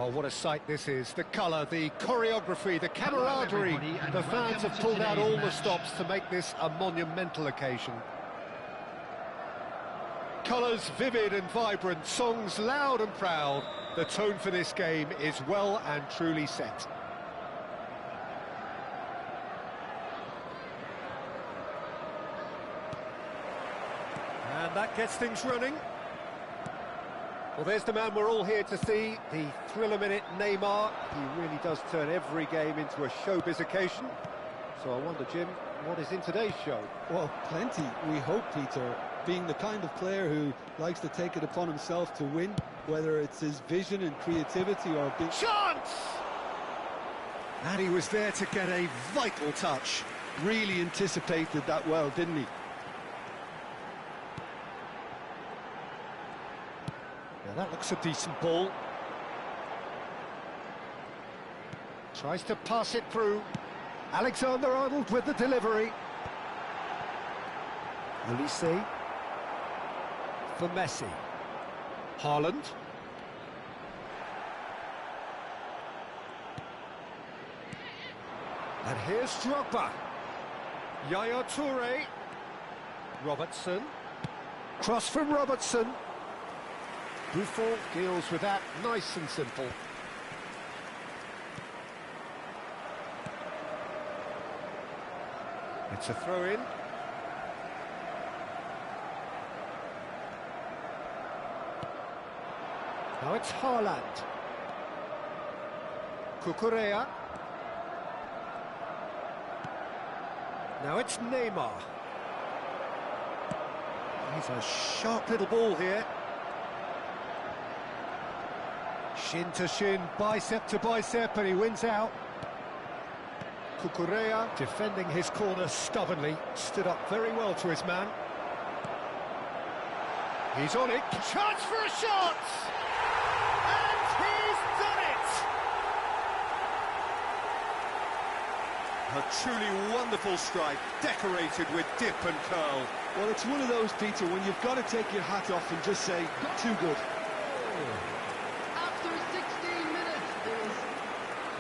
Well, what a sight this is. The colour, the choreography, the camaraderie. The fans have pulled out all the stops to make this a monumental occasion. Colours vivid and vibrant, songs loud and proud. The tone for this game is well and truly set. And that gets things running. Well, there's the man we're all here to see, the thriller-minute Neymar. He really does turn every game into a showbiz occasion. So I wonder, Jim, what is in today's show? Well, plenty, we hope, Peter. Being the kind of player who likes to take it upon himself to win, whether it's his vision and creativity or big... Chance! And he was there to get a vital touch. Really anticipated that well, didn't he? Now that looks a decent ball. Tries to pass it through. Alexander-Arnold with the delivery. Elise for Messi. Haaland. And here's Drogba. Yaya Toure. Robertson. Cross from Robertson. Buffon deals with that nice and simple. It's a throw-in. Now it's Haaland. Cucurella. Now it's Neymar. He's a sharp little ball here. Shin to shin, bicep to bicep, and he wins out. Cucurella defending his corner stubbornly, stood up very well to his man. He's on it, chance for a shot! And he's done it! A truly wonderful strike, decorated with dip and curl. Well, it's one of those, Peter, when you've got to take your hat off and just say, too good. After 16 minutes is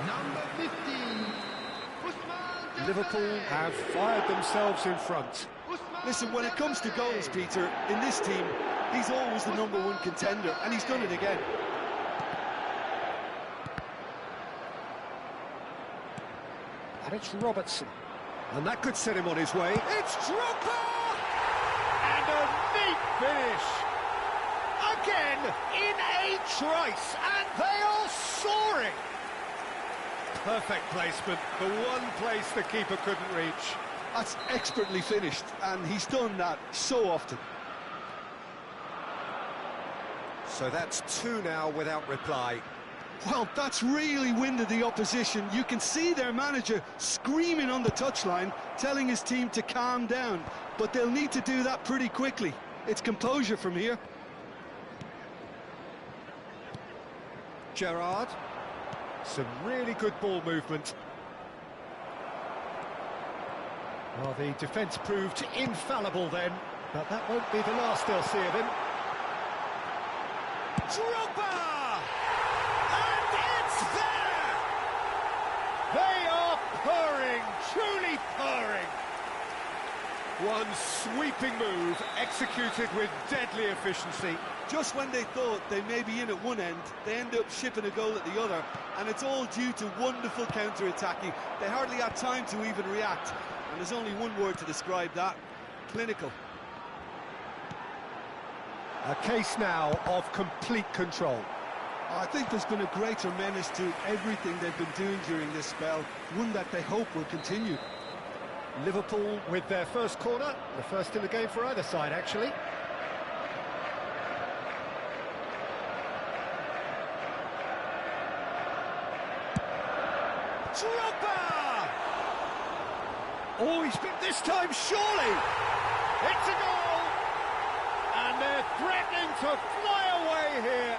number 15. Liverpool have fired themselves in front. Listen, when it comes to goals, Peter, in this team, he's always the #1 contender, and he's done it again. And it's Robertson. And that could set him on his way. It's Drogba! And a neat finish! Again, in a trice, and they are soaring! Perfect placement, the one place the keeper couldn't reach. That's expertly finished, and he's done that so often. So that's 2 now without reply. Well, that's really winded the opposition. You can see their manager screaming on the touchline, telling his team to calm down. But they'll need to do that pretty quickly. It's composure from here. Gerrard. Some really good ball movement. Well, the defence proved infallible then, but that won't be the last they'll see of him. Drogba! And it's there! They are purring, truly purring. One sweeping move, executed with deadly efficiency. Just when they thought they may be in at one end, they end up shipping a goal at the other, and it's all due to wonderful counter-attacking. They hardly had time to even react, and there's only one word to describe that: clinical. A case now of complete control. I think there's been a greater menace to everything they've been doing during this spell, one that they hope will continue. Liverpool with their first corner, the first in the game for either side, actually. Drogba! Oh, he's been this time, surely! It's a goal! And they're threatening to fly away here.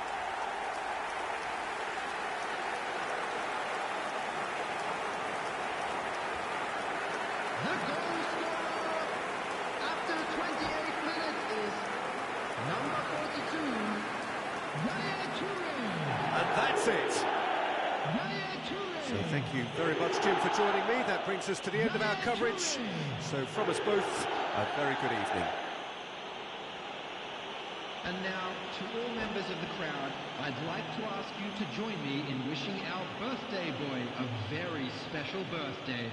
The goal scorer after 28 minutes is number 42, Yaya Toure. And that's it. So thank you very much, Jim, for joining me. That brings us to the end of our coverage. So from us both, a very good evening. And now, to all members of the crowd, I'd like to ask you to join me in wishing our birthday boy a very special birthday.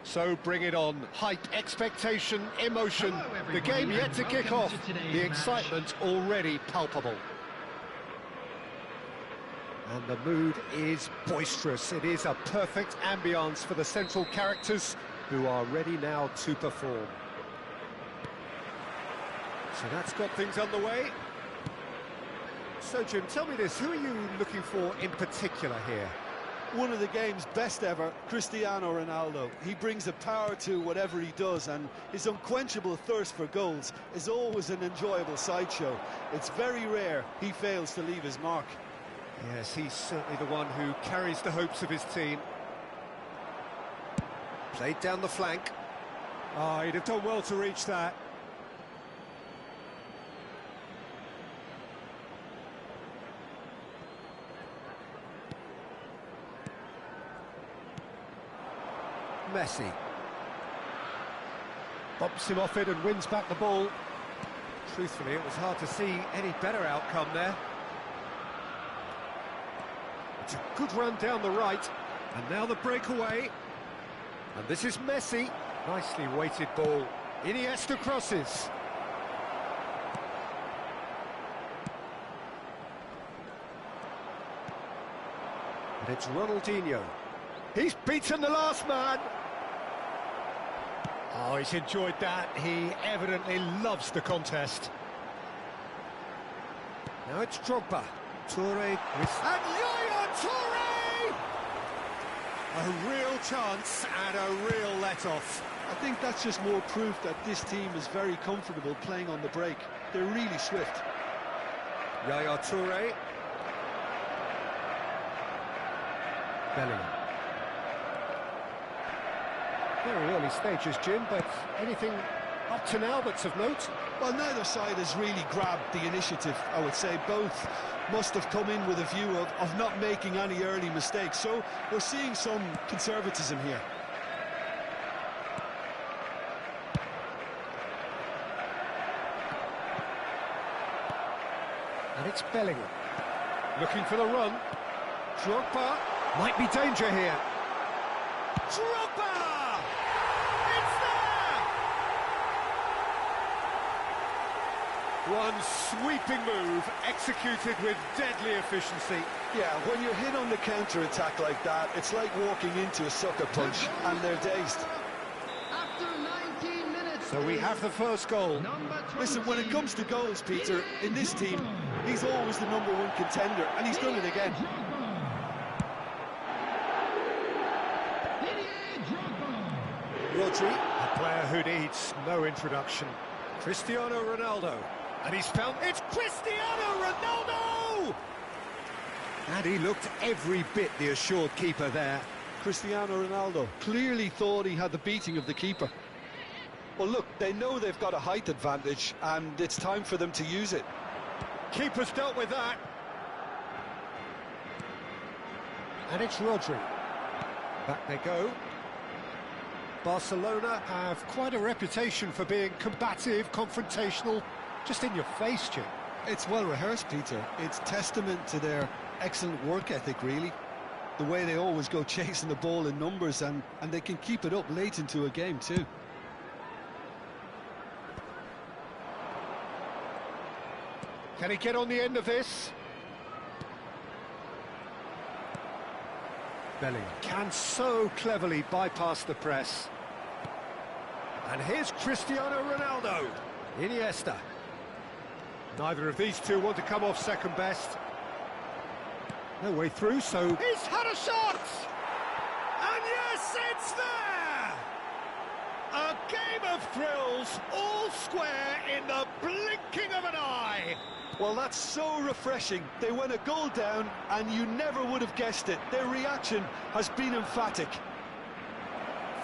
So bring it on. Hype, expectation, emotion. Hello, The game everybody, yet to and kick welcome off. to today's The match. excitement already palpable. And the mood is boisterous. It is a perfect ambience for the central characters who are ready now to perform. So that's got things underway. So, Jim, tell me this, who are you looking for in particular here? One of the game's best ever, Cristiano Ronaldo. He brings a power to whatever he does, and his unquenchable thirst for goals is always an enjoyable sideshow. It's very rare he fails to leave his mark. Yes, he's certainly the one who carries the hopes of his team. Played down the flank. Oh, he'd have done well to reach that. Messi. Bumps him off it and wins back the ball. Truthfully, it was hard to see any better outcome there. It's a good run down the right. And now the breakaway. And this is Messi. Nicely weighted ball. Iniesta crosses. And it's Ronaldinho. He's beaten the last man. Oh, he's enjoyed that. He evidently loves the contest. Now it's Drogba. Toure with... And Yaya Toure! A real chance and a real let-off. I think that's just more proof that this team is very comfortable playing on the break. They're really swift. Yaya Toure. Bellingham. Very early stages, Jim, but anything up to now that's of note? Well, neither side has really grabbed the initiative, I would say. Both must have come in with a view of not making any early mistakes, so we're seeing some conservatism here. And it's Bellingham. Looking for the run. Drogba. Might be danger here. Drogba! It's there! One sweeping move, executed with deadly efficiency. Yeah, when you're hit on the counter-attack like that, it's like walking into a sucker punch, and they're dazed. After 19 minutes... So we have the first goal. Listen, when it comes to goals, Peter, in this team, he's always the #1 contender, and he's done it again. Rodri, a player who needs no introduction. Cristiano Ronaldo. And he's found... It's Cristiano Ronaldo! And he looked every bit the assured keeper there. Cristiano Ronaldo clearly thought he had the beating of the keeper. Well, look, they know they've got a height advantage, and it's time for them to use it. Keeper's dealt with that. And it's Rodri. Back they go. Barcelona have quite a reputation for being combative, confrontational, just in your face, Jim. It's well rehearsed, Peter. It's testament to their excellent work ethic, really. The way they always go chasing the ball in numbers, and they can keep it up late into a game too. Can he get on the end of this? Bellingham can so cleverly bypass the press. And here's Cristiano Ronaldo. Iniesta. Neither of these two want to come off second best. No way through, so... He's had a shot! And yes, it's there! A game of thrills, all square in the blinking of an eye. Well, that's so refreshing. They went a goal down, and you never would have guessed it. Their reaction has been emphatic.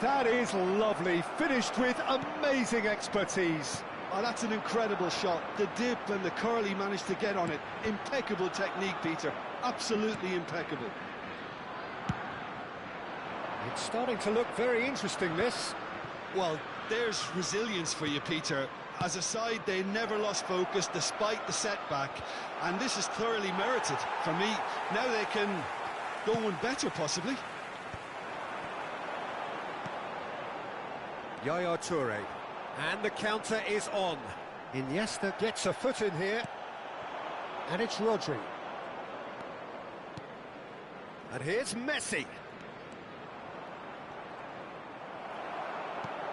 That is lovely, finished with amazing expertise. Oh, that's an incredible shot. The dip and the curl he managed to get on it. Impeccable technique, Peter. Absolutely impeccable. It's starting to look very interesting, this. Well, there's resilience for you, Peter. As a side, they never lost focus despite the setback, and this is thoroughly merited for me. Now they can go one better, possibly. Yaya Toure, and the counter is on. Iniesta gets a foot in here, and it's Rodri. And here's Messi.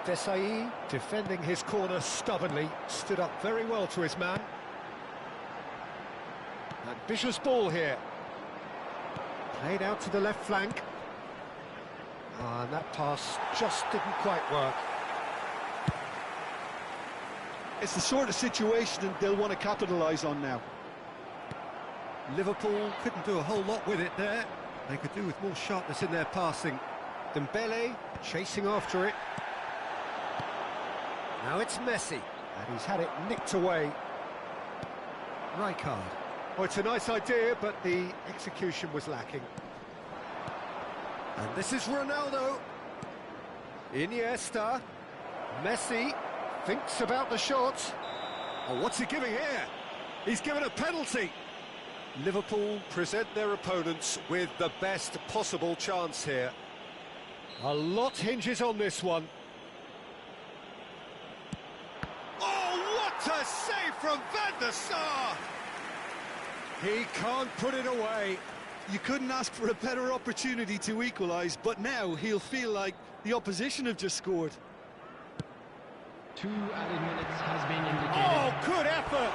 Desai, defending his corner stubbornly, stood up very well to his man. Ambitious ball here. Played out to the left flank. And that pass just didn't quite work. It's the sort of situation they'll want to capitalise on now. Liverpool couldn't do a whole lot with it there. They could do with more sharpness in their passing. Dembele chasing after it. Now it's Messi, and he's had it nicked away. Rijkaard. Oh, it's a nice idea, but the execution was lacking. And this is Ronaldo. Iniesta. Messi thinks about the shot. Oh, what's he giving here? He's given a penalty. Liverpool present their opponents with the best possible chance here. A lot hinges on this one. Oh, what a save from Van der Sar! He can't put it away. You couldn't ask for a better opportunity to equalise, but now he'll feel like the opposition have just scored. 2 added minutes has been indicated. Oh, good effort!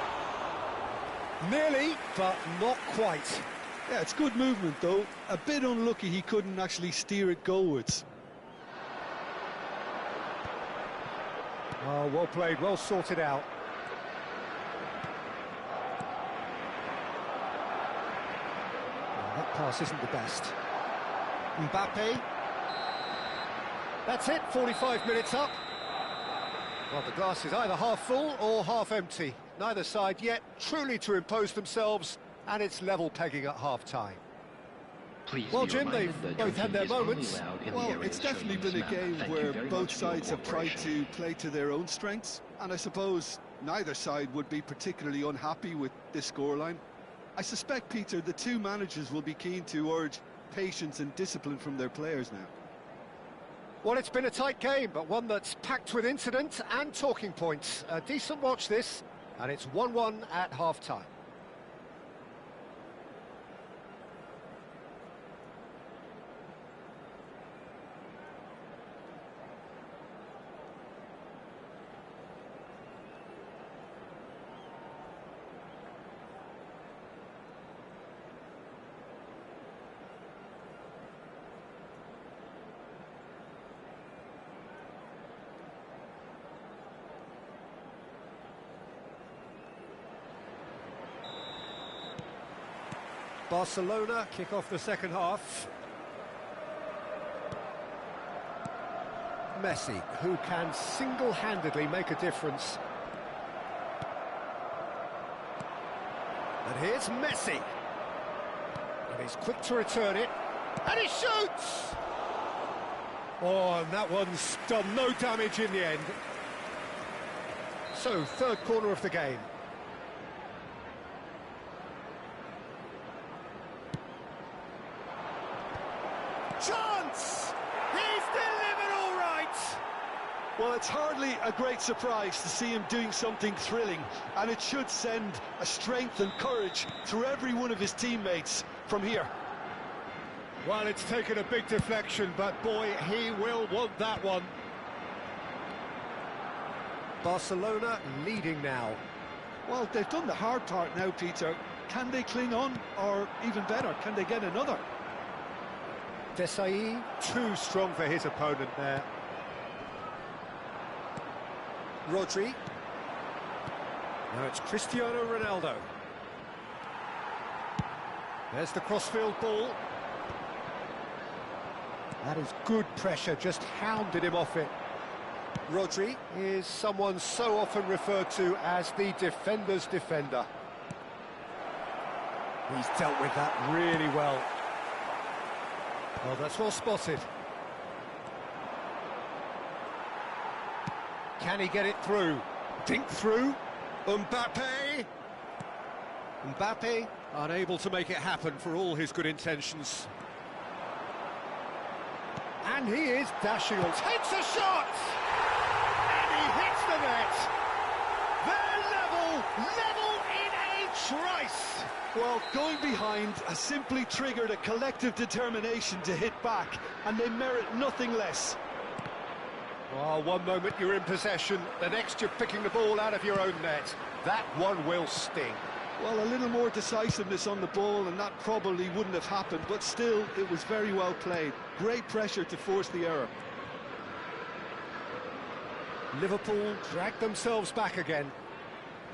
Nearly, but not quite. Yeah, it's good movement, though. A bit unlucky he couldn't actually steer it goalwards. Oh, well played, well sorted out. Oh, that pass isn't the best. Mbappe. That's it, 45 minutes up. Well, the glass is either half full or half empty. Neither side yet truly to impose themselves, and it's level pegging at half-time. Well, Jim, they've both had their moments. Well, it's definitely been a game where both sides have tried to play to their own strengths, and I suppose neither side would be particularly unhappy with this scoreline. I suspect, Peter, the two managers will be keen to urge patience and discipline from their players now. Well, it's been a tight game, but one that's packed with incident and talking points. A decent watch this, and it's 1-1 at half-time. Barcelona kick off the second half. Messi, who can single-handedly make a difference. And here's Messi. And he's quick to return it. And he shoots! Oh, and that one's done no damage in the end. So, third corner of the game. Chance! He's delivered all right! Well, it's hardly a great surprise to see him doing something thrilling, and it should send a strength and courage through every one of his teammates from here. Well, it's taken a big deflection, but boy, he will want that one. Barcelona leading now. Well, they've done the hard part now, Peter. Can they cling on, or even better, can they get another? Desai, too strong for his opponent there. Rodri. Now it's Cristiano Ronaldo. There's the crossfield ball. That is good pressure, just hounded him off it. Rodri is someone so often referred to as the defender's defender. He's dealt with that really well. Well, that's well spotted. Can he get it through? Dink through. Mbappe. Mbappe unable to make it happen for all his good intentions. And he is dashing on. Takes a shot! And he hits the net. They're level in a trice. Well, going behind has simply triggered a collective determination to hit back, and they merit nothing less. Well, one moment you're in possession, the next you're picking the ball out of your own net. That one will sting. Well, a little more decisiveness on the ball and that probably wouldn't have happened, but still, it was very well played. Great pressure to force the error. Liverpool dragged themselves back again.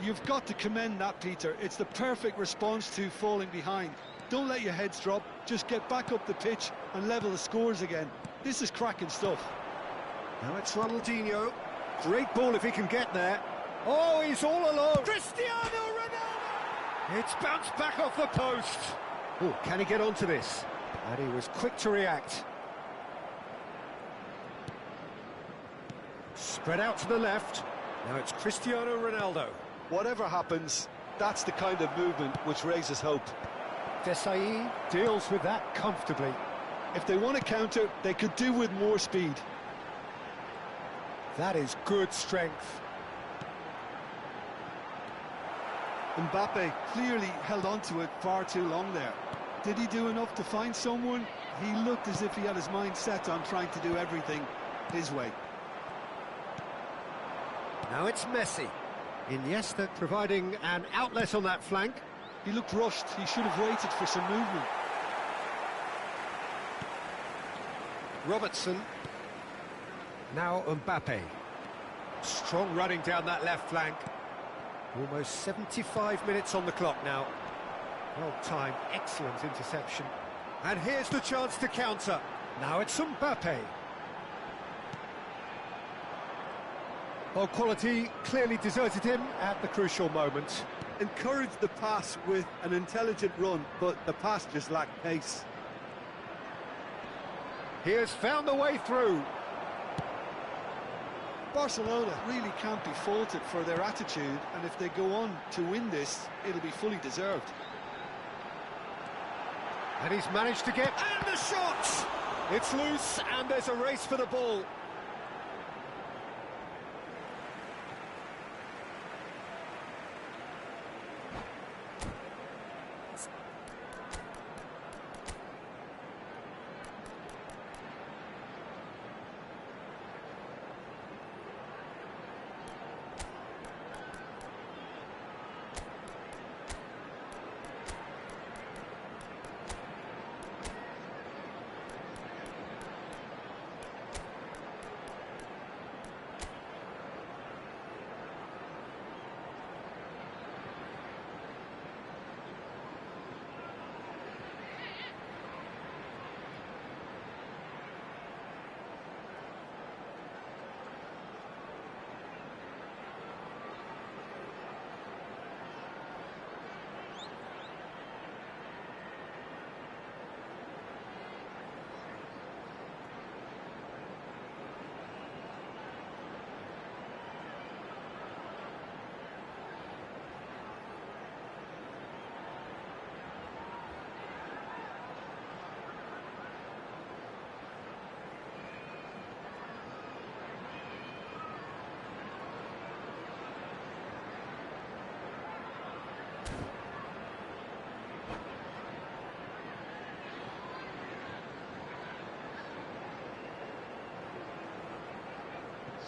You've got to commend that, Peter. It's the perfect response to falling behind. Don't let your heads drop, just get back up the pitch and level the scores again. This is cracking stuff. Now it's Ronaldinho. Great ball if he can get there. Oh, he's all alone. Cristiano Ronaldo! It's bounced back off the post. Oh, can he get onto this? And he was quick to react. Spread out to the left. Now it's Cristiano Ronaldo. Whatever happens, that's the kind of movement which raises hope. Desai deals with that comfortably. If they want to counter, they could do with more speed. That is good strength. Mbappe clearly held on to it far too long there. Did he do enough to find someone? He looked as if he had his mind set on trying to do everything his way. Now it's Messi. Iniesta providing an outlet on that flank. He looked rushed. He should have waited for some movement. Robertson. Now Mbappe. Strong running down that left flank. Almost 75 minutes on the clock now. Well timed, excellent interception. And here's the chance to counter. Now it's Mbappe. Well, quality clearly deserted him at the crucial moment. Encouraged the pass with an intelligent run, but the pass just lacked pace. He has found the way through. Barcelona really can't be faulted for their attitude, and if they go on to win this, it'll be fully deserved. And he's managed to get... And the shot! It's loose, and there's a race for the ball.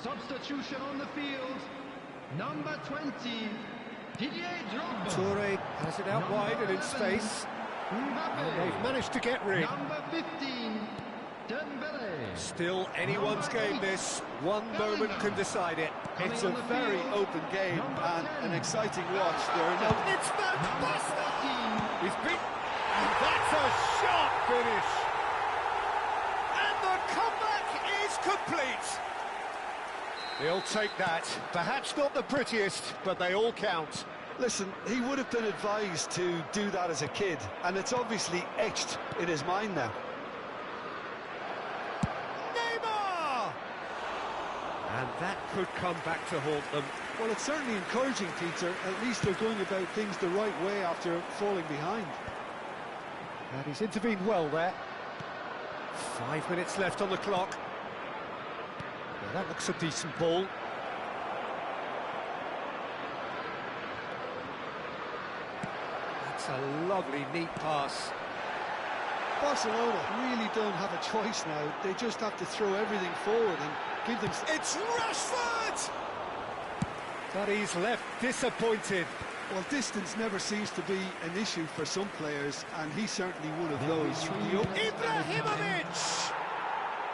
Substitution on the field, number 20, Didier Drogba. Toure has it out Number wide and in 11, space. Mbappe. They've managed to get rid. Number 15, Dembele. Still anyone's Number game 8, this. One moment can decide it. It's a very open game and an exciting watch. There are no... It's fantastic! He's beat... And that's a sharp finish! And the comeback is complete! He'll take that. Perhaps not the prettiest, but they all count. Listen, he would have been advised to do that as a kid, and it's obviously etched in his mind now. Neymar! And that could come back to haunt them. Well, it's certainly encouraging, Peter. At least they're going about things the right way after falling behind. And he's intervened well there. 5 minutes left on the clock. Now that looks a decent ball. That's a lovely, neat pass. Barcelona really don't have a choice now. They just have to throw everything forward and give them... It's Rashford! But he's left disappointed. Well, distance never seems to be an issue for some players, and he's certainly one of those. Ibrahimovic!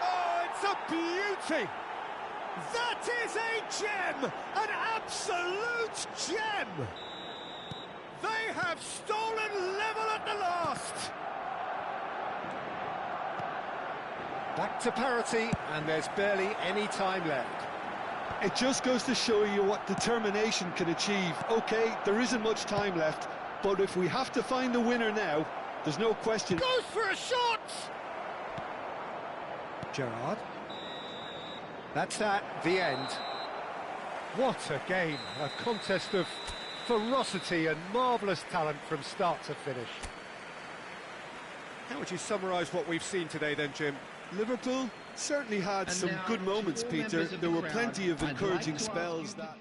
Oh, it's a beauty! That is a gem! An absolute gem! They have stolen level at the last! Back to parity, and there's barely any time left. It just goes to show you what determination can achieve. OK, there isn't much time left, but if we have to find a winner now, there's no question. Goes for a shot! Gerrard. That's the end. What a game, a contest of ferocity and marvellous talent from start to finish. How would you summarise what we've seen today then, Jim? Liverpool certainly had some good moments, Peter. There were plenty of encouraging spells that...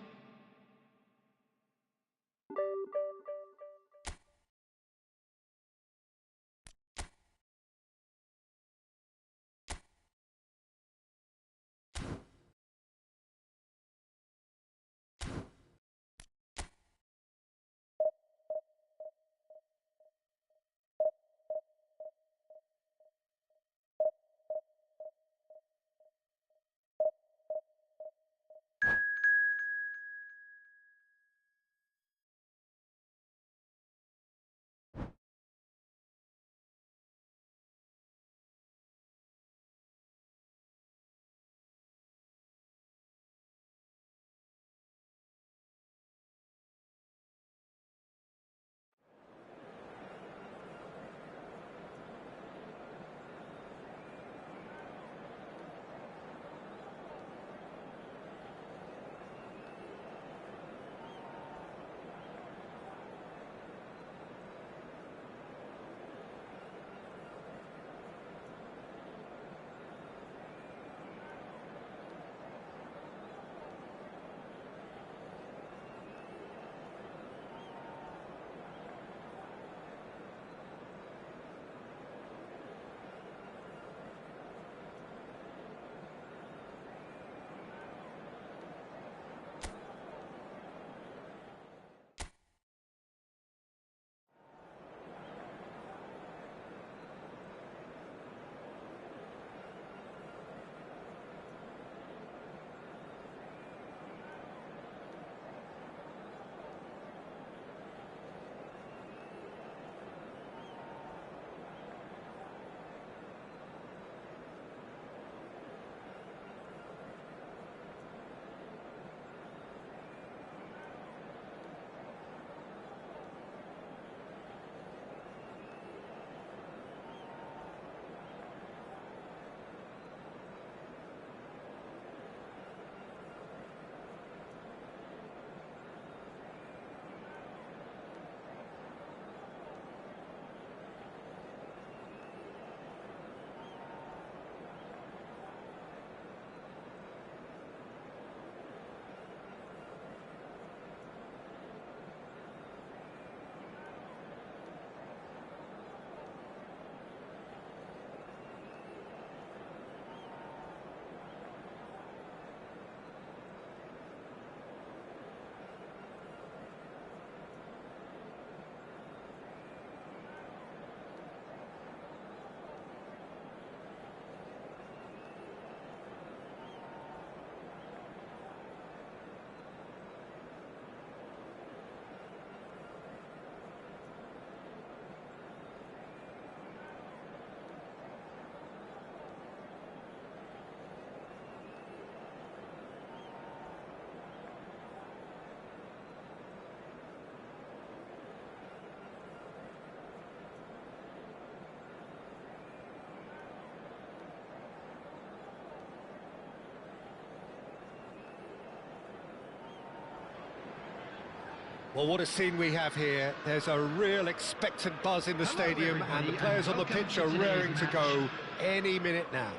Well, what a scene we have here. There's a real expectant buzz in the stadium, and the players on the pitch are raring to go any minute now.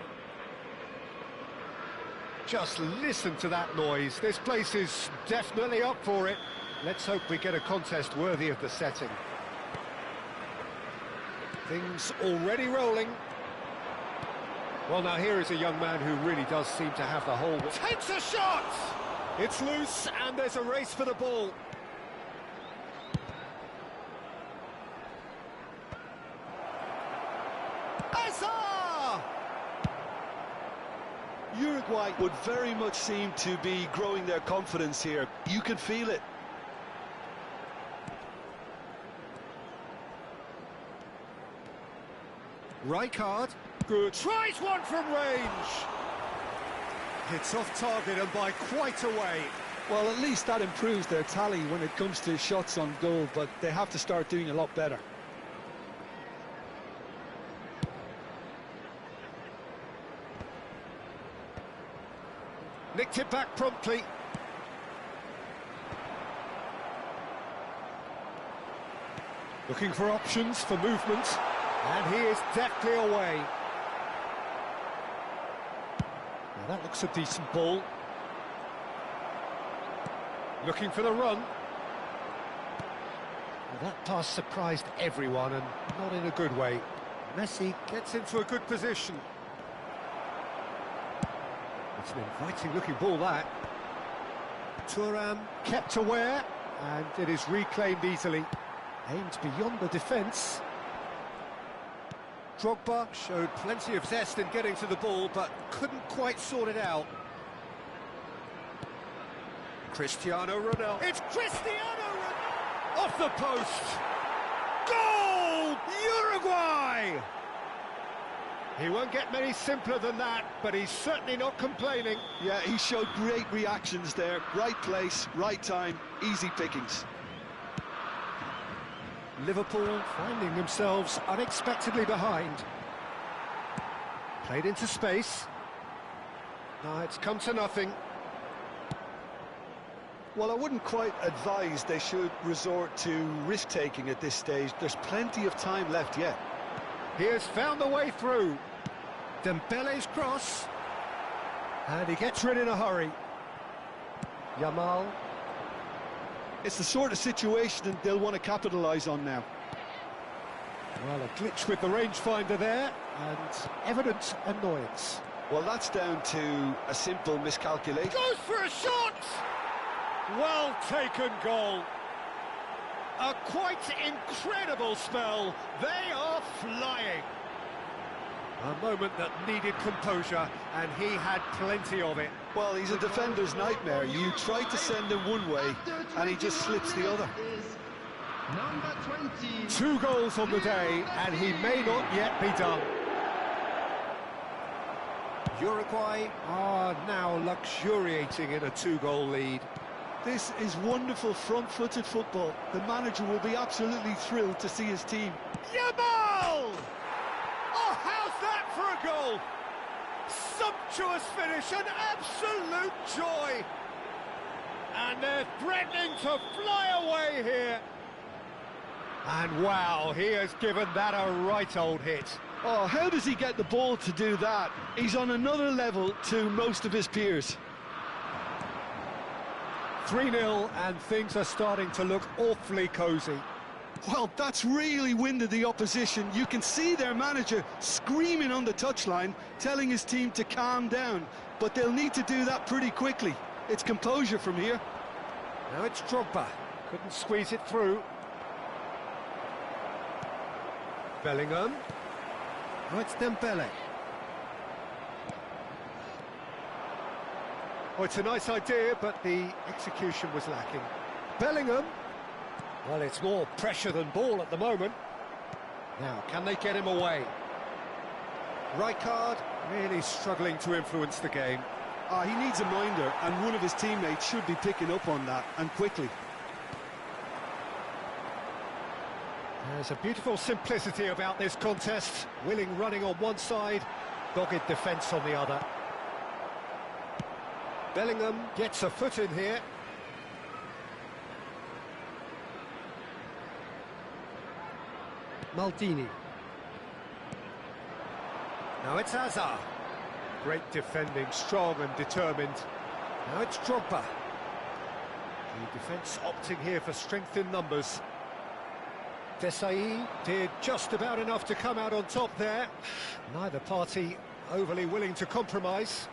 Just listen to that noise. This place is definitely up for it. Let's hope we get a contest worthy of the setting. Things already rolling. Well, now here is a young man who really does seem to have the whole... Takes a shot! It's loose, and there's a race for the ball. Uruguay would very much seem to be growing their confidence here. You can feel it. Rijkaard, good, tries one from range. Hits off target and by quite a way. Well, at least that improves their tally when it comes to shots on goal, but they have to start doing a lot better. Nicked it back promptly. Looking for options for movement. And he is deftly away. Now that looks a decent ball. Looking for the run. Well, that pass surprised everyone and not in a good way. Messi gets into a good position. It's an inviting looking ball, that. Thuram kept aware and it is reclaimed easily. Aimed beyond the defence. Drogba showed plenty of zest in getting to the ball, but couldn't quite sort it out. Cristiano Ronaldo. It's Cristiano Ronaldo! Off the post! Goal! Uruguay! He won't get many simpler than that, but he's certainly not complaining. Yeah, he showed great reactions there. Right place, right time, easy pickings. Liverpool finding themselves unexpectedly behind. Played into space. No, it's come to nothing. Well, I wouldn't quite advise they should resort to risk-taking at this stage. There's plenty of time left yet. He has found the way through. Dembele's cross. And he gets rid in a hurry. Yamal. It's the sort of situation they'll want to capitalise on now. Well, a glitch with the rangefinder there, and evident annoyance. Well, that's down to a simple miscalculation. Goes for a shot! Well taken goal. A quite incredible spell. They are flying. A moment that needed composure, and he had plenty of it. Well, he's a defender's nightmare. You try to send him one way, and he just slips the other. Number 20. 2 goals on the day, and he may not yet be done. Uruguay are now luxuriating in a 2-goal lead. This is wonderful front-footed football. The manager will be absolutely thrilled to see his team. Yamal! Oh, how's that for a goal? Sumptuous finish, an absolute joy. And they're threatening to fly away here. And wow, he has given that a right old hit. Oh, how does he get the ball to do that? He's on another level to most of his peers. 3-0, and things are starting to look awfully cosy. Well, that's really winded the opposition. You can see their manager screaming on the touchline, telling his team to calm down. But they'll need to do that pretty quickly. It's composure from here. Now it's Drogba. Couldn't squeeze it through. Bellingham. Oh, it's Dembele. Oh, it's a nice idea, but the execution was lacking. Bellingham. Well, it's more pressure than ball at the moment. Now, can they get him away? Rijkaard really struggling to influence the game. He needs a minder, and one of his teammates should be picking up on that, and quickly. There's a beautiful simplicity about this contest. Willing running on one side, dogged defence on the other. Bellingham gets a foot in here. Maldini. Now it's Hazard. Great defending, strong and determined. Now it's Drogba. The defence opting here for strength in numbers. Desai did just about enough to come out on top there. Neither party overly willing to compromise.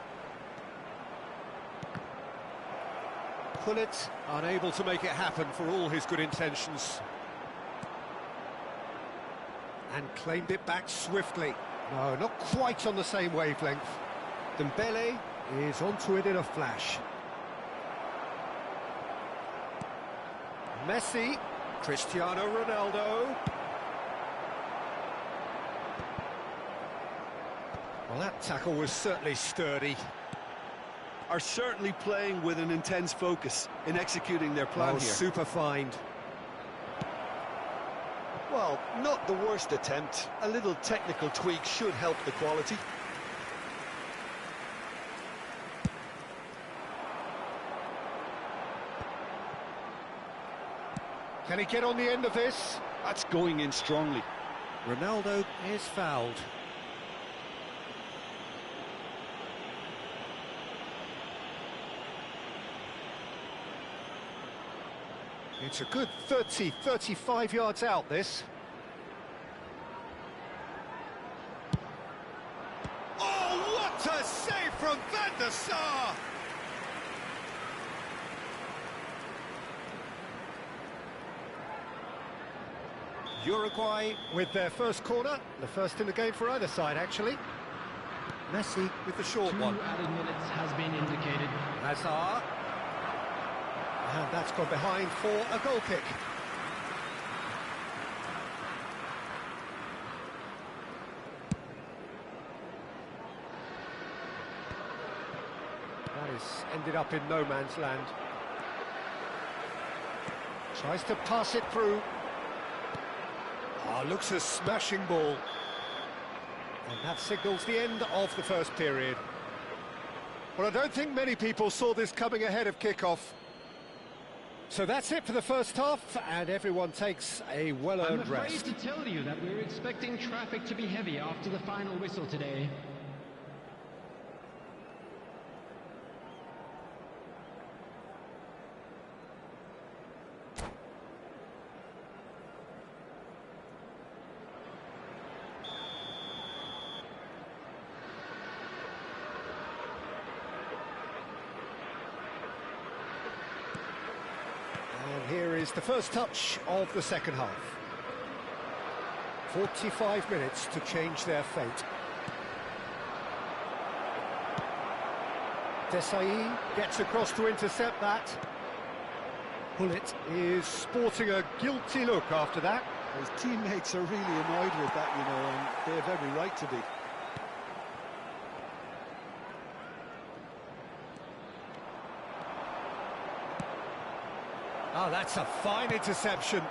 Pullet unable to make it happen for all his good intentions. And claimed it back swiftly. No, not quite on the same wavelength. Dembele is onto it in a flash. Messi, Cristiano Ronaldo. Well, that tackle was certainly sturdy. Are certainly playing with an intense focus in executing their plan here. Super find. Well, not the worst attempt. A little technical tweak should help the quality. Can he get on the end of this? That's going in strongly. Ronaldo is fouled. It's a good 30, 35 yards out, this. Oh, what a save from Van der Sar! Uruguay with their first corner, the first in the game for either side, actually. Messi with the short one. 2 added minutes has been indicated. Hazard. And that's gone behind for a goal kick. That has ended up in no man's land. Tries to pass it through. Ah, looks a smashing ball. And that signals the end of the first period. Well, I don't think many people saw this coming ahead of kickoff. So that's it for the first half, and everyone takes a well-earned rest. I'm afraid to tell you that we're expecting traffic to be heavy after the final whistle today. And here is the first touch of the second half. 45 minutes to change their fate. Desai gets across to intercept that. Bullet is sporting a guilty look after that. His teammates are really annoyed with that, you know, and they have every right to be. Oh, that's a fine interception.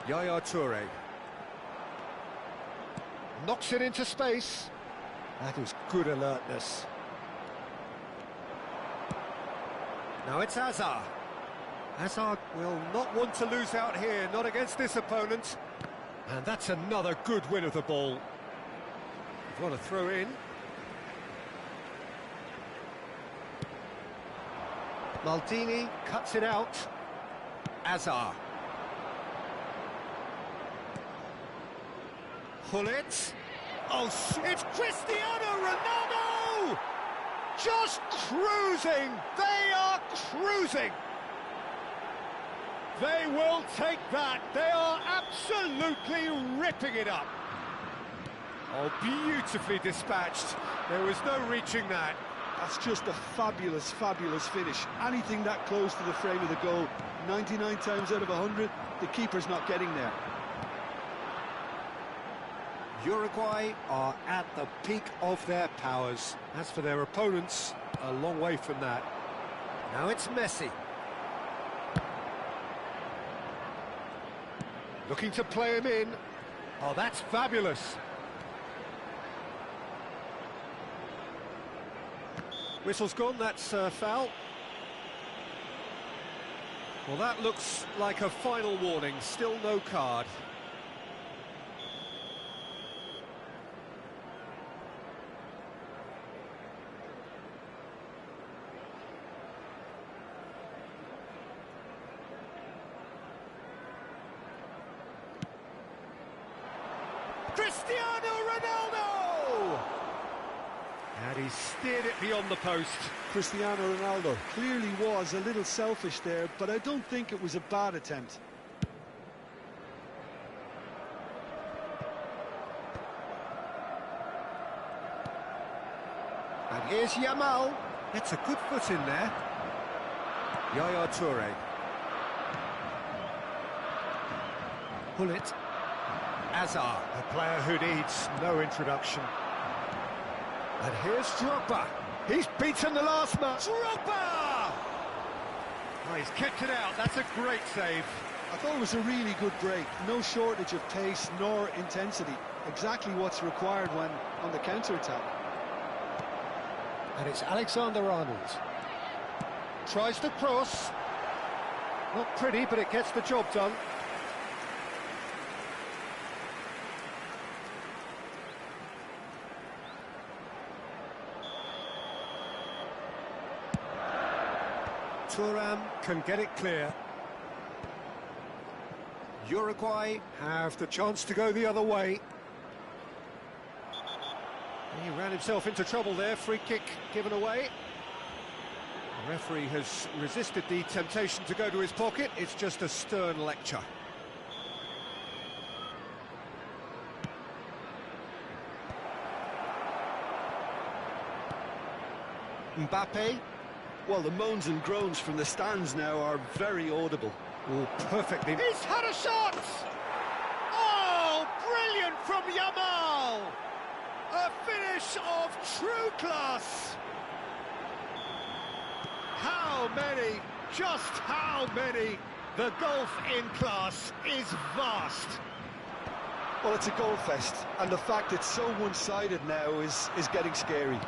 Yaya Toure. Knocks it into space. That is good alertness. Now it's Hazard. Hazard will not want to lose out here, not against this opponent. And that's another good win of the ball. You've got to throw in. Maldini cuts it out. Hazard. Bullet. Oh, it's Cristiano Ronaldo! Just cruising! They are cruising! They will take that. They are absolutely ripping it up. Oh, beautifully dispatched. There was no reaching that. That's just a fabulous, fabulous finish. Anything that close to the frame of the goal, 99 times out of 100, the keeper's not getting there. Uruguay are at the peak of their powers. As for their opponents, a long way from that. Now it's Messi. Looking to play him in. Oh, that's fabulous. Whistle's gone, that's foul. Well, that looks like a final warning, still no card. Cristiano Ronaldo! And he steered it beyond the post. Cristiano Ronaldo clearly was a little selfish there, but I don't think it was a bad attempt. And here's Yamal. Gets a good foot in there. Yaya Toure. Hullet. Azar, a player who needs no introduction. And here's Drogba. He's beaten the last man. Drogba! Oh, he's kept it out. That's a great save. I thought it was a really good break. No shortage of pace nor intensity. Exactly what's required when on the counter-attack. And it's Alexander-Arnold. Tries to cross. Not pretty, but it gets the job done. Thuram can get it clear. Uruguay have the chance to go the other way. He ran himself into trouble there, free kick given away. The referee has resisted the temptation to go to his pocket. It's just a stern lecture. Mbappe. Well, the moans and groans from the stands now are very audible. Oh, perfectly. He's had a shot! Oh, brilliant from Yamal! A finish of true class! How many, just how many? The golf in class is vast. Well, it's a goal fest, and the fact it's so one-sided now is getting scary.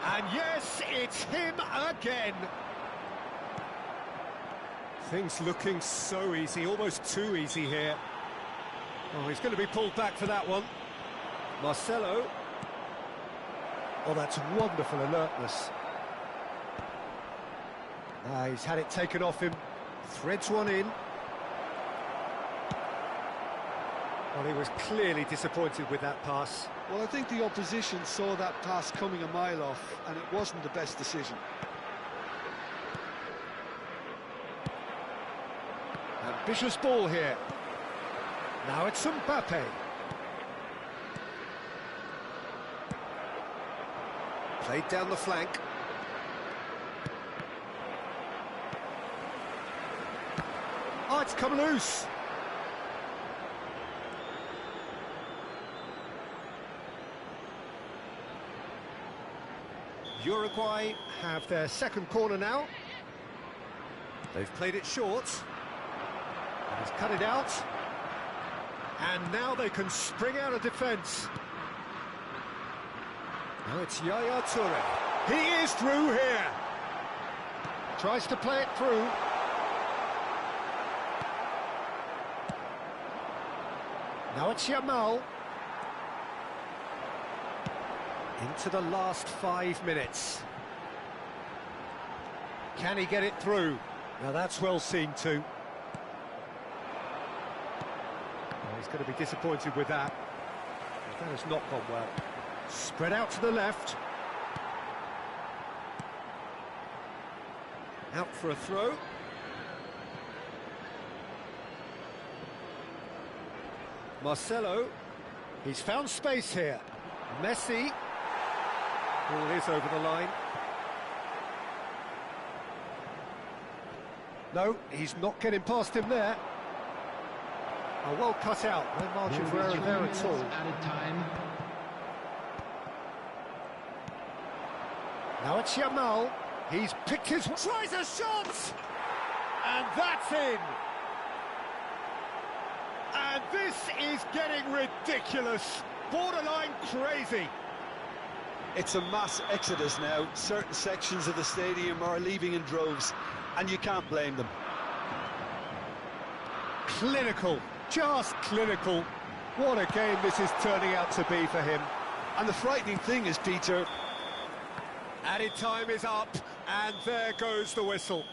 And yes, it's him again. Things looking so easy, almost too easy here. Oh, he's going to be pulled back for that one. Marcelo. Oh, that's wonderful alertness. He's had it taken off him. Threads one in. Well, he was clearly disappointed with that pass. Well, I think the opposition saw that pass coming a mile off, and it wasn't the best decision. Ambitious ball here. Now it's Mbappe. Played down the flank. Oh, it's come loose. Uruguay have their second corner now. They've played it short. He's cut it out. And now they can spring out of defence. Now it's Yaya Toure. He is through here. Tries to play it through. Now it's Yamal. Into the last 5 minutes. Can he get it through? Now that's well seen too. Well, he's going to be disappointed with that. That has not gone well. Spread out to the left. Out for a throw. Marcelo. He's found space here. Messi. Ball is over the line. No, he's not getting past him there. Oh, well cut out. No margin for error there at all. Added time. Now it's Yamal. He's picked his... Tries a shot! And that's in! And this is getting ridiculous. Borderline crazy. It's a mass exodus now. Certain sections of the stadium are leaving in droves, and you can't blame them. Clinical, just clinical. What a game this is turning out to be for him. And the frightening thing is, Peter... Added time is up, and there goes the whistle.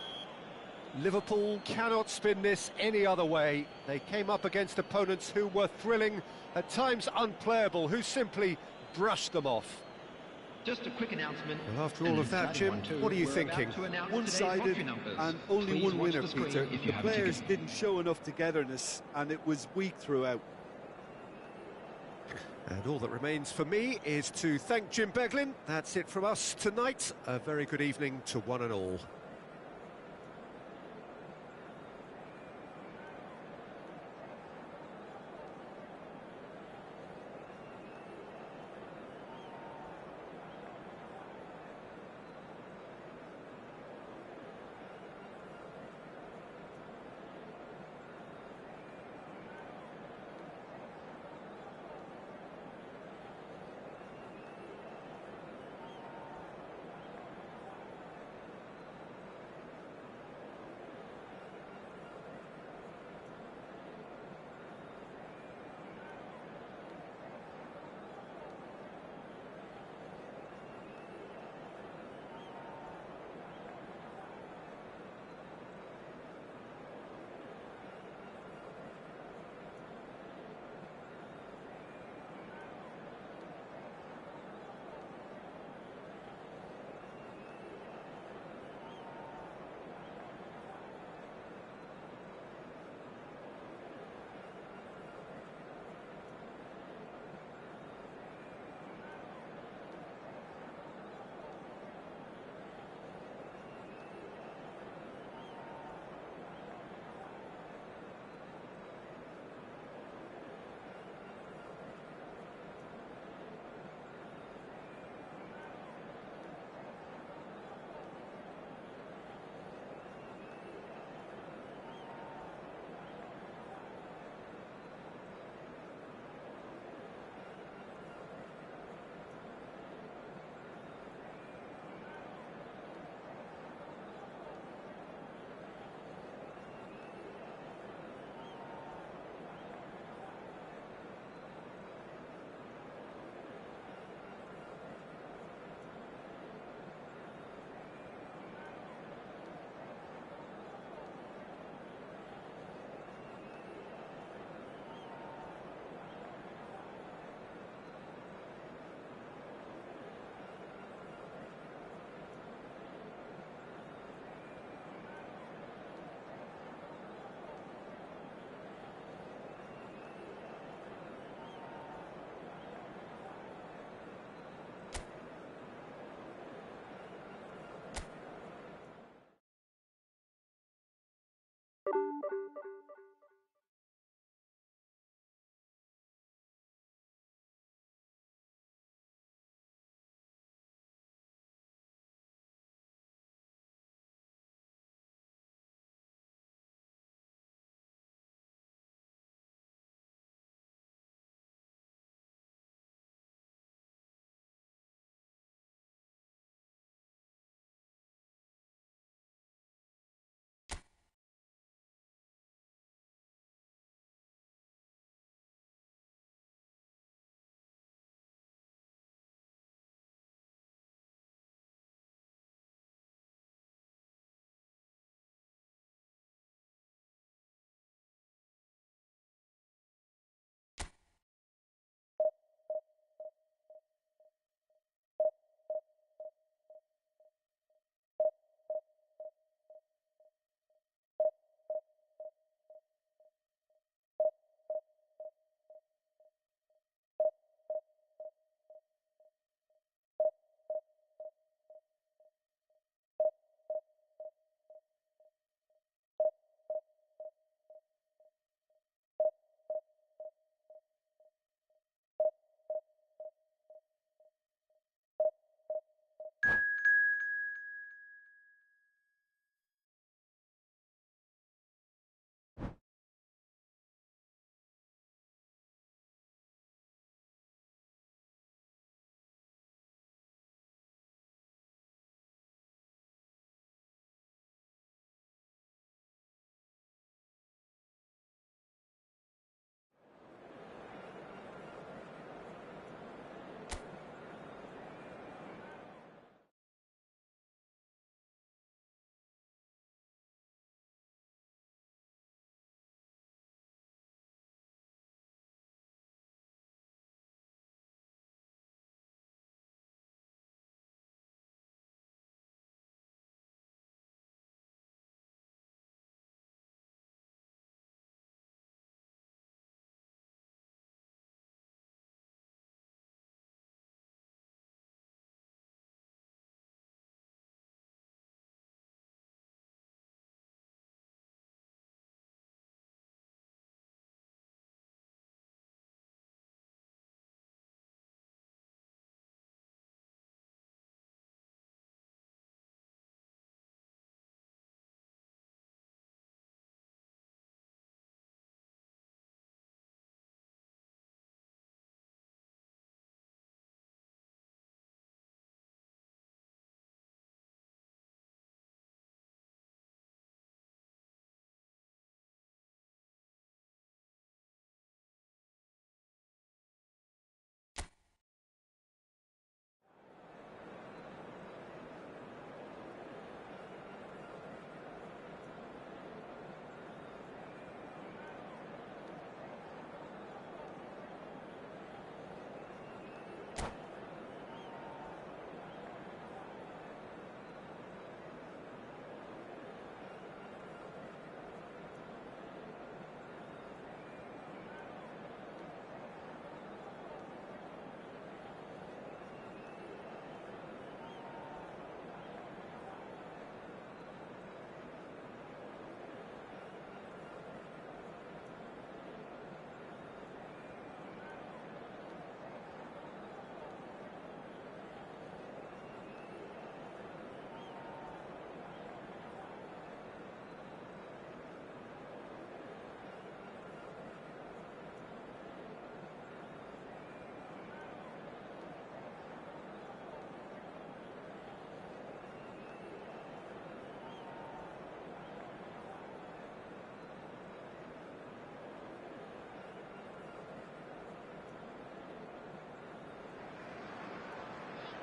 Liverpool cannot spin this any other way. They came up against opponents who were thrilling, at times unplayable, who simply brushed them off. Just a quick announcement. Well, after all of that, Jim, what are you thinking? One-sided and only one winner, Peter. The players didn't show enough togetherness, and it was weak throughout. And all that remains for me is to thank Jim Beglin. That's it from us tonight. A very good evening to one and all.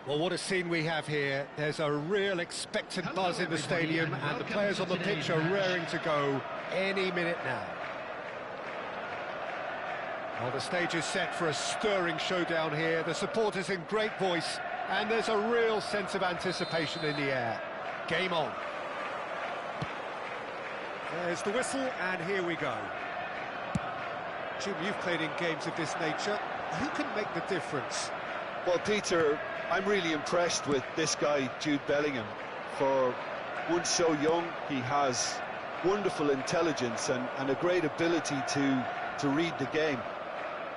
Well, what a scene we have here. There's a real expectant buzz in the stadium, and the players on the pitch are raring to go any minute now. Well, the stage is set for a stirring showdown here. The supporters in great voice, and there's a real sense of anticipation in the air. Game on. There's the whistle, and here we go. Jim, you've played in games of this nature. Who can make the difference? Well, Peter, I'm really impressed with this guy, Jude Bellingham. For one so young, he has wonderful intelligence and a great ability to read the game.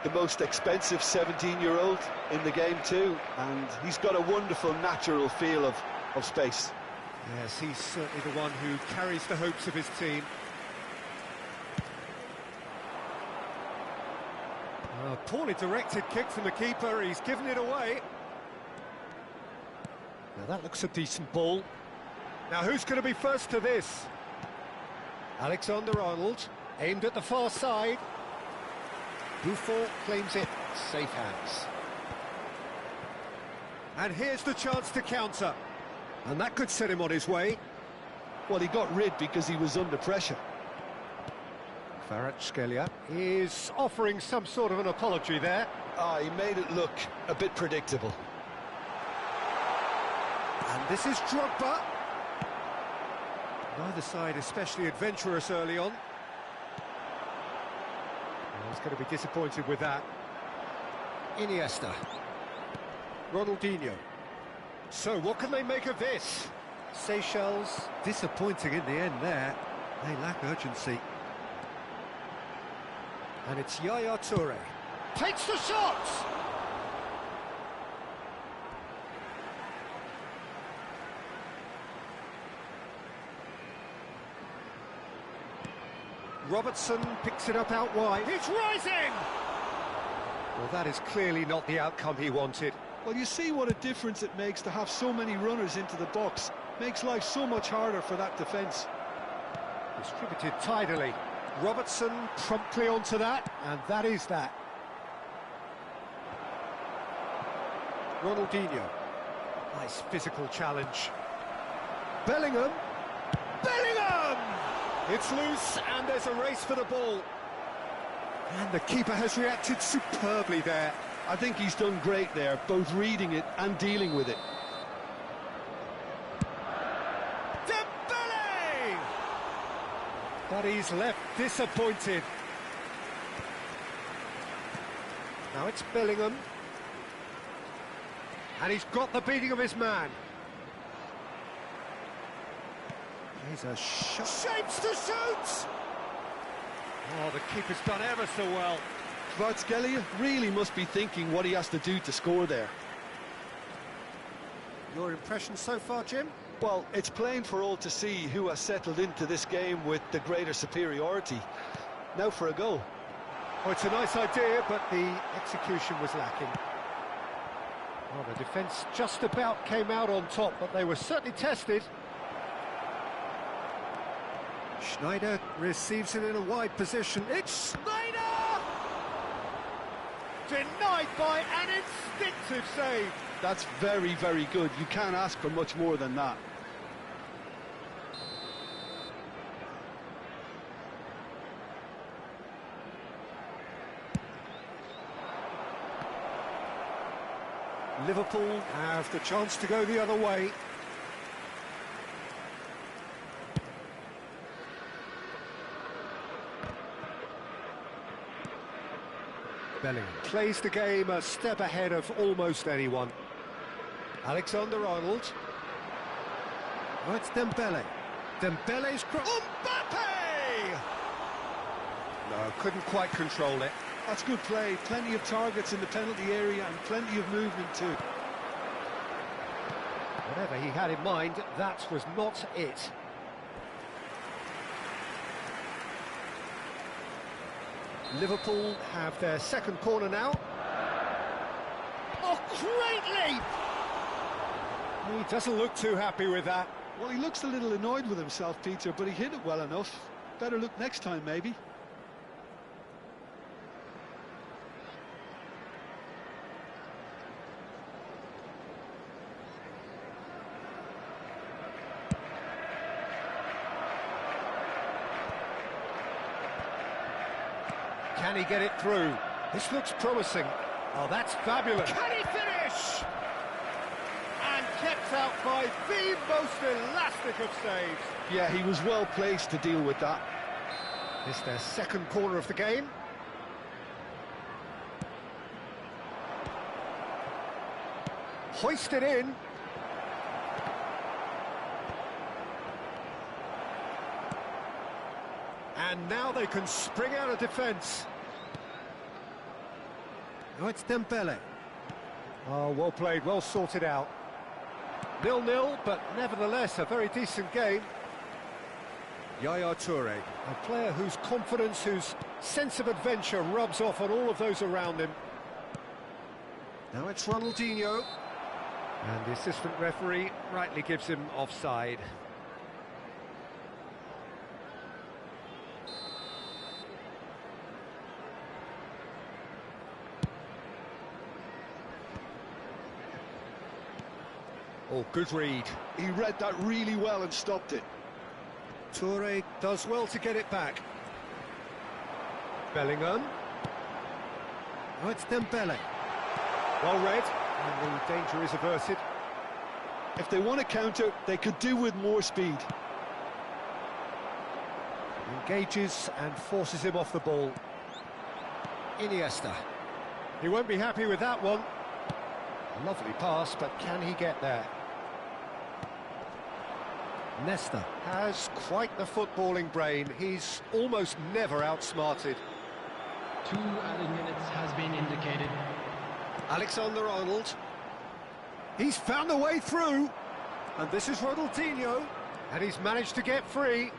The most expensive 17-year-old in the game too, and he's got a wonderful natural feel of space. Yes, he's certainly the one who carries the hopes of his team. A poorly directed kick from the keeper, he's given it away. Now that looks a decent ball. Now who's going to be first to this? Alexander-Arnold, aimed at the far side. Buffon claims it, safe hands. And here's the chance to counter. And that could set him on his way. Well, he got rid because he was under pressure. Kvaratskhelia is offering some sort of an apology there. He made it look a bit predictable. And this is Drogba. Neither side especially adventurous early on. He's going to be disappointed with that. Iniesta. Ronaldinho. So what can they make of this? Seychelles disappointing in the end there. They lack urgency. And it's Yaya Toure. Takes the shot! Robertson picks it up out wide. It's rising! Well, that is clearly not the outcome he wanted. Well, you see what a difference it makes to have so many runners into the box. Makes life so much harder for that defence. Distributed tidily. Robertson promptly onto that, and that is that. Ronaldinho. Nice physical challenge. Bellingham. Bellingham! It's loose, and there's a race for the ball. And the keeper has reacted superbly there. I think he's done great there, both reading it and dealing with it. Dembele! But he's left disappointed. Now it's Bellingham. And he's got the beating of his man. Here's a shot. Shapes to shoot! Oh, the keeper's done ever so well. Kvaratskhelia really must be thinking what he has to do to score there. Your impression so far, Jim? Well, it's plain for all to see who has settled into this game with the greater superiority. Now for a goal. Oh, it's a nice idea, but the execution was lacking. Well, the defence just about came out on top, but they were certainly tested. Schneider receives it in a wide position. It's Schneider! Denied by an instinctive save. That's very, very good. You can't ask for much more than that. Liverpool have the chance to go the other way. Bellingham plays the game a step ahead of almost anyone. Alexander-Arnold. Oh, it's Dembele. Dembele's cross. Mbappe! No, couldn't quite control it. That's good play. Plenty of targets in the penalty area and plenty of movement too. Whatever he had in mind, that was not it. Liverpool have their second corner now. Oh, great leap! He doesn't look too happy with that. Well, he looks a little annoyed with himself, Peter, but he hit it well enough. Better look next time, maybe. Can he get it through? This looks promising. Oh, that's fabulous. Can he finish? And kept out by the most elastic of saves. Yeah, he was well placed to deal with that. It's their second corner of the game. Hoisted in. And now they can spring out of defence. Now it's Dembele. Oh, well played, well sorted out. 0-0, but nevertheless a very decent game. Yaya Toure, a player whose confidence, whose sense of adventure rubs off on all of those around him. Now it's Ronaldinho. And the assistant referee rightly gives him offside. Oh, good read. He read that really well and stopped it. Toure does well to get it back. Bellingham. Oh, it's Dembele. Well read, and the danger is averted. If they want to counter, they could do with more speed. Engages and forces him off the ball. Iniesta. He won't be happy with that one. Lovely pass, but can he get there? Nesta has quite the footballing brain. He's almost never outsmarted. 2 added minutes has been indicated. Alexander-Arnold. He's found a way through. And this is Ronaldinho. And he's managed to get free.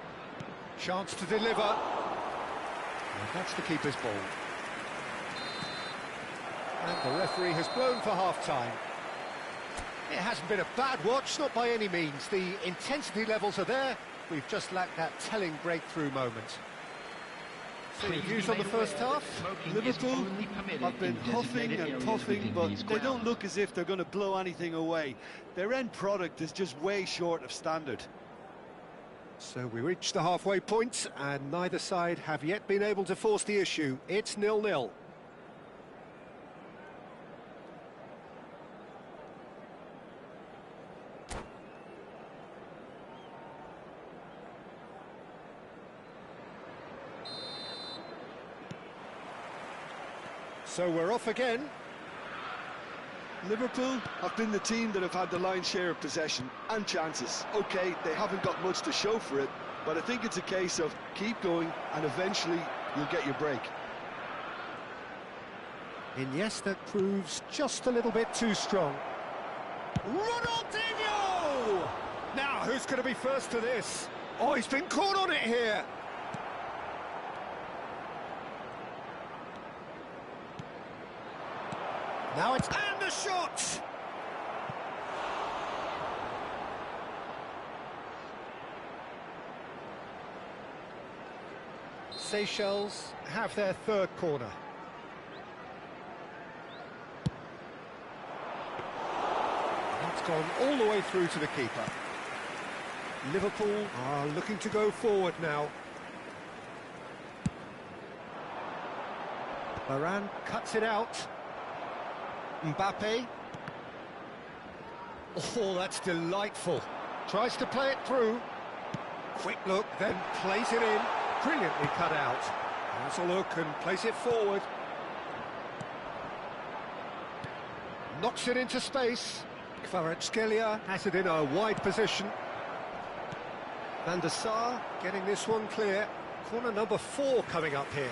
Chance to deliver. And that's the keeper's ball. And the referee has blown for half-time. It hasn't been a bad watch, not by any means. The intensity levels are there. We've just lacked that telling breakthrough moment. So your views on the first half? Liverpool have been huffing and puffing, but they don't look as if they're going to blow anything away. Their end product is just way short of standard. So we reach the halfway point, and neither side have yet been able to force the issue. It's 0-0. So we're off again. Liverpool have been the team that have had the lion's share of possession and chances. OK, they haven't got much to show for it, but I think it's a case of keep going and eventually you'll get your break. Iniesta proves just a little bit too strong. Ronaldinho! Now, who's going to be first to this? Oh, he's been caught on it here. Now it's... and the shot! Seychelles have their third corner. That's gone all the way through to the keeper. Liverpool are looking to go forward now. Varane cuts it out. Mbappe. Oh, that's delightful. Tries to play it through. Quick look, then plays it in. Brilliantly cut out. Has a look and plays it forward. Knocks it into space. Kvaratskhelia has it in a wide position. Van der Sar getting this one clear. Corner number 4 coming up here.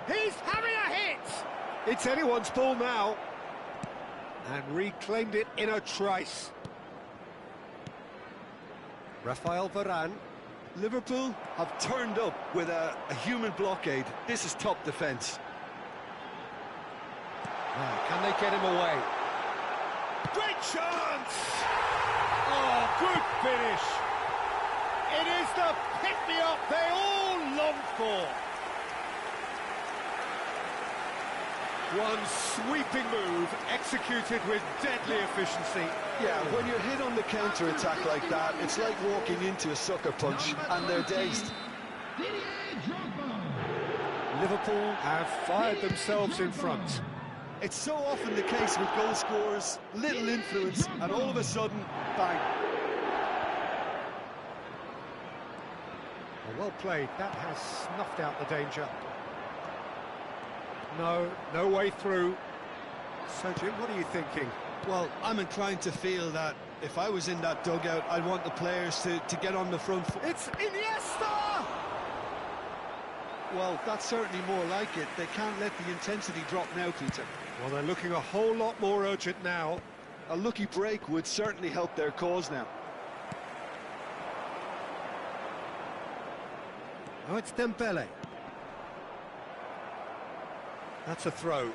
He's having a hit! It's anyone's ball now. And reclaimed it in a trice. Rafael Varane. Liverpool have turned up with a human blockade. This is top defence. Now, can they get him away? Great chance! Oh, good finish! It is the pick-me-up they all longed for. One sweeping move, executed with deadly efficiency. Yeah, when you're hit on the counter-attack like that, it's like walking into a sucker punch, and they're dazed. Liverpool have fired themselves in front. It's so often the case with goal scorers, little influence, and all of a sudden, bang. Well played, that has snuffed out the danger. No way through. So, Jim, what are you thinking? Well, I'm inclined to feel that if I was in that dugout, I'd want the players to get on the front foot. It's Iniesta! Well, that's certainly more like it. They can't let the intensity drop now, Peter. Well, they're looking a whole lot more urgent now. A lucky break would certainly help their cause now. Oh, it's Dembele. That's a throw.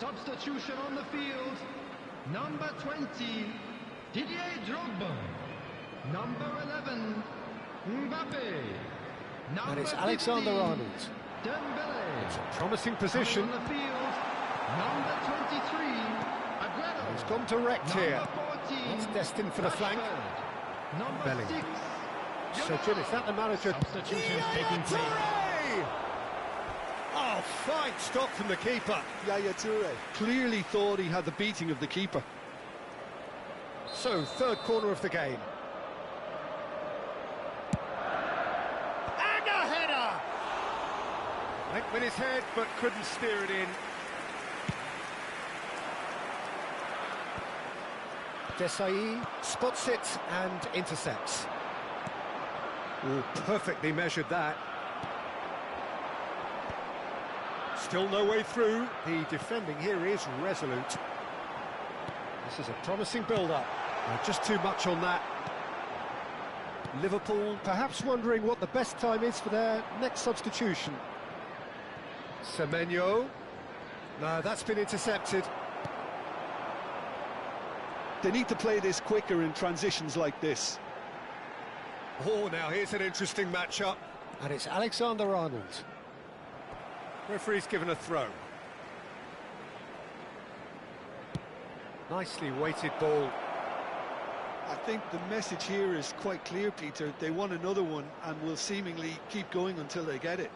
Substitution on the field. Number 20, Didier Drogba. Number 11, Mbappe. And it's Alexander-Arnold. Dembele. It's a promising position. On the field, number 23, Aguero. He's gone direct here. Number 14, It's destined for the flank. Rashford. Number Bellingham. 6, So, Jim, is that the manager? Substitutions taking place. Oh, fine stop from the keeper. Yaya Toure clearly thought he had the beating of the keeper. So, third corner of the game. And a header! Went with his head, but couldn't steer it in. Desai spots it and intercepts. Oh, perfectly measured that. Still no way through. The defending here is resolute. This is a promising build-up. Just too much on that. Liverpool perhaps wondering what the best time is for their next substitution. Semenyo. No, that's been intercepted. They need to play this quicker in transitions like this. Oh, now here's an interesting matchup. And it's Alexander-Arnold. Referee's given a throw. Nicely weighted ball. I think the message here is quite clear, Peter. They want another one and will seemingly keep going until they get it.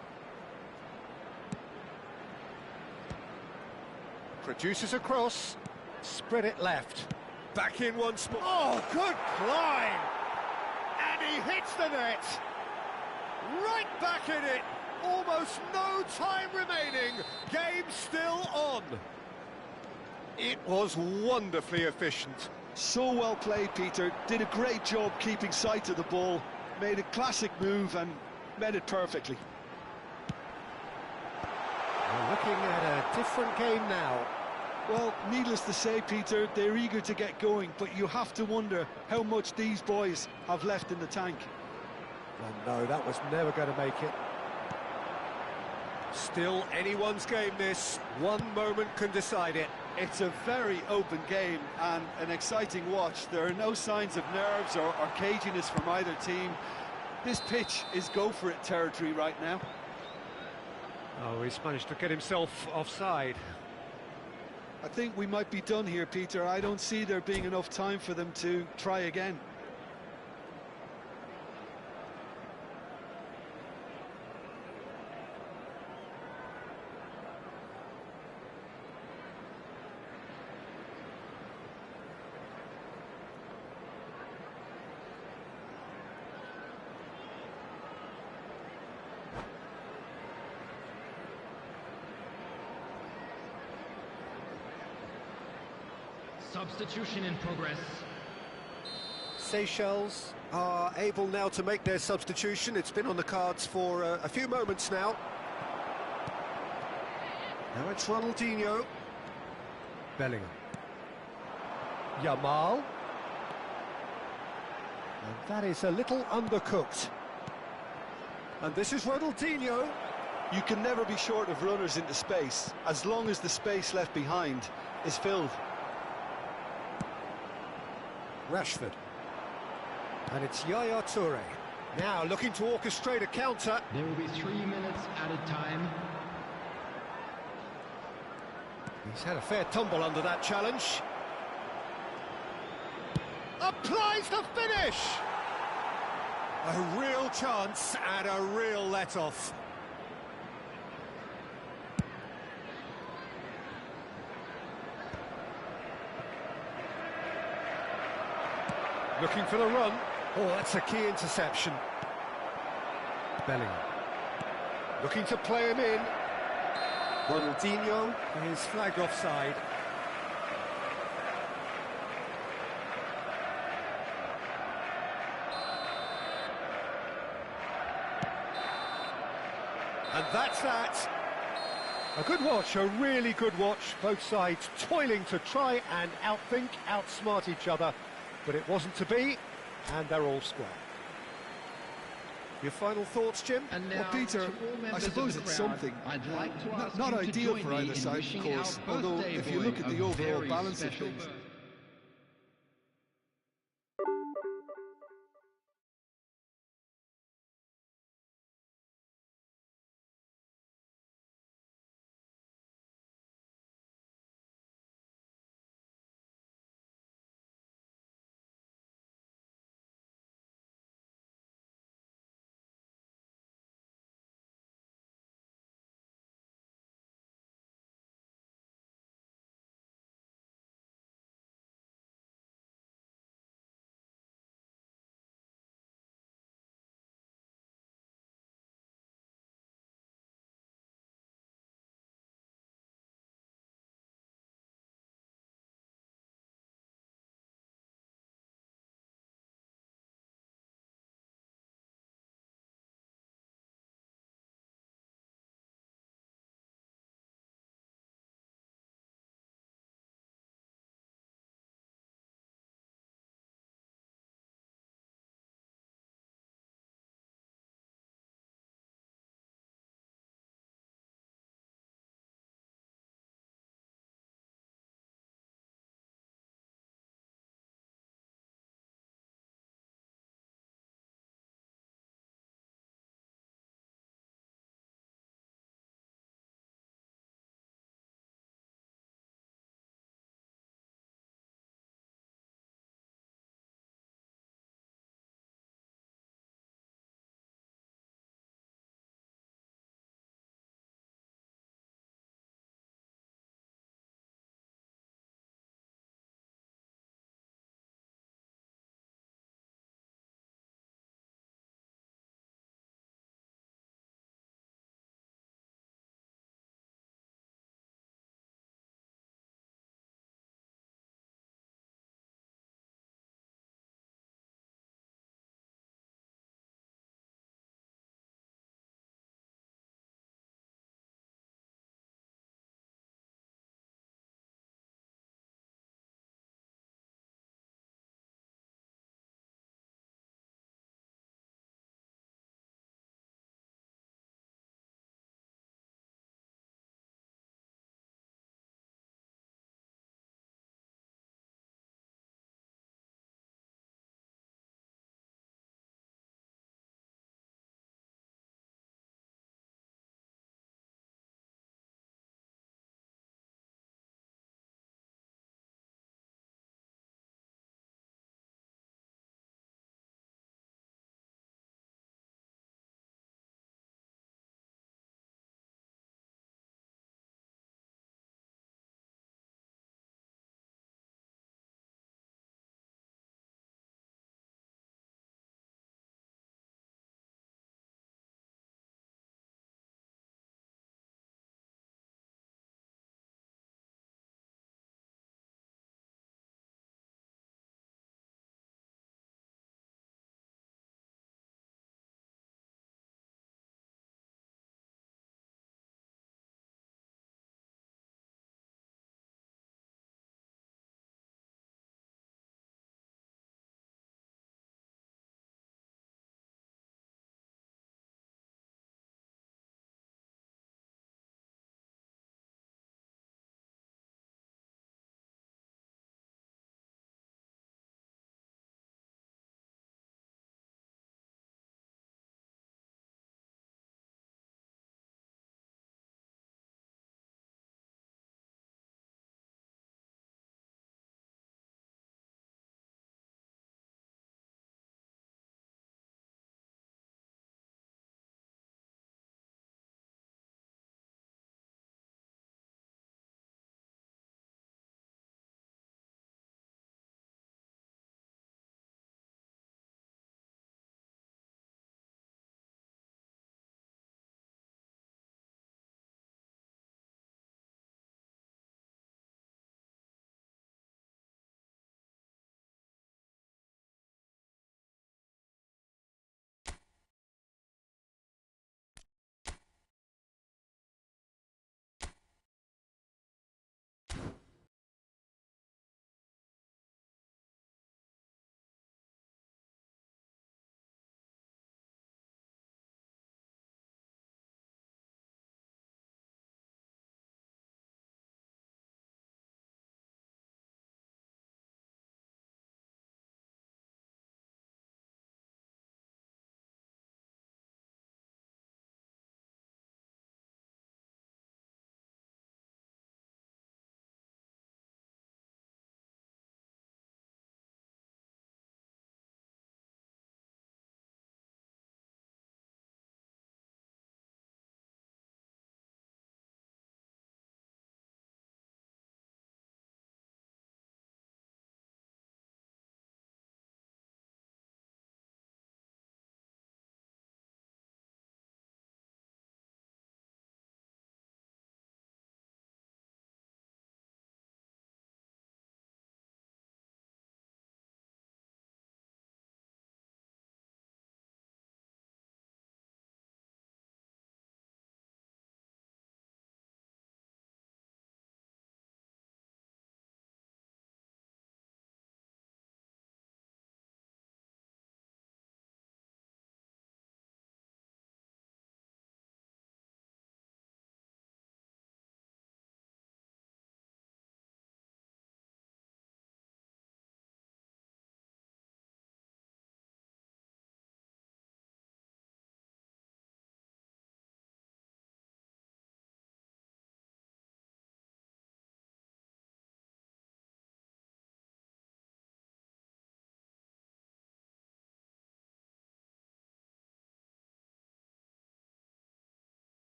Produces a cross. Spread it left. Back in once more. Oh, good climb! And he hits the net. Right back in it. Almost no time remaining. Game still on. It was wonderfully efficient. So well played, Peter. Did a great job keeping sight of the ball. Made a classic move and met it perfectly. We're looking at a different game now. Well, needless to say, Peter, they're eager to get going, but you have to wonder how much these boys have left in the tank. Well, no, that was never going to make it. Still anyone's game, this. One moment can decide it. It's a very open game and an exciting watch. There are no signs of nerves or caginess from either team. This pitch is go-for-it territory right now. Oh, he's managed to get himself offside. I think we might be done here, Peter. I don't see there being enough time for them to try again. Substitution in progress. Seychelles are able now to make their substitution. It's been on the cards for a few moments now. Now it's Ronaldinho. Bellingham. Yamal. And that is a little undercooked. And this is Ronaldinho. You can never be short of runners into space, as long as the space left behind is filled. Rashford. And it's Yaya Toure. Now looking to orchestrate a counter. There will be 3 minutes added time. He's had a fair tumble under that challenge. Applies the finish! A real chance and a real let-off. Looking for the run. Oh, that's a key interception. Bellingham. Looking to play him in. Ronaldinho is flagged offside. And that's that. A good watch, a really good watch. Both sides toiling to try and outthink, outsmart each other. But it wasn't to be, and they're all square. Your final thoughts, Jim? And now, Well, Peter, I suppose it's something. Not ideal for either side, of course, although if you look at the overall balance of things,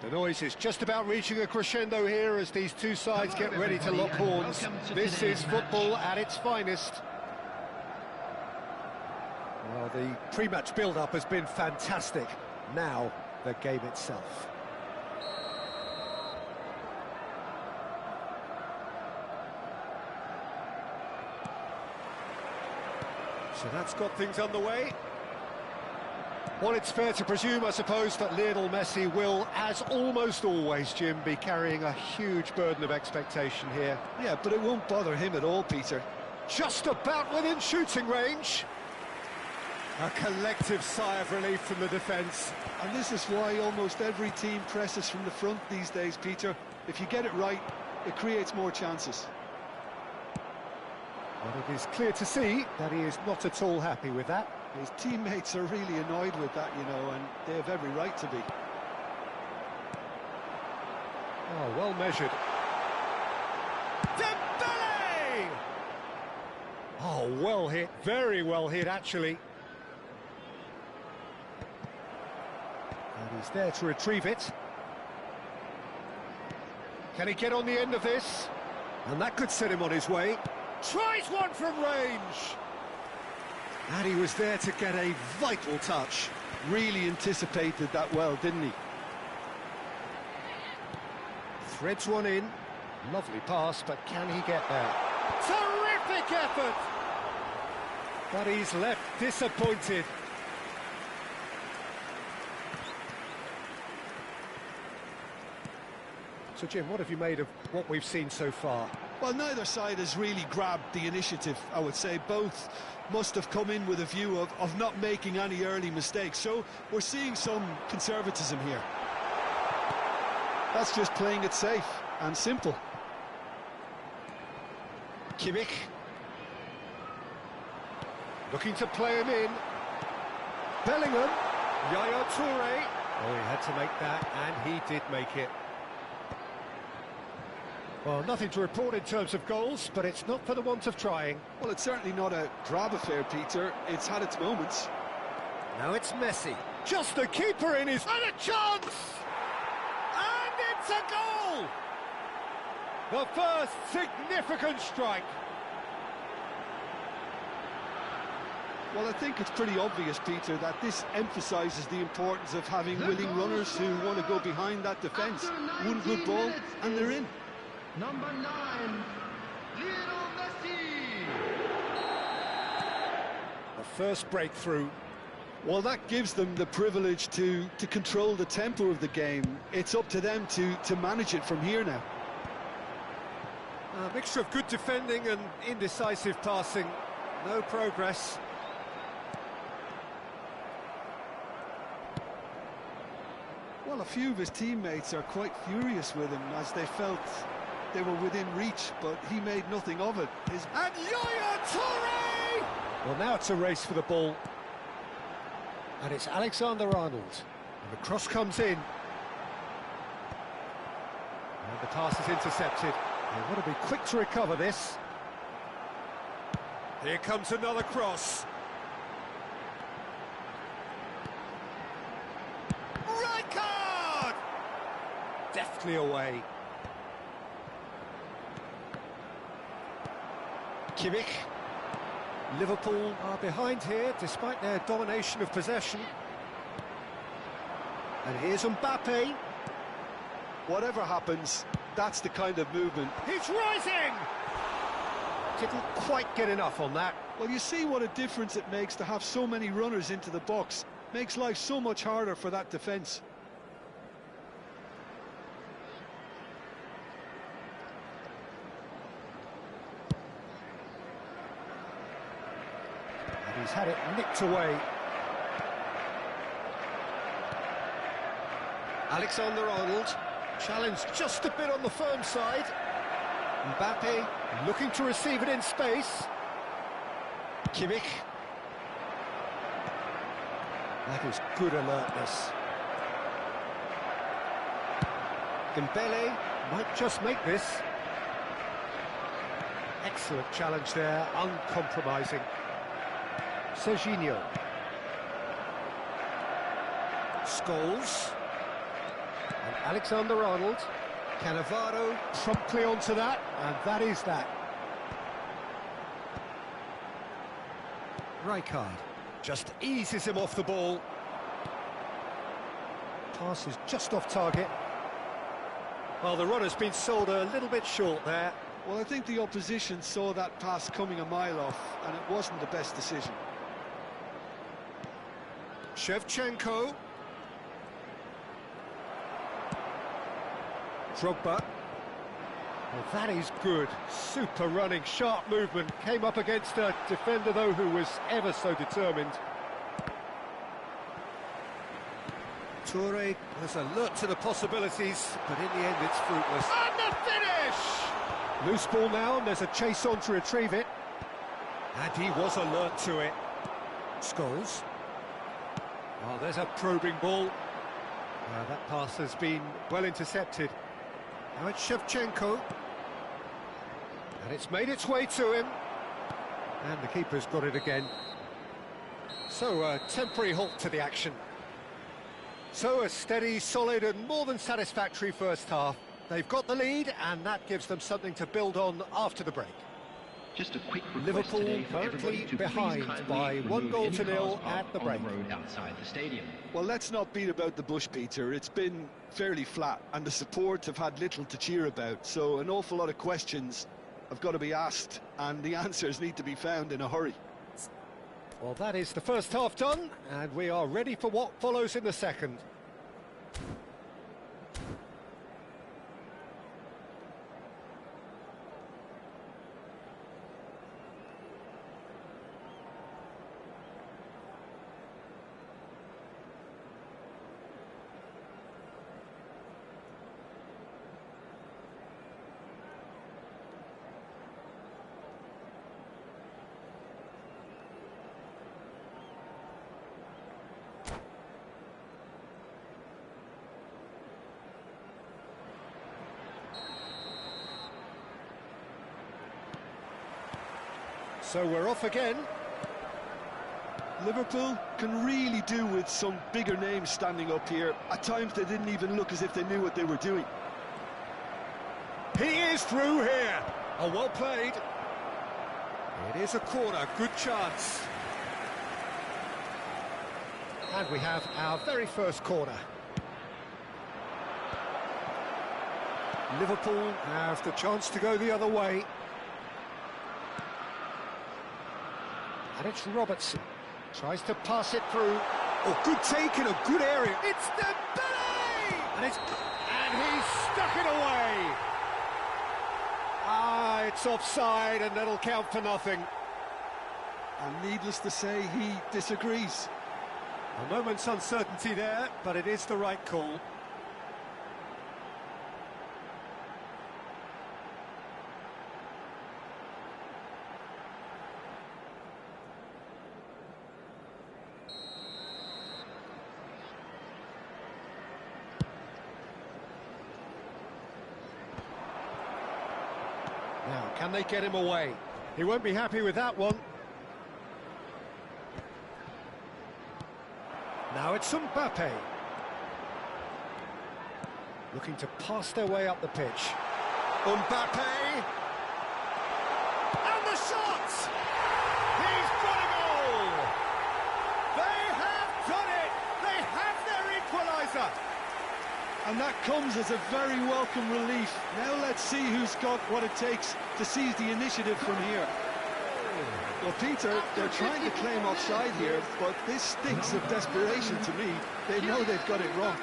The noise is just about reaching a crescendo here as these two sides get ready to lock horns. This is football at its finest. Well, the pre-match build-up has been fantastic. Now, the game itself. So that's got things underway. Well, it's fair to presume, I suppose, that Lionel Messi will, as almost always, Jim, be carrying a huge burden of expectation here. Yeah, but it won't bother him at all, Peter. Just about within shooting range. A collective sigh of relief from the defence. And this is why almost every team presses from the front these days, Peter. If you get it right, it creates more chances. But it is clear to see that he is not at all happy with that. His teammates are really annoyed with that, you know, and they have every right to be. Oh, well measured. Dembele! Oh, well hit, very well hit, actually. And he's there to retrieve it. Can he get on the end of this? And that could set him on his way. Tries one from range! And he was there to get a vital touch. Really anticipated that well, didn't he? Threads one in. Lovely pass, but can he get there? Terrific effort! But he's left disappointed. So, Jim, what have you made of what we've seen so far? Well, neither side has really grabbed the initiative, I would say. Both must have come in with a view of not making any early mistakes. So we're seeing some conservatism here. That's just playing it safe and simple. Kimmich. Looking to play him in. Bellingham. Yaya Toure. Oh, he had to make that, and he did make it. Well, nothing to report in terms of goals, but it's not for the want of trying. Well, it's certainly not a drab affair, Peter. It's had its moments. Now it's Messi. Just the keeper in his... And a chance! And it's a goal! The first significant strike. Well, I think it's pretty obvious, Peter, that this emphasises the importance of having willing runners who want to go behind that defence. One good ball, and they're in. Number 9, Lionel Messi! The first breakthrough. Well, that gives them the privilege to control the tempo of the game. It's up to them to manage it from here now. A mixture of good defending and indecisive passing. No progress. Well, a few of his teammates are quite furious with him as they felt they were within reach, but he made nothing of it. And Yaya Toure! Well, now it's a race for the ball. And it's Alexander-Arnold. And the cross comes in. And the pass is intercepted. They want to be quick to recover this. Here comes another cross. Right card! Deftly away. Kimmich. Liverpool are behind here, despite their domination of possession. And here's Mbappe. Whatever happens, that's the kind of movement. He's rising! Didn't quite get enough on that. Well, you see what a difference it makes to have so many runners into the box. Makes life so much harder for that defence. He's had it nicked away. Alexander-Arnold, challenged just a bit on the firm side. Mbappe looking to receive it in space. Kimmich. That is good alertness. Dembele might just make this. Excellent challenge there, uncompromising. Serginho. Scholes. And Alexander-Arnold. Cannavaro promptly onto that, and that is that. Rijkaard just eases him off the ball. Pass is just off target. Well, the runner's been sold a little bit short there. Well, I think the opposition saw that pass coming a mile off, and it wasn't the best decision. Shevchenko. Drogba. Well, that is good. Super running, sharp movement. Came up against a defender, though, who was ever so determined. Toure was alert to the possibilities, but in the end it's fruitless. And the finish! Loose ball now, and there's a chase on to retrieve it. And he was alert to it. Scholes. Oh, there's a probing ball. That pass has been well intercepted. Now it's Shevchenko. And it's made its way to him. And the keeper's got it again. So a temporary halt to the action. So a steady, solid and more than satisfactory first half. They've got the lead and that gives them something to build on after the break. Just a quick request Liverpool today for everybody currently to behind please kindly by remove 1-0 any at the cars break. on the road outside the stadium. Well, let's not beat about the bush, Peter. It's been fairly flat, and the support have had little to cheer about, so an awful lot of questions have got to be asked, and the answers need to be found in a hurry. Well, that is the first half done, and we are ready for what follows in the second. So we're off again. Liverpool can really do with some bigger names standing up here. At times they didn't even look as if they knew what they were doing. He is through here. Oh, well played. It is a corner, good chance. And we have our very first corner. Liverpool have the chance to go the other way. And it's Robertson. Tries to pass it through. Oh, good take in a good area. It's Dembele! And he's stuck it away. It's offside, and that'll count for nothing. And needless to say, he disagrees. A moment's uncertainty there, but it is the right call. Now, can they get him away? He won't be happy with that one. Now it's Mbappe. Looking to pass their way up the pitch. Mbappe! And the shot! He's got a goal! They have done it! They have their equaliser! And that comes as a very welcome relief. Now let's see who's got what it takes to seize the initiative from here. Well, Peter, they're trying to claim offside here, but this stinks of desperation to me. They know they've got it wrong.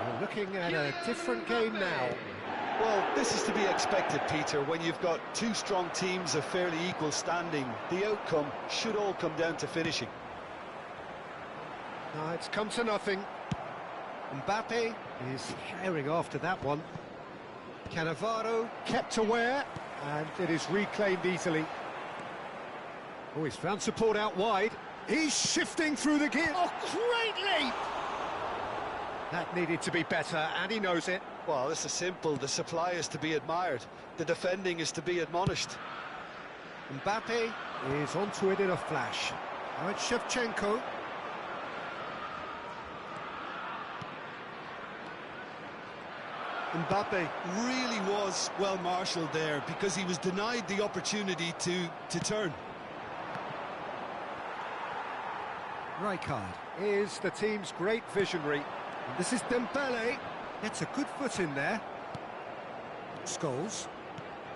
We're looking at a different game now. Well, this is to be expected, Peter, when you've got two strong teams of fairly equal standing. The outcome should all come down to finishing. No, it's come to nothing. Mbappe is herring after that one. Cannavaro kept aware, and it is reclaimed easily. Oh, he's found support out wide. He's shifting through the gear. Oh, great leap! That needed to be better, and he knows it. Well, this is simple. The supply is to be admired. The defending is to be admonished. Mbappe is onto it in a flash. Now it's Shevchenko. Mbappe really was well marshalled there because he was denied the opportunity to turn. Rijkaard is the team's great visionary. And this is Dembele. Gets a good foot in there. Scholes.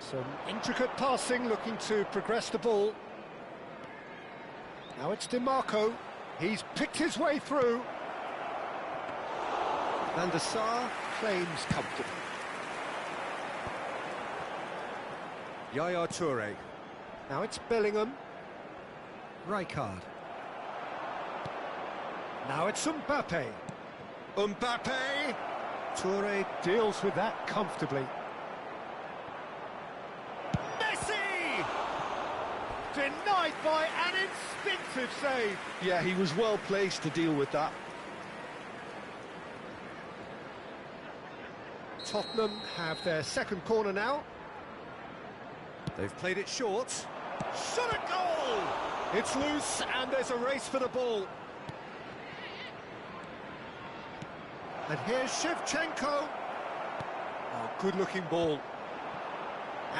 Some intricate passing, looking to progress the ball. Now it's DiMarco. He's picked his way through. Van der Sar claims comfortably. Yaya Toure. Now it's Bellingham. Rijkaard. Now it's Mbappe. Mbappe! Toure deals with that comfortably. Messi! Denied by an instinctive save. Yeah, he was well placed to deal with that. Tottenham have their second corner now. They've played it short. Shot a goal! It's loose and there's a race for the ball. And here's Shevchenko. Oh, good-looking ball.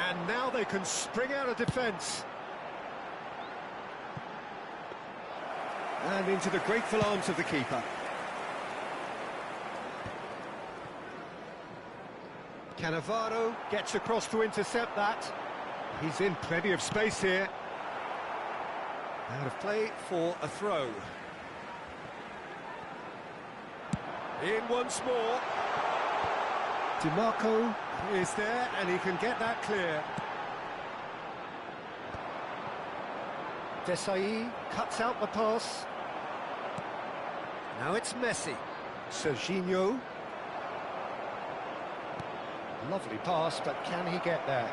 And now they can spring out of defence. And into the grateful arms of the keeper. Cannavaro gets across to intercept that. He's in plenty of space here. Out of play for a throw. In once more. DiMarco is there and he can get that clear. Desai cuts out the pass. Now it's Messi. Serginho. Lovely pass, but can he get there?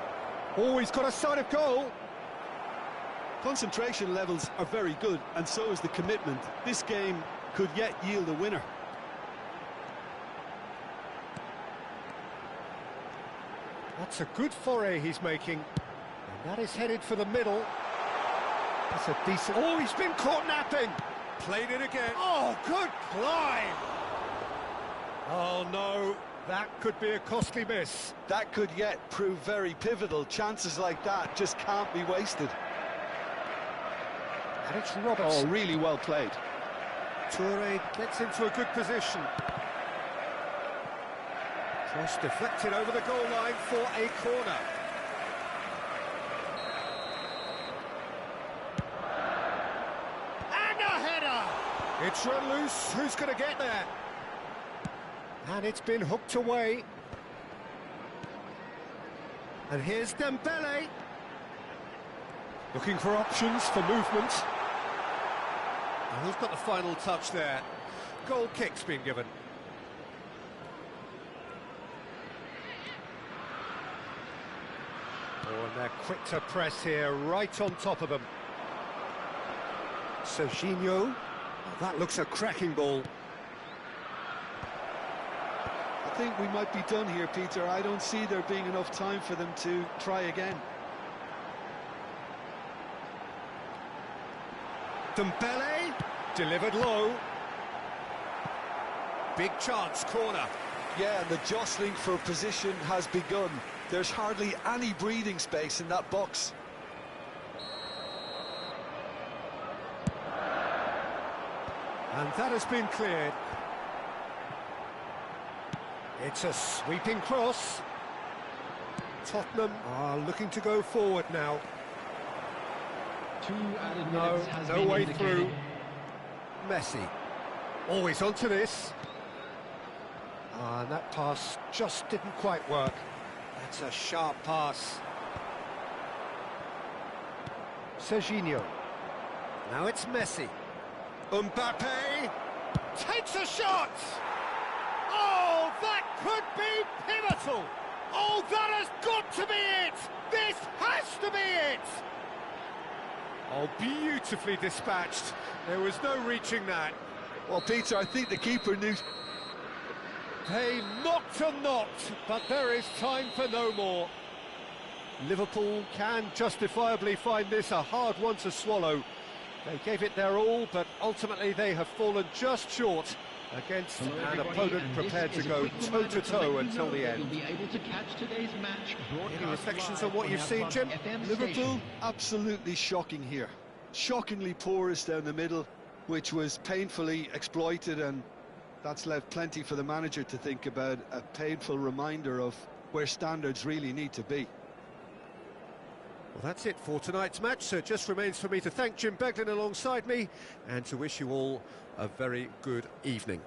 Oh, he's got a sight of goal. Concentration levels are very good, and so is the commitment. This game could yet yield a winner. That's a good foray he's making. And that is headed for the middle. That's a decent... Oh, he's been caught napping. Played it again. Oh, good climb. Oh, no. That could be a costly miss. That could yet prove very pivotal. Chances like that just can't be wasted. And it's Robertson. Oh, really well played. Toure gets into a good position. Cross deflected over the goal line for a corner. And a header! It's run loose. Who's going to get there? And it's been hooked away. And here's Dembele. Looking for options for movement. And who's got the final touch there? Goal kick's been given. Oh, and they're quick to press here, right on top of them. Serginho. Oh, that looks a cracking ball. I think we might be done here, Peter. I don't see there being enough time for them to try again. Dembele, delivered low. Big chance, corner. Yeah, and the jostling for position has begun. There's hardly any breathing space in that box. And that has been cleared. It's a sweeping cross. Tottenham are looking to go forward now. 2 added No, minutes has no been way indicated. through. Messi. Always onto this. And that pass just didn't quite work. That's a sharp pass. Serginho. Now it's Messi. Mbappe takes a shot! Oh, that could be pivotal! Oh, that has got to be it! This has to be it! Oh, beautifully dispatched. There was no reaching that. Well, Peter, I think the keeper knew... They knocked and knocked, but there is time for no more. Liverpool can justifiably find this a hard one to swallow. They gave it their all, but ultimately they have fallen just short against Hello, an everybody, opponent and prepared this to is a go quick reminder to toe-to-toe let you until know the that You'll end. be able to catch today's match broadcast Reflections live on what you've our seen, club's Jim? FM Liverpool, station. absolutely shocking here. Shockingly porous down the middle, which was painfully exploited, and that's left plenty for the manager to think about. A painful reminder of where standards really need to be. Well, that's it for tonight's match, so it just remains for me to thank Jim Beglin alongside me and to wish you all a very good evening.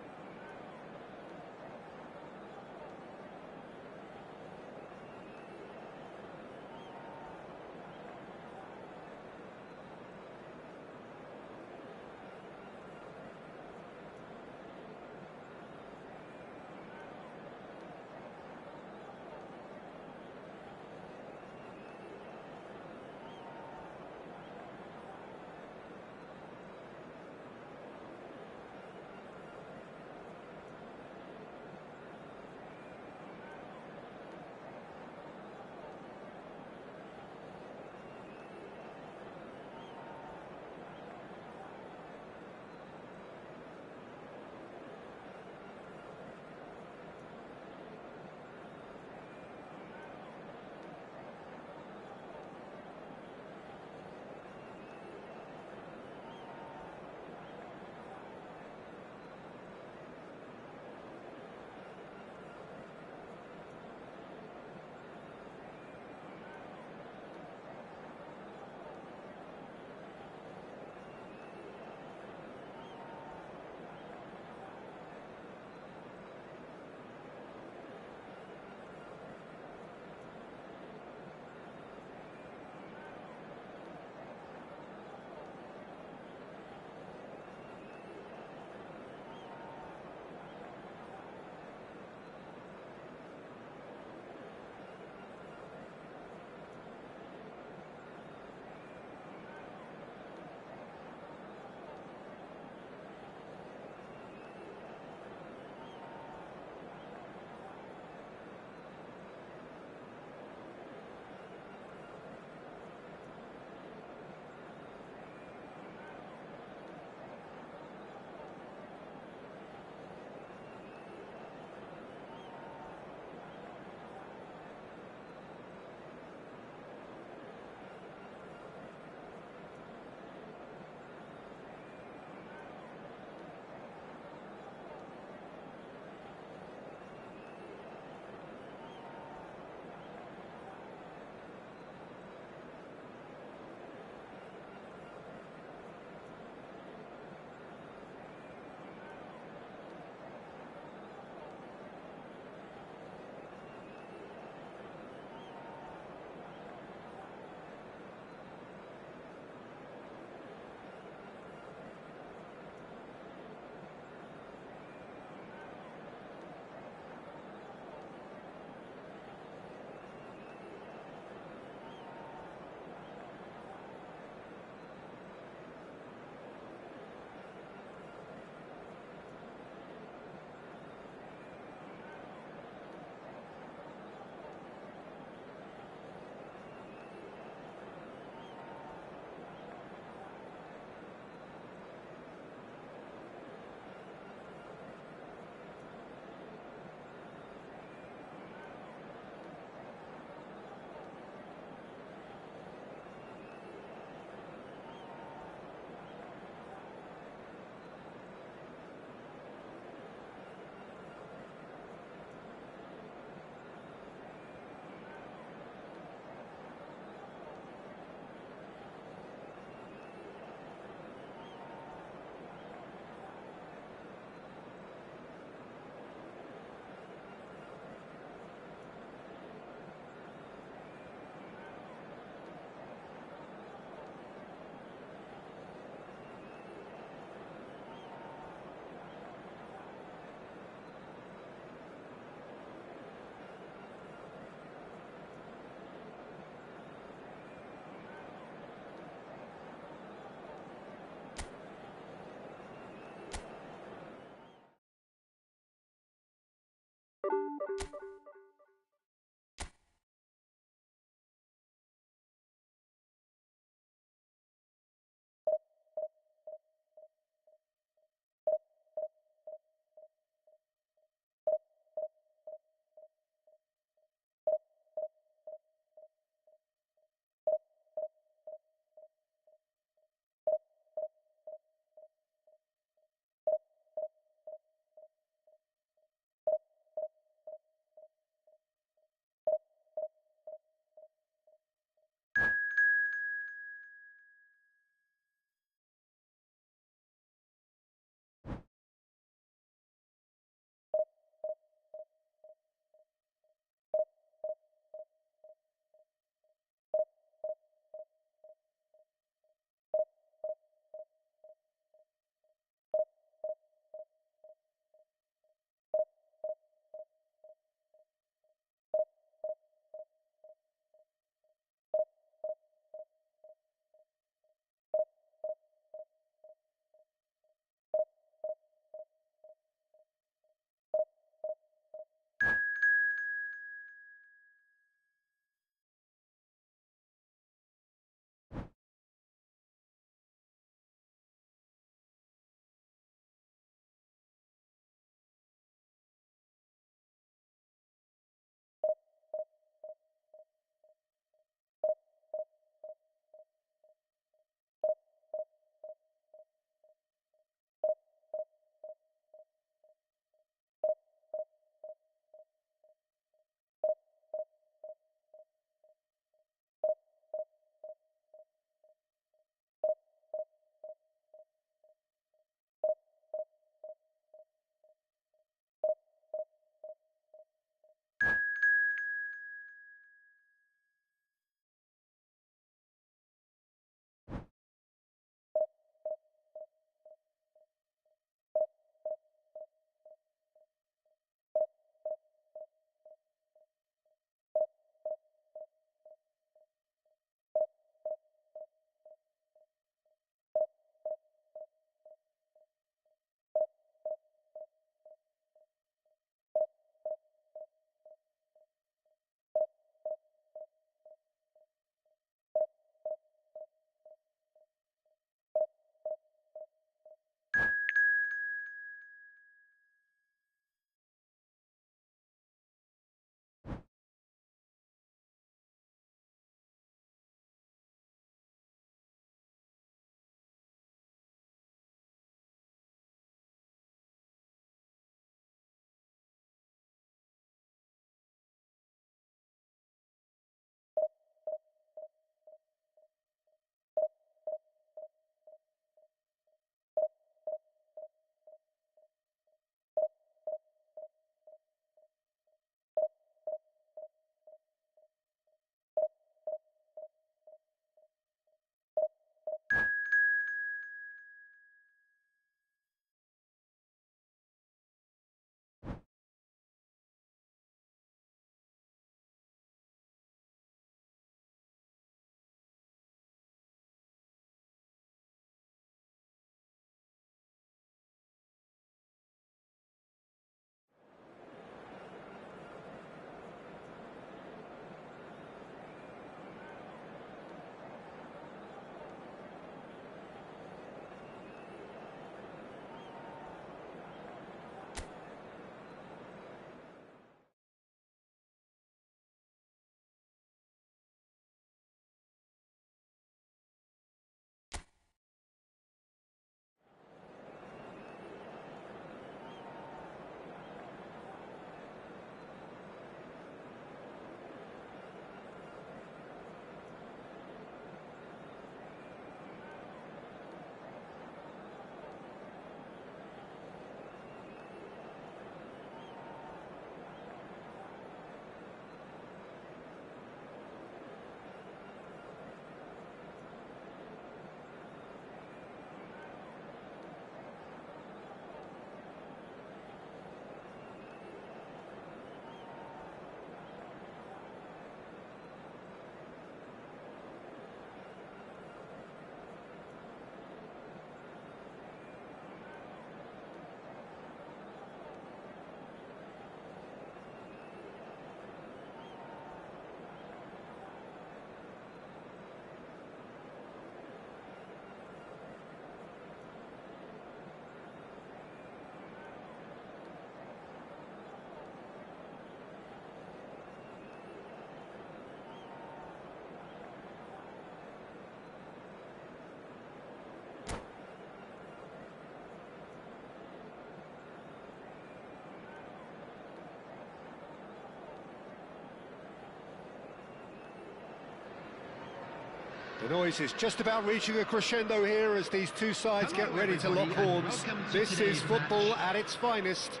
The noise is just about reaching a crescendo here as these two sides get ready to lock horns. This is football at its finest.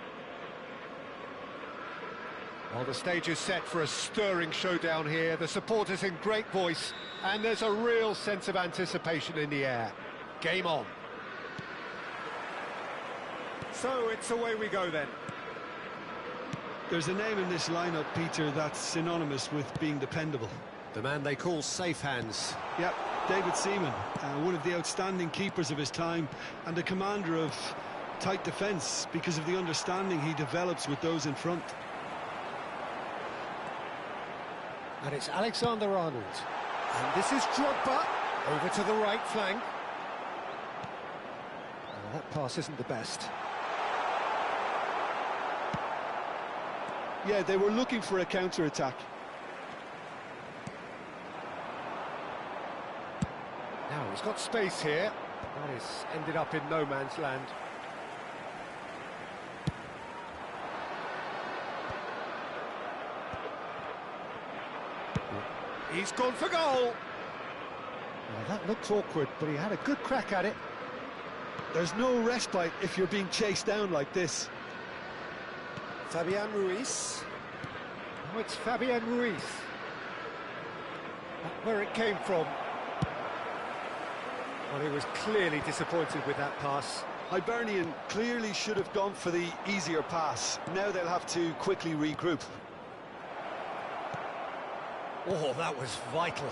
Well, the stage is set for a stirring showdown here. The supporters in great voice, and there's a real sense of anticipation in the air. Game on. So it's away we go then. There's a name in this lineup, Peter, that's synonymous with being dependable. The man they call safe hands. Yep, David Seaman, one of the outstanding keepers of his time and a commander of tight defence because of the understanding he develops with those in front. And it's Alexander-Arnold. And this is Drogba, over to the right flank. Oh, that pass isn't the best. Yeah, they were looking for a counter-attack. Now, he's got space here. That has ended up in no man's land. He's gone for goal. Well, that looks awkward, but he had a good crack at it. There's no respite if you're being chased down like this. Fabian Ruiz. Oh, it's Fabian Ruiz. Not where it came from. Well, he was clearly disappointed with that pass. Hibernian clearly should have gone for the easier pass. Now they'll have to quickly regroup. Oh, that was vital.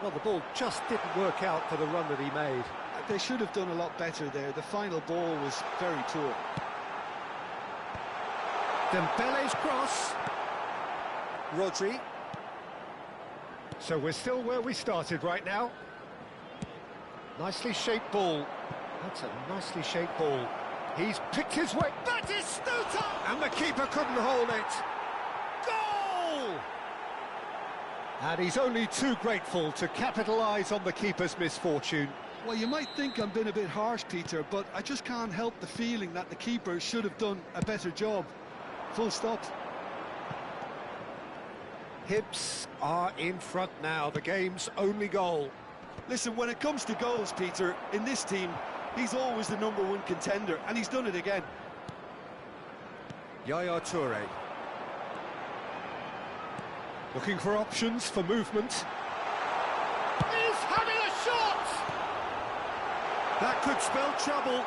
Well, the ball just didn't work out for the run that he made. They should have done a lot better there. The final ball was very poor. Dembele's cross. Rodri. So we're still where we started right now. Nicely shaped ball. That's a nicely shaped ball. He's picked his way. That is Stuta! And the keeper couldn't hold it. Goal! And he's only too grateful to capitalise on the keeper's misfortune. Well, you might think I'm being a bit harsh, Peter, but I just can't help the feeling that the keeper should have done a better job. Full stop. Hibs are in front now, the game's only goal. Listen, when it comes to goals, Peter, in this team, he's always the #1 contender, and he's done it again. Yaya Toure. Looking for options for movement. He's having a shot! That could spell trouble.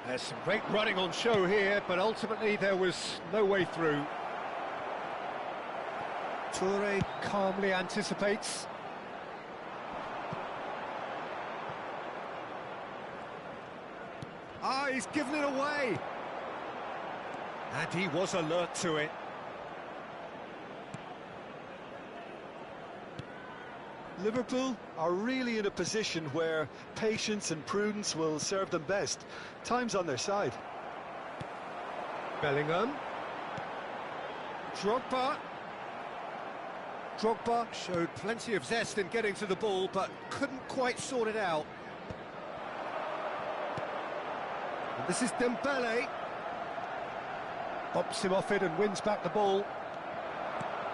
There's some great running on show here, but ultimately there was no way through. Toure calmly anticipates. Ah, he's given it away. And he was alert to it. Liverpool are really in a position where patience and prudence will serve them best. Time's on their side. Bellingham. Drogba. Drogba showed plenty of zest in getting to the ball, but couldn't quite sort it out. And this is Dembele. Bumps him off it and wins back the ball.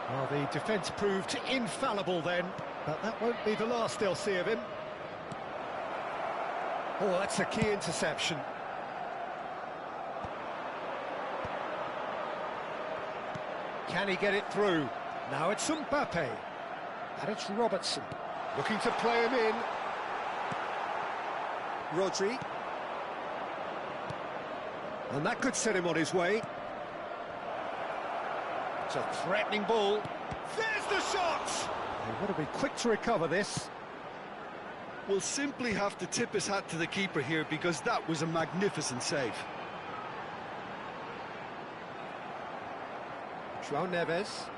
Well, the defence proved infallible then, but that won't be the last they'll see of him. Oh, that's a key interception. Can he get it through? Now it's Mbappe. And it's Robertson. Looking to play him in. Rodri. And that could set him on his way. It's a threatening ball. There's the shot! They've got to be quick to recover this. We'll simply have to tip his hat to the keeper here because that was a magnificent save. João Neves.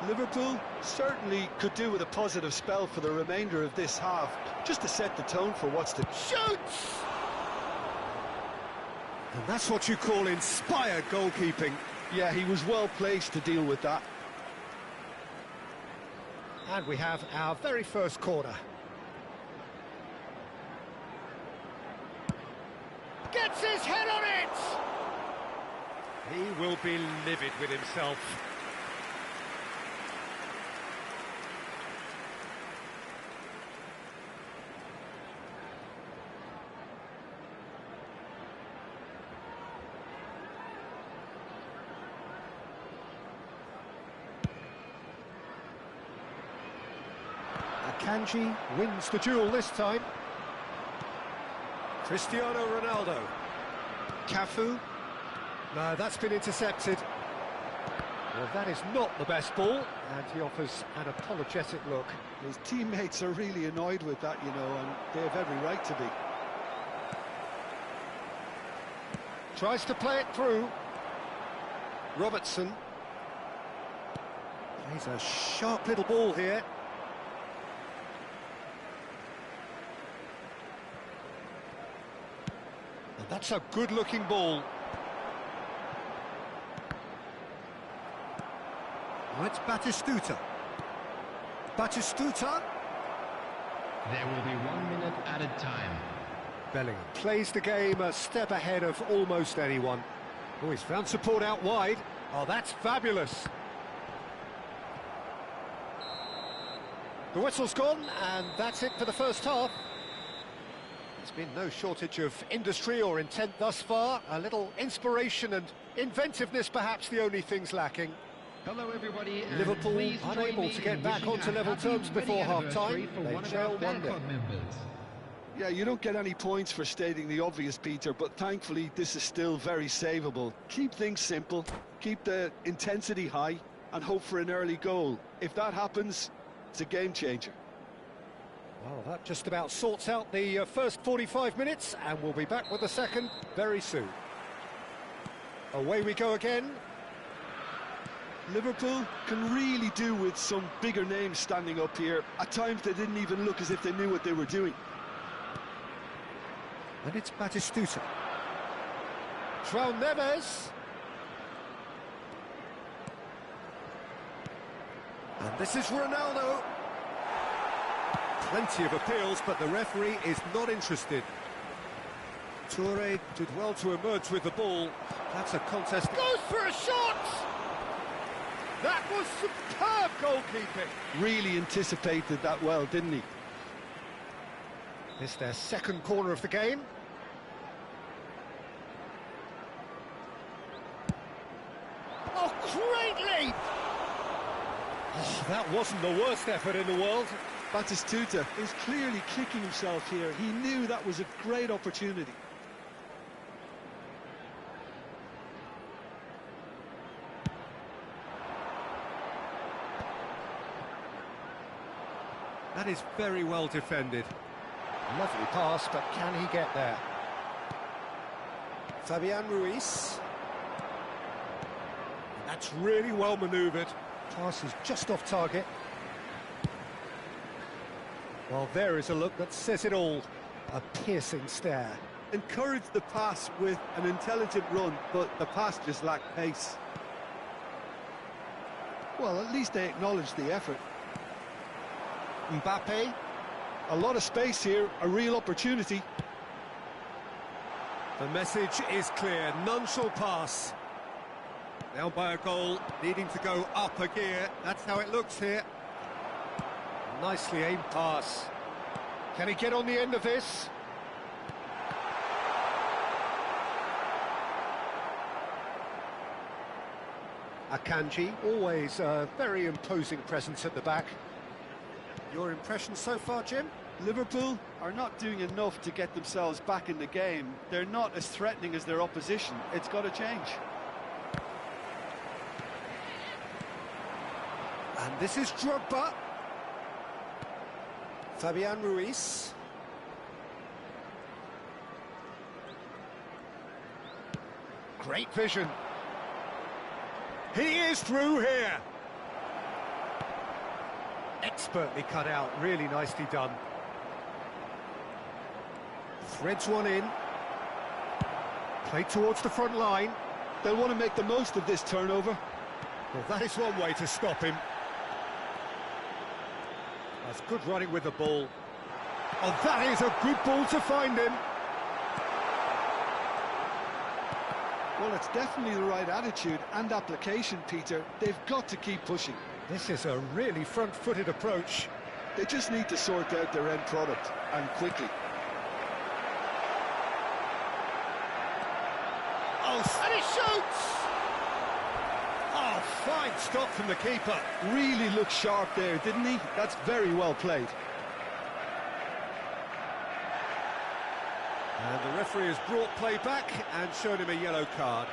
Liverpool certainly could do with a positive spell for the remainder of this half, just to set the tone for what's to... Shoots! And that's what you call inspired goalkeeping. Yeah, he was well placed to deal with that. And we have our very first corner. Gets his head on it! He will be livid with himself. Akanji wins the duel this time. Cristiano Ronaldo. Cafu. No, that's been intercepted. Well, that is not the best ball, and he offers an apologetic look. His teammates are really annoyed with that, you know, and they have every right to be. Tries to play it through. Robertson. Plays a sharp little ball here. And that's a good-looking ball. Oh, it's Batistuta. Batistuta. There will be 1 minute added time. Bellingham plays the game a step ahead of almost anyone. Oh, he's found support out wide. Oh, that's fabulous. The whistle's gone, and that's it for the first half. There's been no shortage of industry or intent thus far. A little inspiration and inventiveness, perhaps the only things lacking. Hello everybody, and Liverpool please join unable me to get in back wishing onto a level happy terms before wedding half-time. anniversary for They one of trail our fan 1-0. club members. Yeah, you don't get any points for stating the obvious, Peter, but thankfully this is still very savable. Keep things simple, keep the intensity high, and hope for an early goal. If that happens, it's a game changer. Well, that just about sorts out the first 45 minutes, and we'll be back with the second very soon. Away we go again. Liverpool can really do with some bigger names standing up here. At times they didn't even look as if they knew what they were doing. And it's Batistuta. João Neves. And this is Ronaldo. Plenty of appeals, but the referee is not interested. Toure did well to emerge with the ball. That's a contest. Goes for a shot! That was superb goalkeeping. Really anticipated that well, didn't he? It's their second corner of the game. Oh, great leap! Oh, that wasn't the worst effort in the world. Batistuta is clearly kicking himself here. He knew that was a great opportunity. That is very well defended. Lovely pass, but can he get there? Fabian Ruiz. That's really well manoeuvred. Pass is just off target. Well, there is a look that says it all. A piercing stare. Encouraged the pass with an intelligent run, but the pass just lacked pace. Well, at least they acknowledged the effort. Mbappe. A lot of space here, a real opportunity. The message is clear, none shall pass. Down by a goal, needing to go up a gear. That's how it looks here. Nicely aimed pass. Can he get on the end of this? Akanji, always a very imposing presence at the back. Your impression so far, Jim? Liverpool are not doing enough to get themselves back in the game. They're not as threatening as their opposition. It's got to change. And this is Drogba. Fabian Ruiz. Great vision. He is through here. Expertly cut out, really nicely done. Threads one in. Played towards the front line. They'll want to make the most of this turnover. Well, that is one way to stop him. That's good running with the ball. Oh, that is a good ball to find him. Well, it's definitely the right attitude and application, Peter. They've got to keep pushing. This is a really front-footed approach. They just need to sort out their end product, and quickly. Oh, and he shoots! Oh, fine stop from the keeper. Really looked sharp there, didn't he? That's very well played. And the referee has brought play back and shown him a yellow card.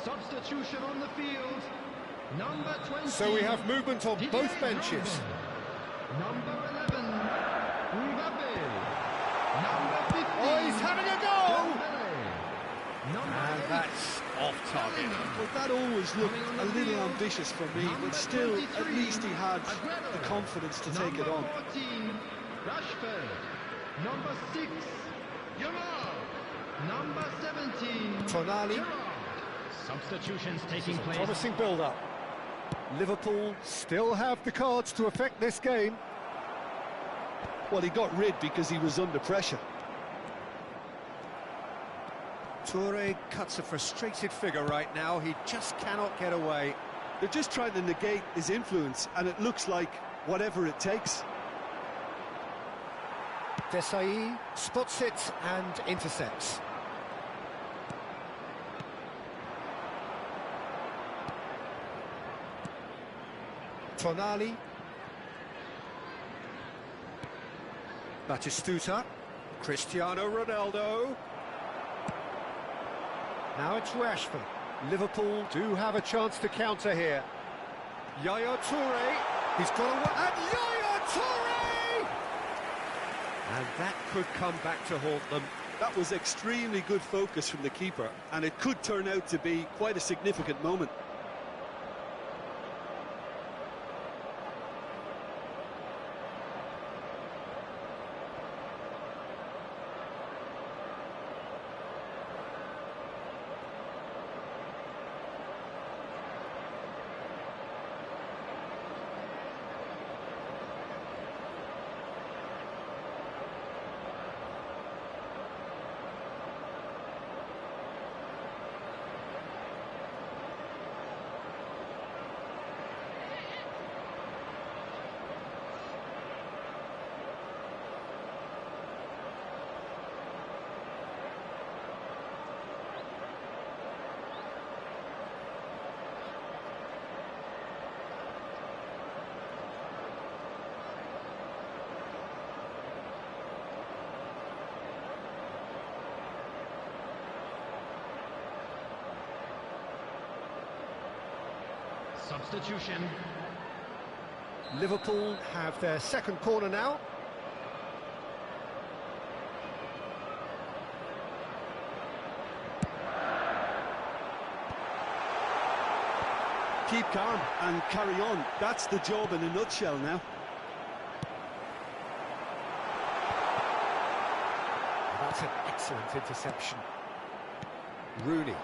Substitution on the field. Number 20. So we have movement on both benches. Number 11. Mbappe. Number 15. Oh, he's having a go! And 8. that's off target. But that always looked a little ambitious for me, but still, at least he had the confidence to take it on. Number 14. Rashford. Number 6. Yamal. Number 17. Tonali. Gerrard. Substitutions taking place. Promising build-up. Liverpool still have the cards to affect this game. Well, he got rid because he was under pressure. Toure cuts a frustrated figure right now. He just cannot get away. They're just trying to negate his influence, and it looks like whatever it takes. Desai spots it and intercepts. Tonali. Batistuta. Cristiano Ronaldo. Now it's Rashford. Liverpool do have a chance to counter here. Yaya Toure. He's got a... And Yaya Toure! And that could come back to haunt them. That was extremely good focus from the keeper, and it could turn out to be quite a significant moment. Substitution. Liverpool have their second corner now. Keep calm and carry on. That's the job in a nutshell now. That's an excellent interception. Rooney.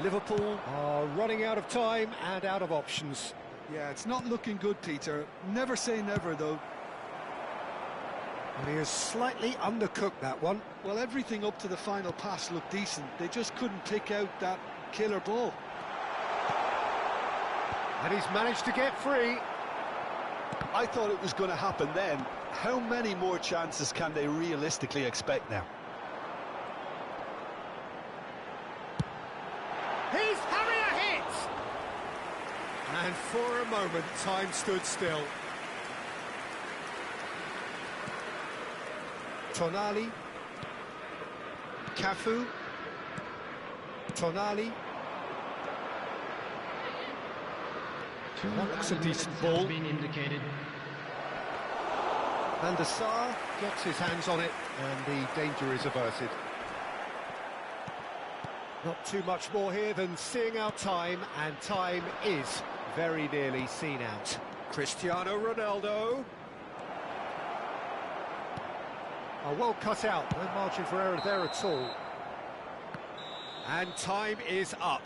Liverpool are running out of time and out of options. Yeah, it's not looking good, Peter. Never say never, though. And he has slightly undercooked that one. Well, everything up to the final pass looked decent. They just couldn't pick out that killer ball. And he's managed to get free. I thought it was going to happen then. How many more chances can they realistically expect now? He's having a hit! And for a moment, time stood still. Tonali. Cafu. Tonali. That looks a decent ball. Being indicated. Van der Sar gets his hands on it, and the danger is averted. Not too much more here than seeing our time, and time is very nearly seen out. Cristiano Ronaldo. Oh, well cut out, no margin for error there at all. And time is up.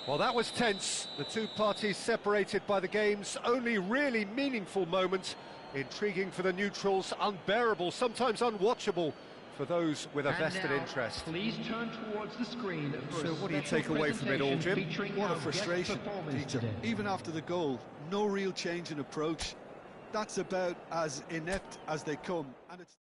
Well, that was tense. The two parties separated by the game's only really meaningful moment. Intriguing for the neutrals, unbearable, sometimes unwatchable for those with a vested interest. Please turn towards the screen for so what do you take away from it all, Jim? What a frustration, Peter. Even after the goal, no real change in approach. That's about as inept as they come, and it's...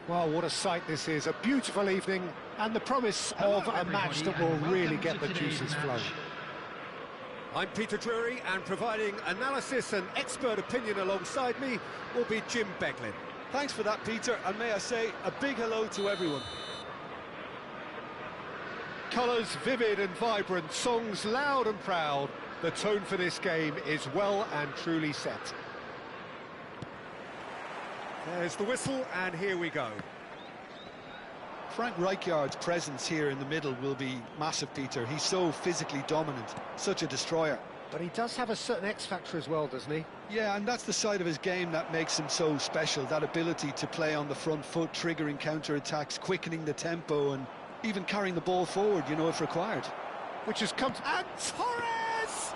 Well, what a sight this is. A beautiful evening and the promise of a match that will really get the juices flowing. I'm Peter Drury, and providing analysis and expert opinion alongside me will be Jim Beglin. Thanks for that, Peter, and may I say a big hello to everyone. Colours vivid and vibrant, songs loud and proud. The tone for this game is well and truly set. There's the whistle, and here we go. Frank Rijkaard's presence here in the middle will be massive, Peter. He's so physically dominant, such a destroyer. But he does have a certain X-factor as well, doesn't he? Yeah, and that's the side of his game that makes him so special, that ability to play on the front foot, triggering counter-attacks, quickening the tempo, and even carrying the ball forward, you know, if required. Which has come to... And Torres!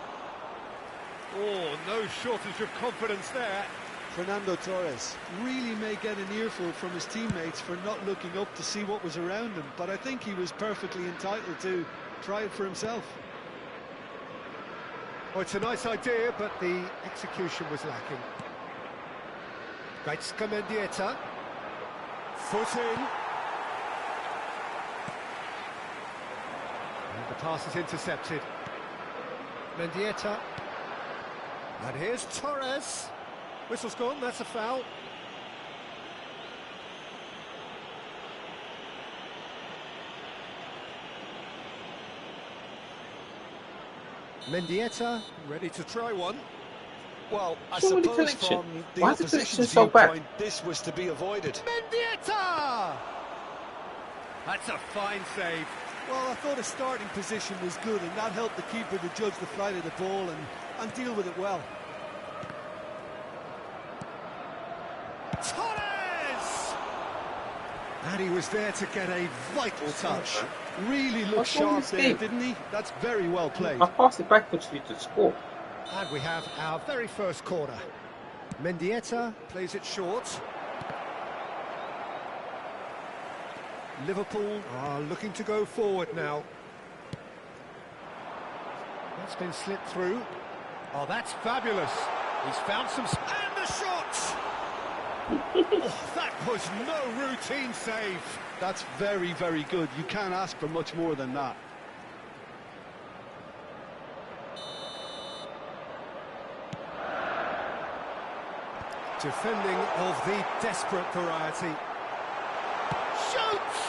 Oh, no shortage of confidence there. Fernando Torres really may get an earful from his teammates for not looking up to see what was around him, but I think he was perfectly entitled to try it for himself. Well, it's a nice idea, but the execution was lacking. Gaitska Mendieta. Foot in. And the pass is intercepted. Mendieta. And here's Torres. Whistle's gone, that's a foul. Mendieta, ready to try one. Well, I Surely suppose connection. from the Why is the connection opposition's so bad? viewpoint, this was to be avoided. Mendieta! That's a fine save. Well, I thought his starting position was good, and that helped the keeper to judge the flight of the ball and deal with it well. Torres! And he was there to get a vital touch. Really looked What's wrong sharp with this there, game? didn't he? That's very well played. I passed it backwards for you to score. And we have our very first corner. Mendieta plays it short. Liverpool are looking to go forward now. That's been slipped through. Oh, that's fabulous. He's found some... And the shot! Oh, that was no routine save. That's very, very good. You can't ask for much more than that. Defending of the desperate variety. Shoots!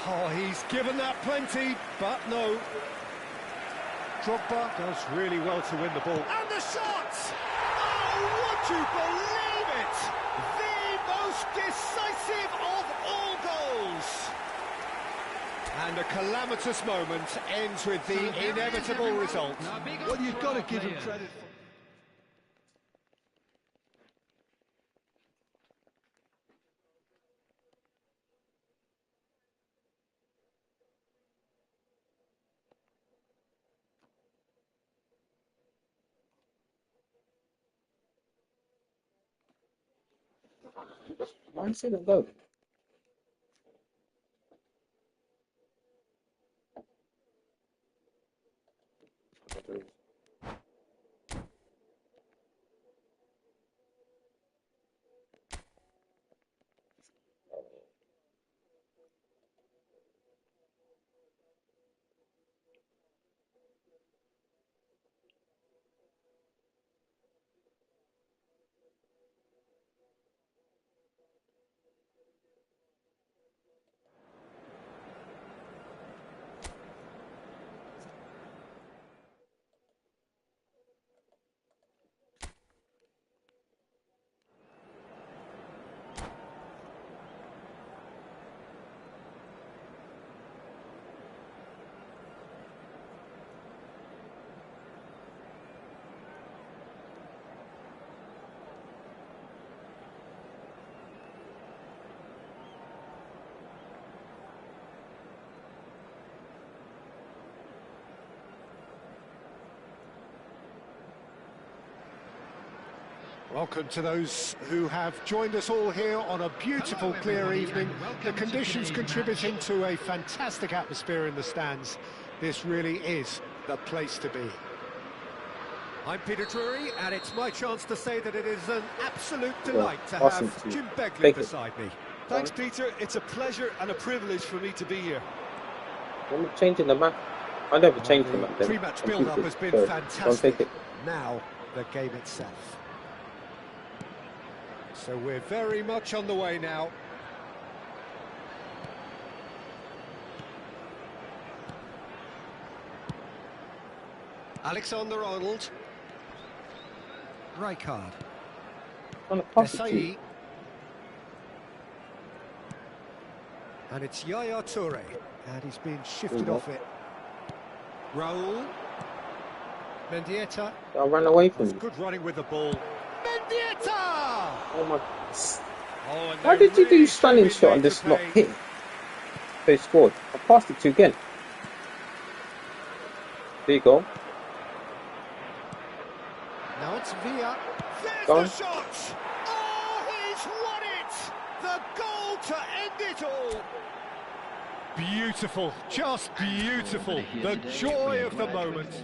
Oh, he's given that plenty, but no. Drogba does really well to win the ball. And the shot! Oh, would you believe it? The most decisive of all goals. And a calamitous moment ends with the inevitable result. Well, you've got to give him credit for... Why is it a go? Welcome to those who have joined us all here on a beautiful, clear evening. The conditions contributing to a fantastic atmosphere in the stands. This really is the place to be. I'm Peter Drury, and it's my chance to say that it is an absolute delight to have Jim Begley beside me. Thanks, Peter. It's a pleasure and a privilege for me to be here. I'm not changing the map. I never changed the map. The pre-match build-up has been fantastic. Now, the game itself. So we're very much on the way now. Alexander-Arnold. Rijkaard. Desai. And it's Yaya Toure. And he's been shifted off it. Raul. Mendieta. I ran away from you. Good running with the ball. Mendieta! Oh my... Oh, Why did you do stunning shot and just not hit? They scored. I passed it to you again. There you go. Now it's Villa. There's Go. The shot! Oh, he's won it! The goal to end it all! Beautiful, just beautiful. The joy of the moment.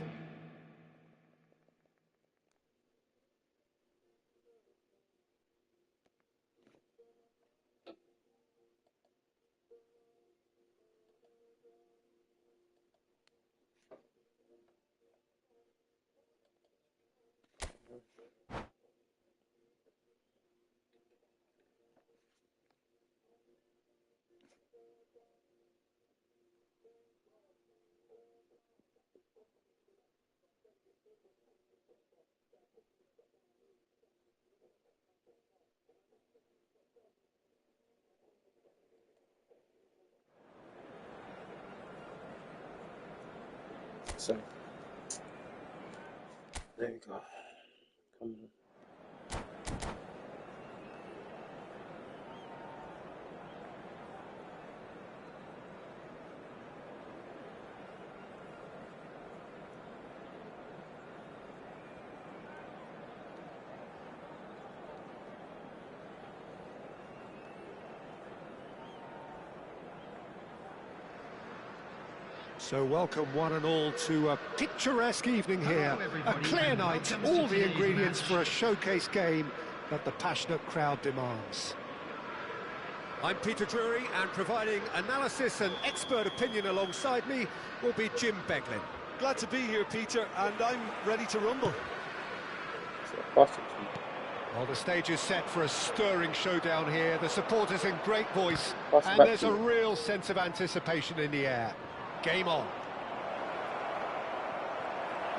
So, there we go. Come on. So welcome one and all to a picturesque evening here, a clear night, all the ingredients for a showcase game that the passionate crowd demands. I'm Peter Drury, and providing analysis and expert opinion alongside me will be Jim Beglin. Glad to be here, Peter, and I'm ready to rumble. Well, the stage is set for a stirring showdown here, the supporters in great voice, and there's a real sense of anticipation in the air. Game on.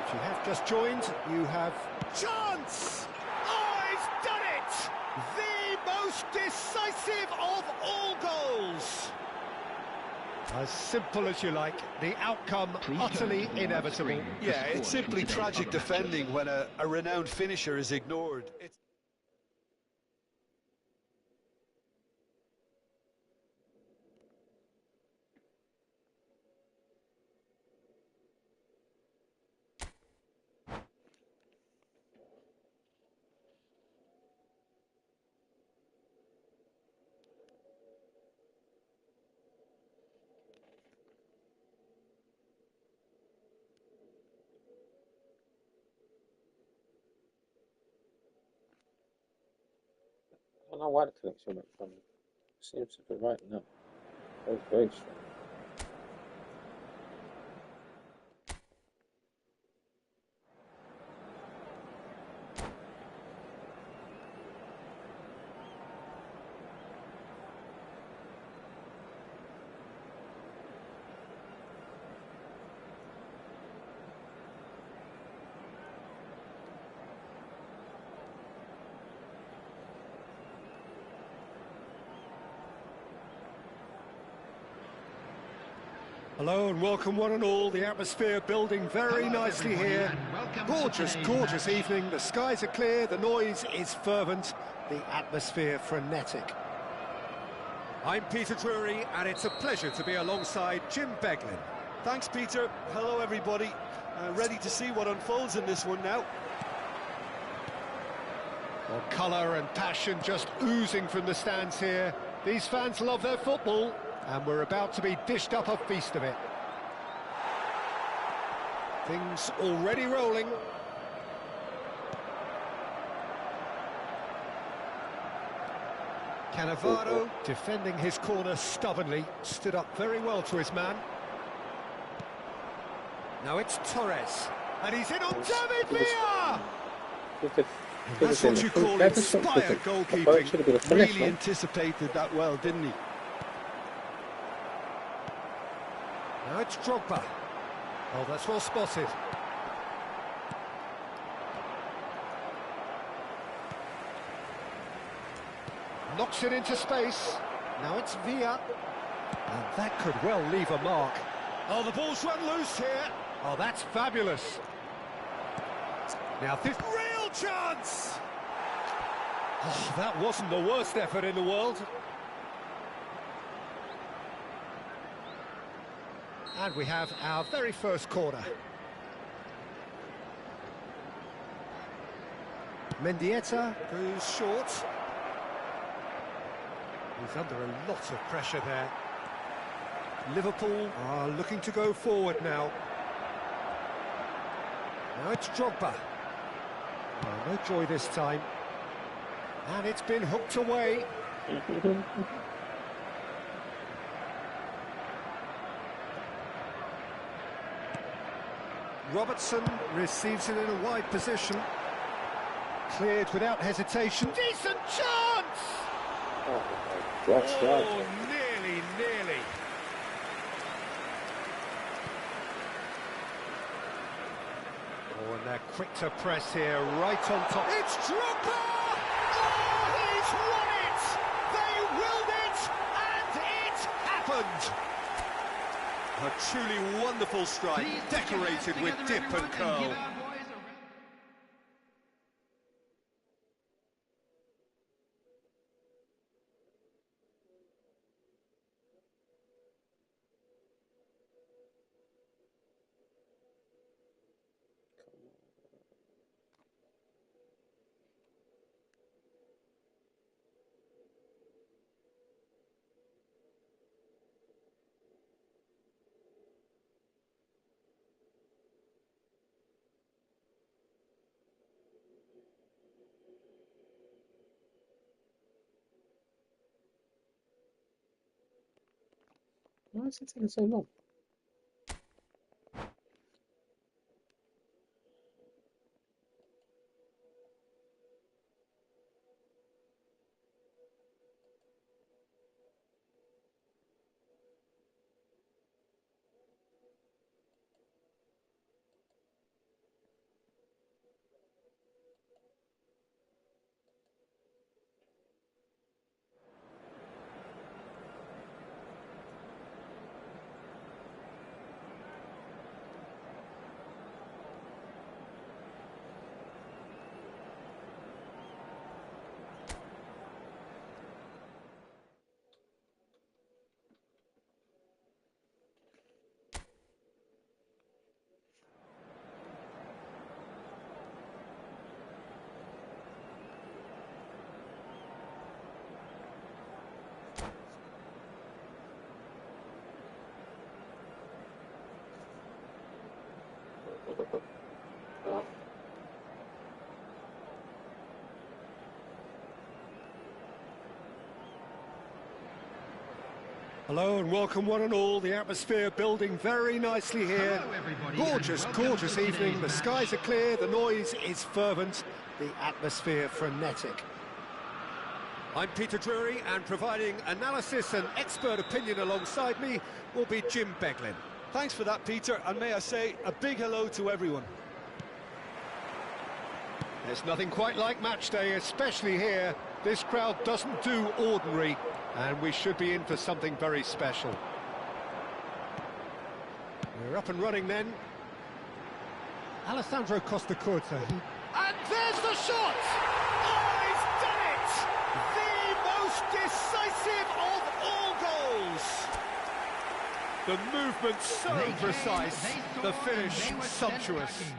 If you have just joined, you have... Chance! Oh, he's done it! The most decisive of all goals! As simple as you like, the outcome utterly inevitable. Yeah, it's simply tragic defending when a renowned finisher is ignored. I don't know why the connection went funny. Seems to be right now. That was very strange. Hello and welcome one and all. The atmosphere building very nicely here. Gorgeous, gorgeous evening. The skies are clear, the noise is fervent, the atmosphere frenetic. I'm Peter Drury, and it's a pleasure to be alongside Jim Beglin. Thanks, Peter. Hello, everybody. Ready to see what unfolds in this one now. Well, colour and passion just oozing from the stands here. These fans love their football, and we're about to be dished up a feast of it. Things already rolling. Cannavaro defending his corner stubbornly, stood up very well to his man. Now it's Torres, and he's in on David Villa! That's what you call inspired goalkeeping. Really anticipated that well, didn't he? Now it's Drogba. Oh, that's well spotted. Knocks it into space. Now it's Villa. And that could well leave a mark. Oh, the ball's run loose here. Oh, that's fabulous. Now this real chance. Oh, that wasn't the worst effort in the world. And we have our very first corner. Mendieta goes short. He's under a lot of pressure there. Liverpool are looking to go forward now. Now it's Drogba. Oh, no joy this time. And it's been hooked away. Robertson receives it in a wide position. Cleared without hesitation. Decent chance! Oh, nearly. They're quick to press here, right on top. It's Drogba! Oh, he's won it! They willed it, and it happened! A truly wonderful strike, decorated with dip and curl. Why is it taking so long? Hello and welcome one and all. The atmosphere building very nicely here. Gorgeous, gorgeous evening. The skies are clear, the noise is fervent, the atmosphere frenetic. I'm Peter Drury, and providing analysis and expert opinion alongside me will be Jim Beglin. Thanks for that, Peter, and may I say a big hello to everyone. There's nothing quite like match day, especially here. This crowd doesn't do ordinary, and we should be in for something very special. We're up and running then. Alessandro Costacurta. And there's the shot! Oh, he's done it! The most decisive of all goals! The movement so precise, the finish sumptuous.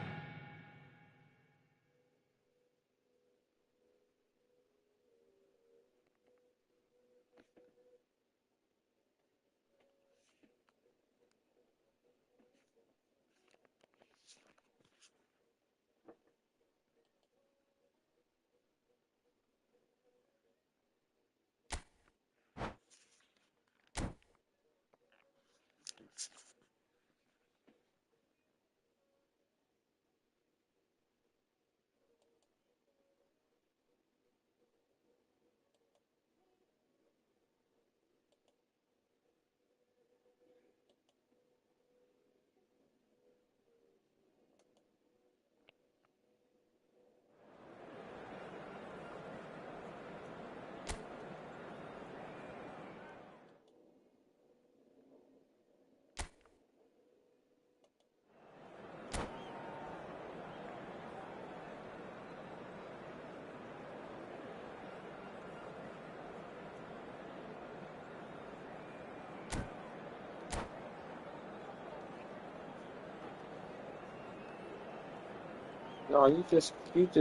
No, you just shoot,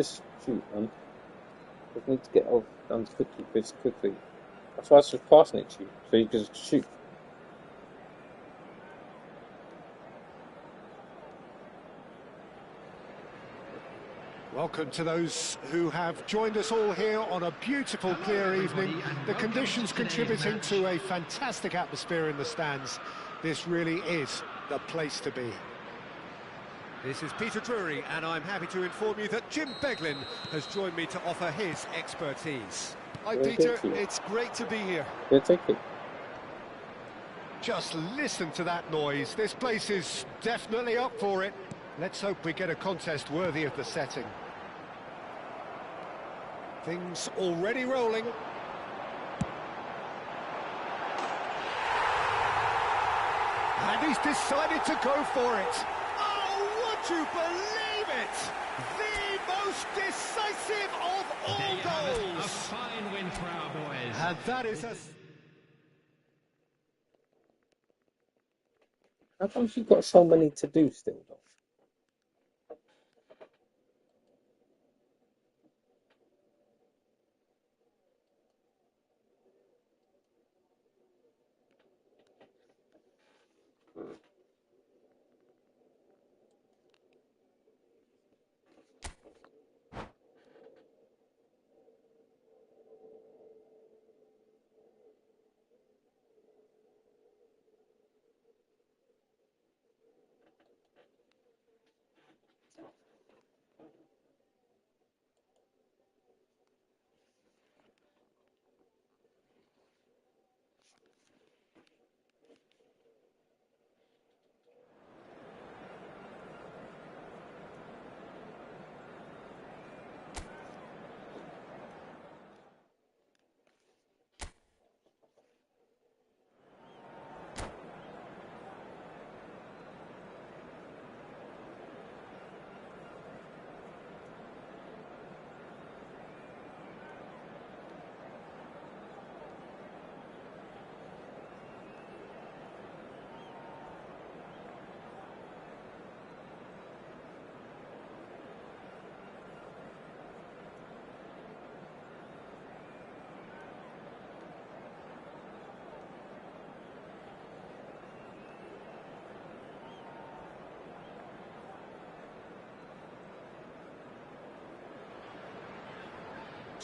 man. Just need to get off done quickly. That's why I was just passing it to you, so you can just shoot. Welcome to those who have joined us all here on a beautiful, clear evening. The conditions contributing to a fantastic atmosphere in the stands. This really is the place to be. This is Peter Drury, and I'm happy to inform you that Jim Beglin has joined me to offer his expertise. Hi, Peter. It's great to be here. Yeah, take it. Just listen to that noise. This place is definitely up for it. Let's hope we get a contest worthy of the setting. Things already rolling. And he's decided to go for it. Oh, would you believe it? The most decisive of all goals. A fine win for our boys. And that is a... How come you've got so many to do still, though?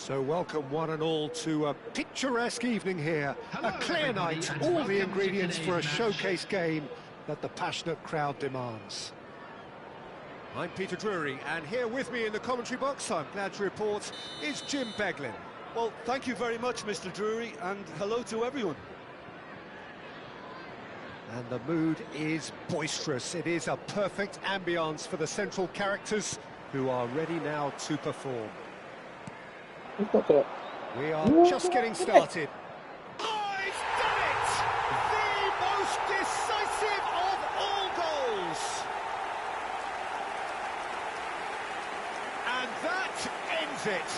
So welcome one and all to a picturesque evening here. Hello, a clear everybody, night, and all welcome the to ingredients for a today's match. showcase game that the passionate crowd demands. I'm Peter Drury, and here with me in the commentary box, I'm glad to report, is Jim Beglin. Well, thank you very much, Mr. Drury, and hello to everyone. And the mood is boisterous. It is a perfect ambience for the central characters who are ready now to perform. He's not gonna... We are just getting started. Oh, he's done it! The most decisive of all goals! And that ends it.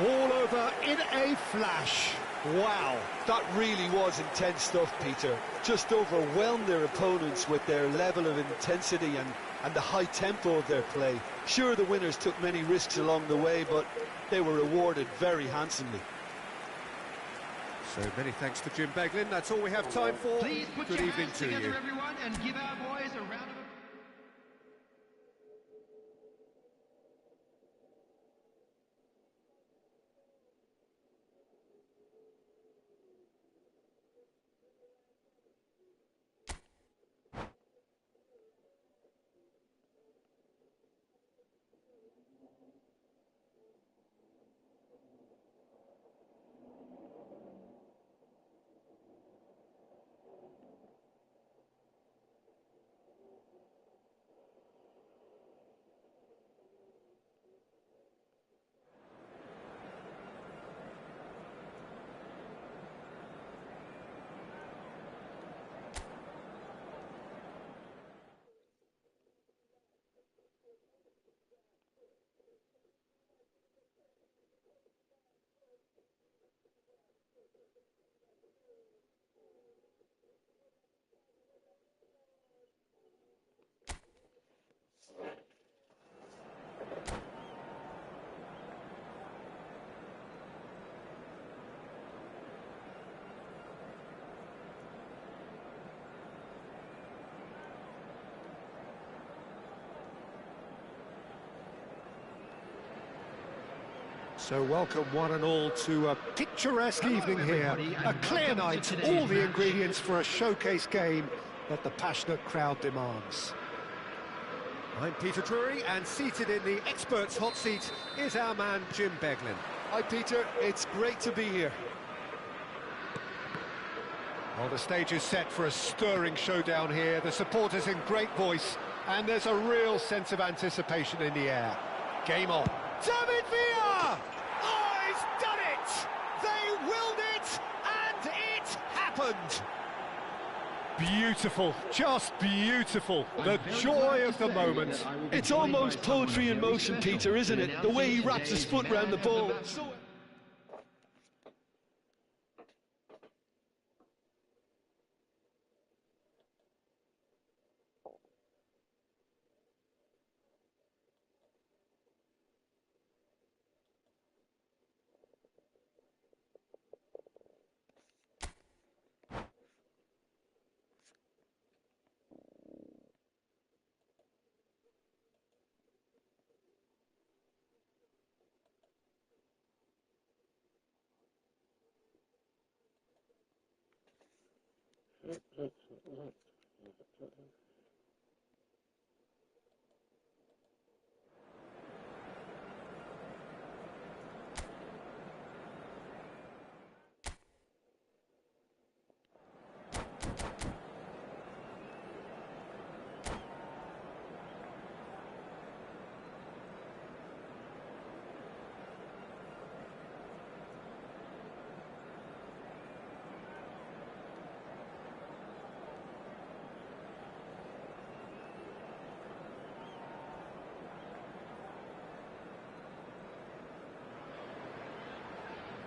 All over in a flash. Wow. That really was intense stuff, Peter. Just overwhelmed their opponents with their level of intensity and the high tempo of their play. Sure, the winners took many risks along the way, but they were rewarded very handsomely. So many thanks to Jim Beglin. That's all we have time for. Please put Good your evening hands to together, you. everyone, and give our boys a round of applause. So welcome one and all to a picturesque evening here. everybody, A and clear welcome to night, today's all the match. ingredients for a showcase game that the passionate crowd demands. I'm Peter Drury, and seated in the experts' hot seat is our man Jim Beglin. Hi, Peter. It's great to be here. Well, the stage is set for a stirring showdown here. The supporters in great voice, And there's a real sense of anticipation in the air. Game on. David Villa! Oh, he's done it! They willed it, and it happened! Beautiful, just beautiful. The joy of the moment. It's almost poetry in motion, Peter, isn't it? The way he wraps his foot round the ball.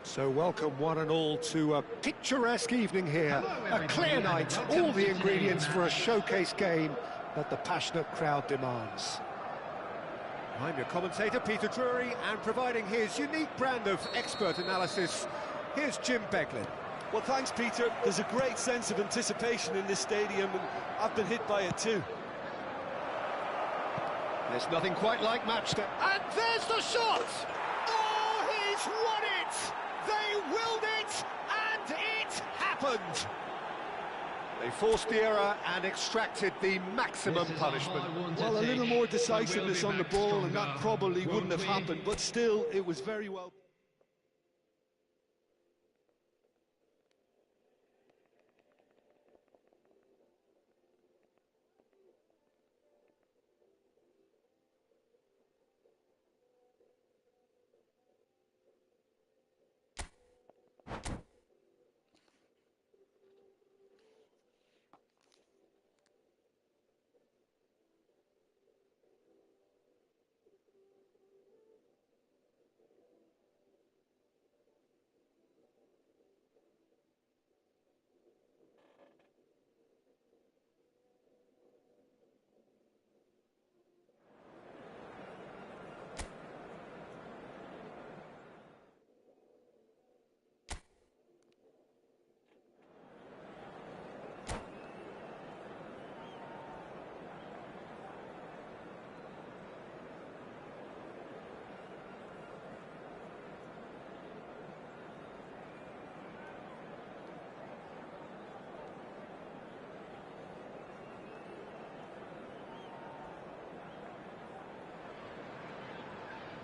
So welcome one and all to a picturesque evening here. A clear night, all the ingredients for a showcase game that the passionate crowd demands. I'm your commentator, Peter Drury, and providing his unique brand of expert analysis, here's Jim Beglin. Well, thanks, Peter. There's a great sense of anticipation in this stadium, and I've been hit by it too. There's nothing quite like match day. And there's the shot! Oh, he's won it! They willed it, and it happened! They forced the error and extracted the maximum punishment. Well, a little more decisiveness on the ball, and that probably wouldn't have happened, but still, it was very well.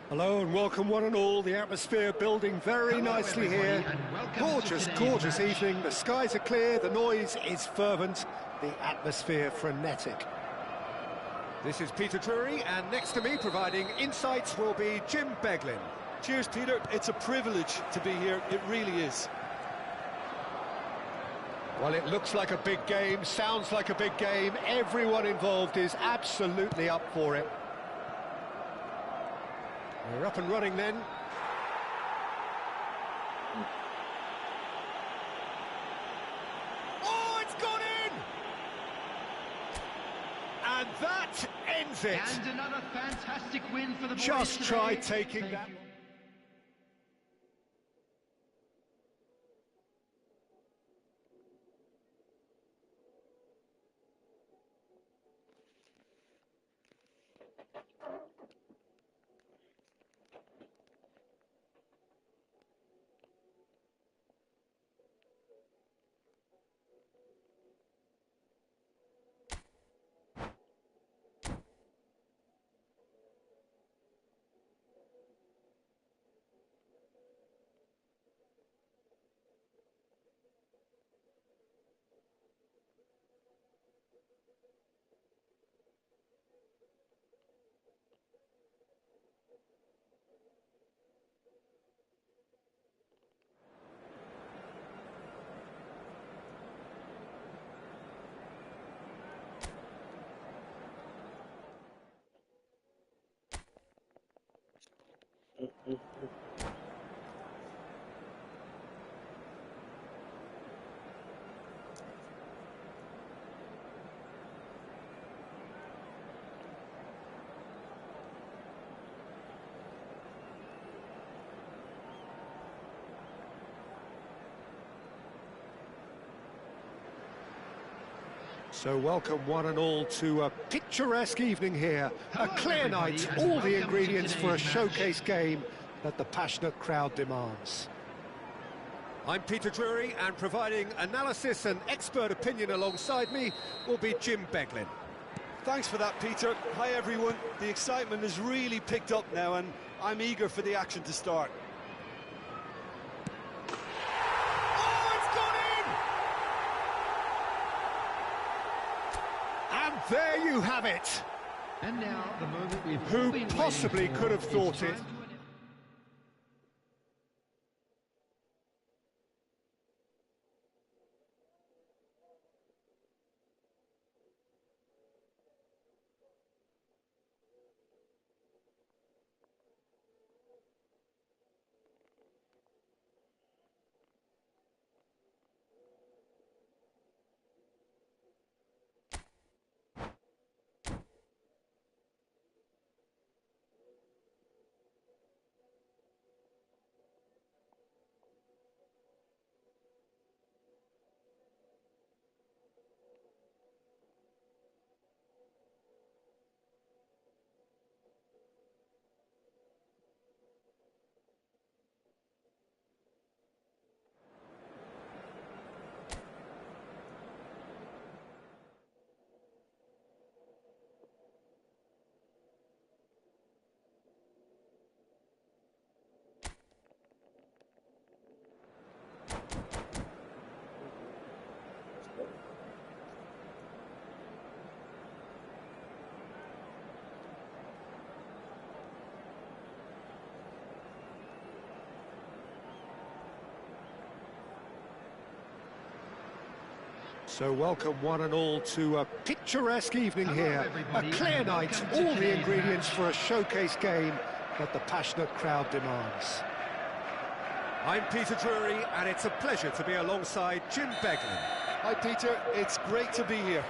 Hello and welcome one and all. The atmosphere building very nicely here. Gorgeous, gorgeous evening. The skies are clear, the noise is fervent, the atmosphere frenetic. This is Peter Drury, and next to me providing insights will be Jim Beglin. Cheers, Peter. It's a privilege to be here. It really is. Well, it looks like a big game, sounds like a big game. Everyone involved is absolutely up for it. We're up and running then. Oh, it's gone in! And that ends it. And another fantastic win for the boys Just today. try taking that. So welcome one and all to a picturesque evening here. A clear night, all the ingredients for a showcase game that the passionate crowd demands. I'm Peter Drury, and providing analysis and expert opinion alongside me will be Jim Beglin. Thanks for that, Peter. Hi, everyone. The excitement has really picked up now, and I'm eager for the action to start. There you have it. And now the moment we've Who possibly could have thought it? So welcome one and all to a picturesque evening here. A clear night, all the ingredients for a showcase game that the passionate crowd demands. I'm Peter Drury, and it's a pleasure to be alongside Jim Beglin. Hi, Peter. It's great to be here.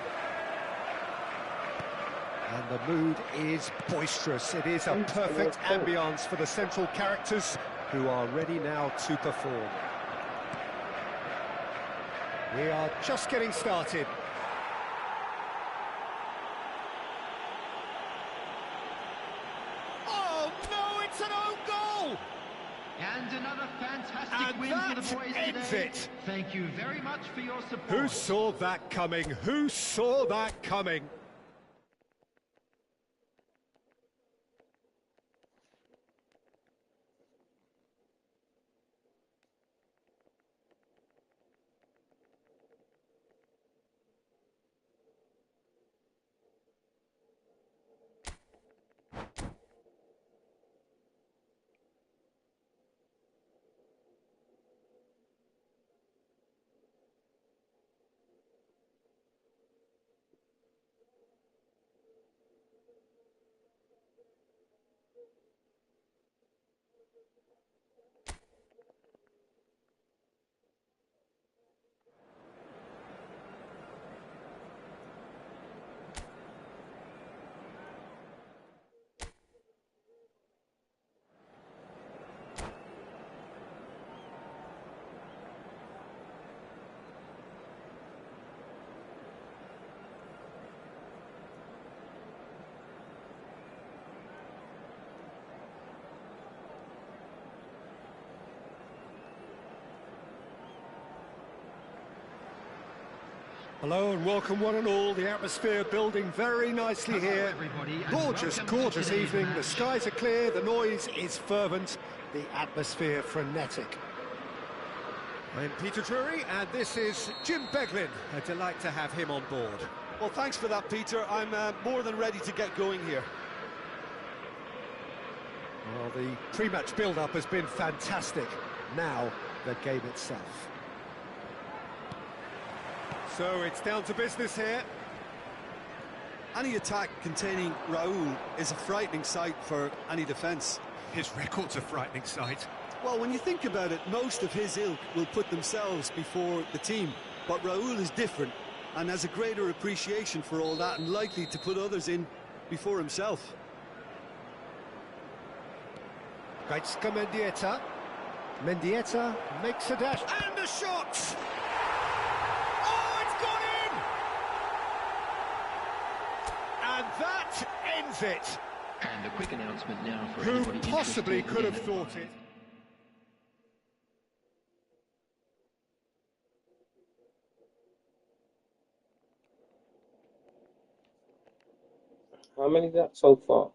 And the mood is boisterous. It is a perfect ambience for the central characters who are ready now to perform. We are just getting started. Oh no, it's an own goal! And another fantastic win for the boys today. It. Thank you very much for your support. Who saw that coming? Who saw that coming? Hello and welcome one and all. The atmosphere building very nicely here. Gorgeous, gorgeous evening. The skies are clear, the noise is fervent, the atmosphere frenetic. I'm Peter Drury, and this is Jim Beglin. A delight to have him on board. Well, thanks for that, Peter. I'm more than ready to get going here. Well, the pre-match build-up has been fantastic. Now, the game itself. So it's down to business here. Any attack containing Raul is a frightening sight for any defence. His record's a frightening sight. Well, when you think about it, most of his ilk will put themselves before the team. But Raul is different and has a greater appreciation for all that and likely to put others in before himself. Gaitska Mendieta. Mendieta makes a dash. And a shot! Oh, it's gone in! And that ends it. And a quick announcement now for Who anybody possibly interested could in have thought it? How many is that so far?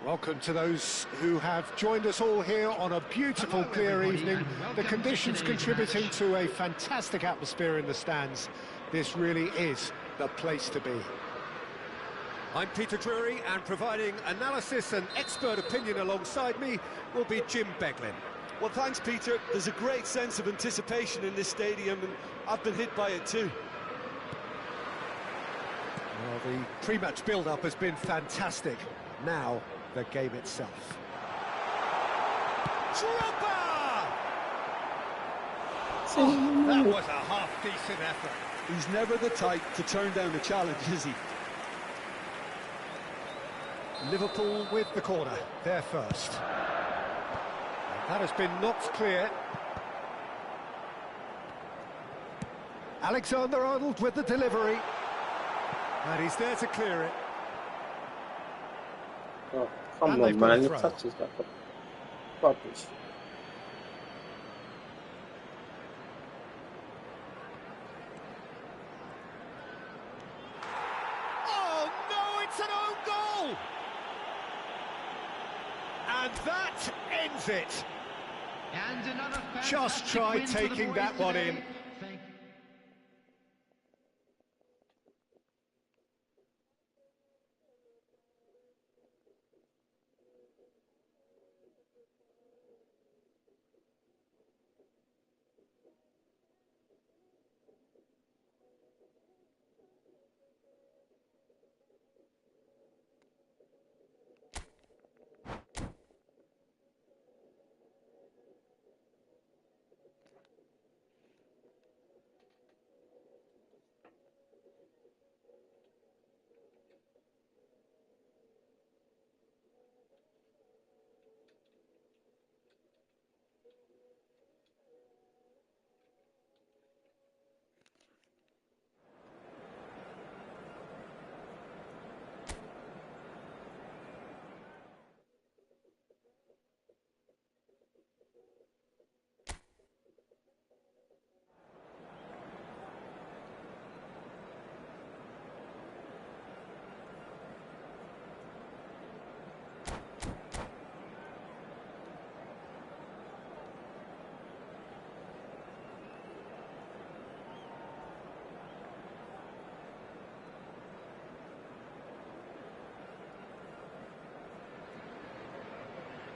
Welcome to those who have joined us all here on a beautiful, clear evening. The conditions contributing to a fantastic atmosphere in the stands. This really is the place to be. I'm Peter Drury, and providing analysis and expert opinion alongside me will be Jim Beglin. Well, thanks, Peter. There's a great sense of anticipation in this stadium, and I've been hit by it too. Well, the pre-match build-up has been fantastic. Now, the game itself. Dropper! Oh, that was a half-decent effort. He's never the type to turn down a challenge, is he? Liverpool with the corner, there first. That has been knocked clear. Alexander-Arnold with the delivery. And he's there to clear it. Oh, come on, man, your touch is like a rubbish. Oh, no, it's an own goal! And that ends it. And another Just try taking that one in.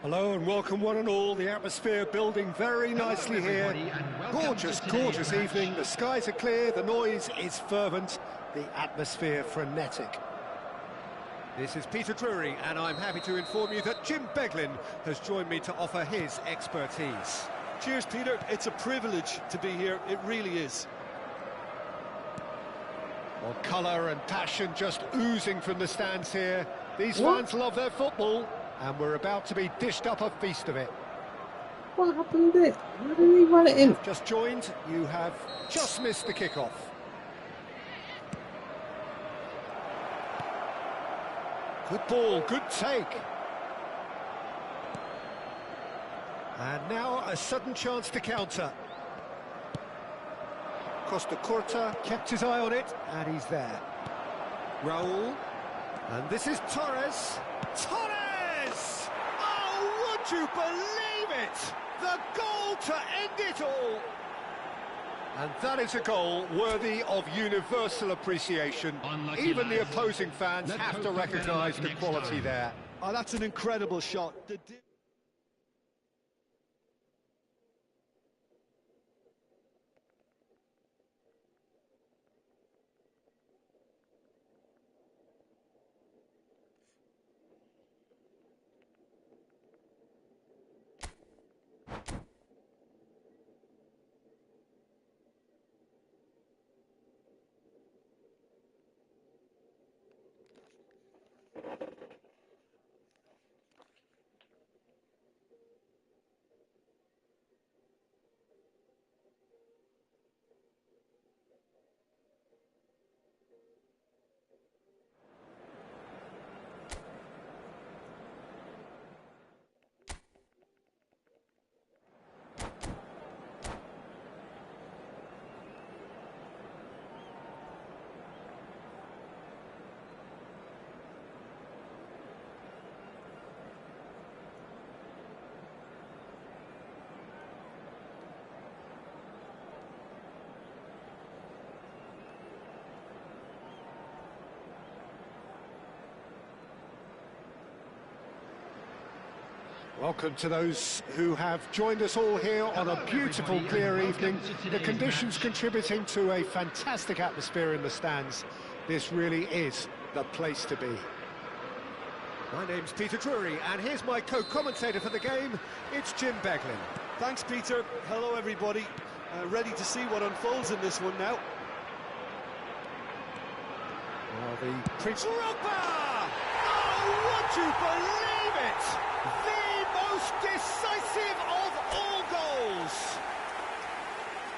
Hello and welcome one and all. The atmosphere building very nicely here. Gorgeous, gorgeous evening. The skies are clear, the noise is fervent, the atmosphere frenetic. This is Peter Drury, and I'm happy to inform you that Jim Beglin has joined me to offer his expertise. Cheers, Peter. It's a privilege to be here. It really is. Well, colour and passion just oozing from the stands here. These What? fans love their football, and we're about to be dished up a feast of it. What happened there? How did he run it in? Just joined, you have just missed the kickoff. Good ball, good take. And now a sudden chance to counter. Costa Curta kept his eye on it, and he's there. Raul, and this is Torres. Torres! Oh, would you believe it? The goal to end it all! And that is a goal worthy of universal appreciation. Unlucky Even the lads. opposing fans Let's have hope to for better recognise luck the next quality time. there. Oh, that's an incredible shot. Welcome to those who have joined us all here on a beautiful, clear evening. The conditions contributing to a fantastic atmosphere in the stands. This really is the place to be. My name's Peter Drury, and here's my co-commentator for the game. It's Jim Beglin. Thanks, Peter. Hello, everybody. Ready to see what unfolds in this one now. Well, the Prince Drogba! Oh, would you believe it? The most decisive of all goals.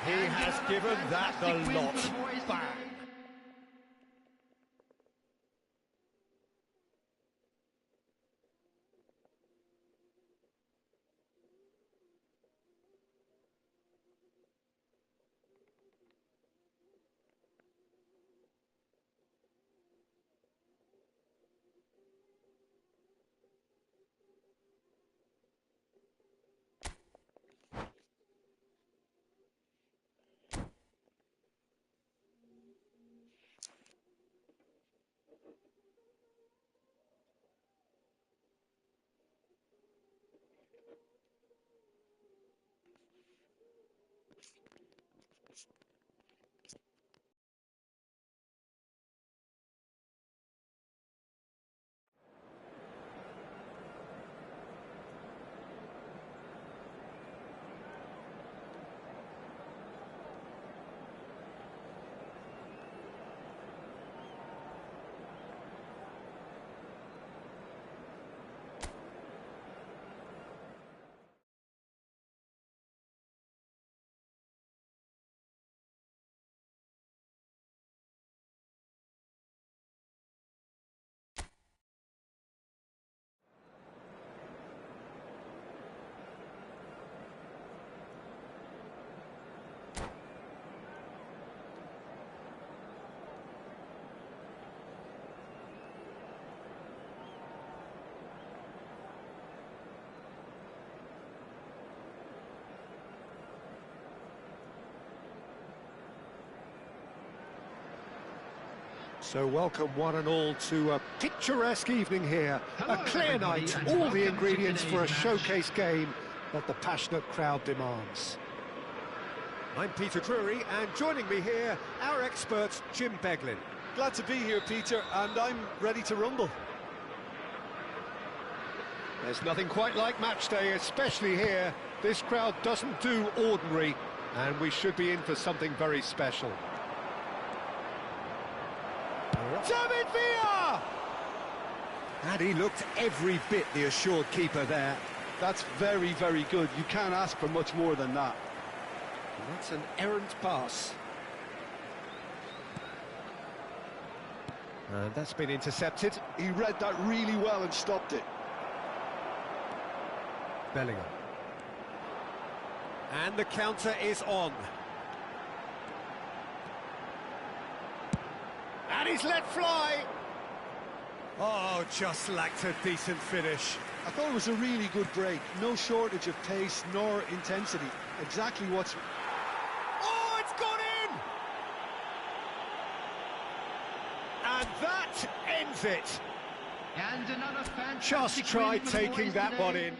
He has given that the lot back. So welcome one and all to a picturesque evening here. Hello, A clear everybody, night, and all the welcome to ingredients for a today's match. showcase game that the passionate crowd demands. I'm Peter Drury, and joining me here, our expert, Jim Beglin. Glad to be here, Peter, and I'm ready to rumble. There's nothing quite like match day, especially here. This crowd doesn't do ordinary, and we should be in for something very special. David Villa! And he looked every bit the assured keeper there. That's very, very good. You can't ask for much more than that. And that's an errant pass. And that's been intercepted. He read that really well and stopped it. Bellingham. And the counter is on. And he's let fly. Oh, just lacked a decent finish. I thought it was a really good break. No shortage of pace nor intensity. Exactly what's... Oh, it's gone in! And that ends it. And another fantastic Just try win for the taking boys that today. one in.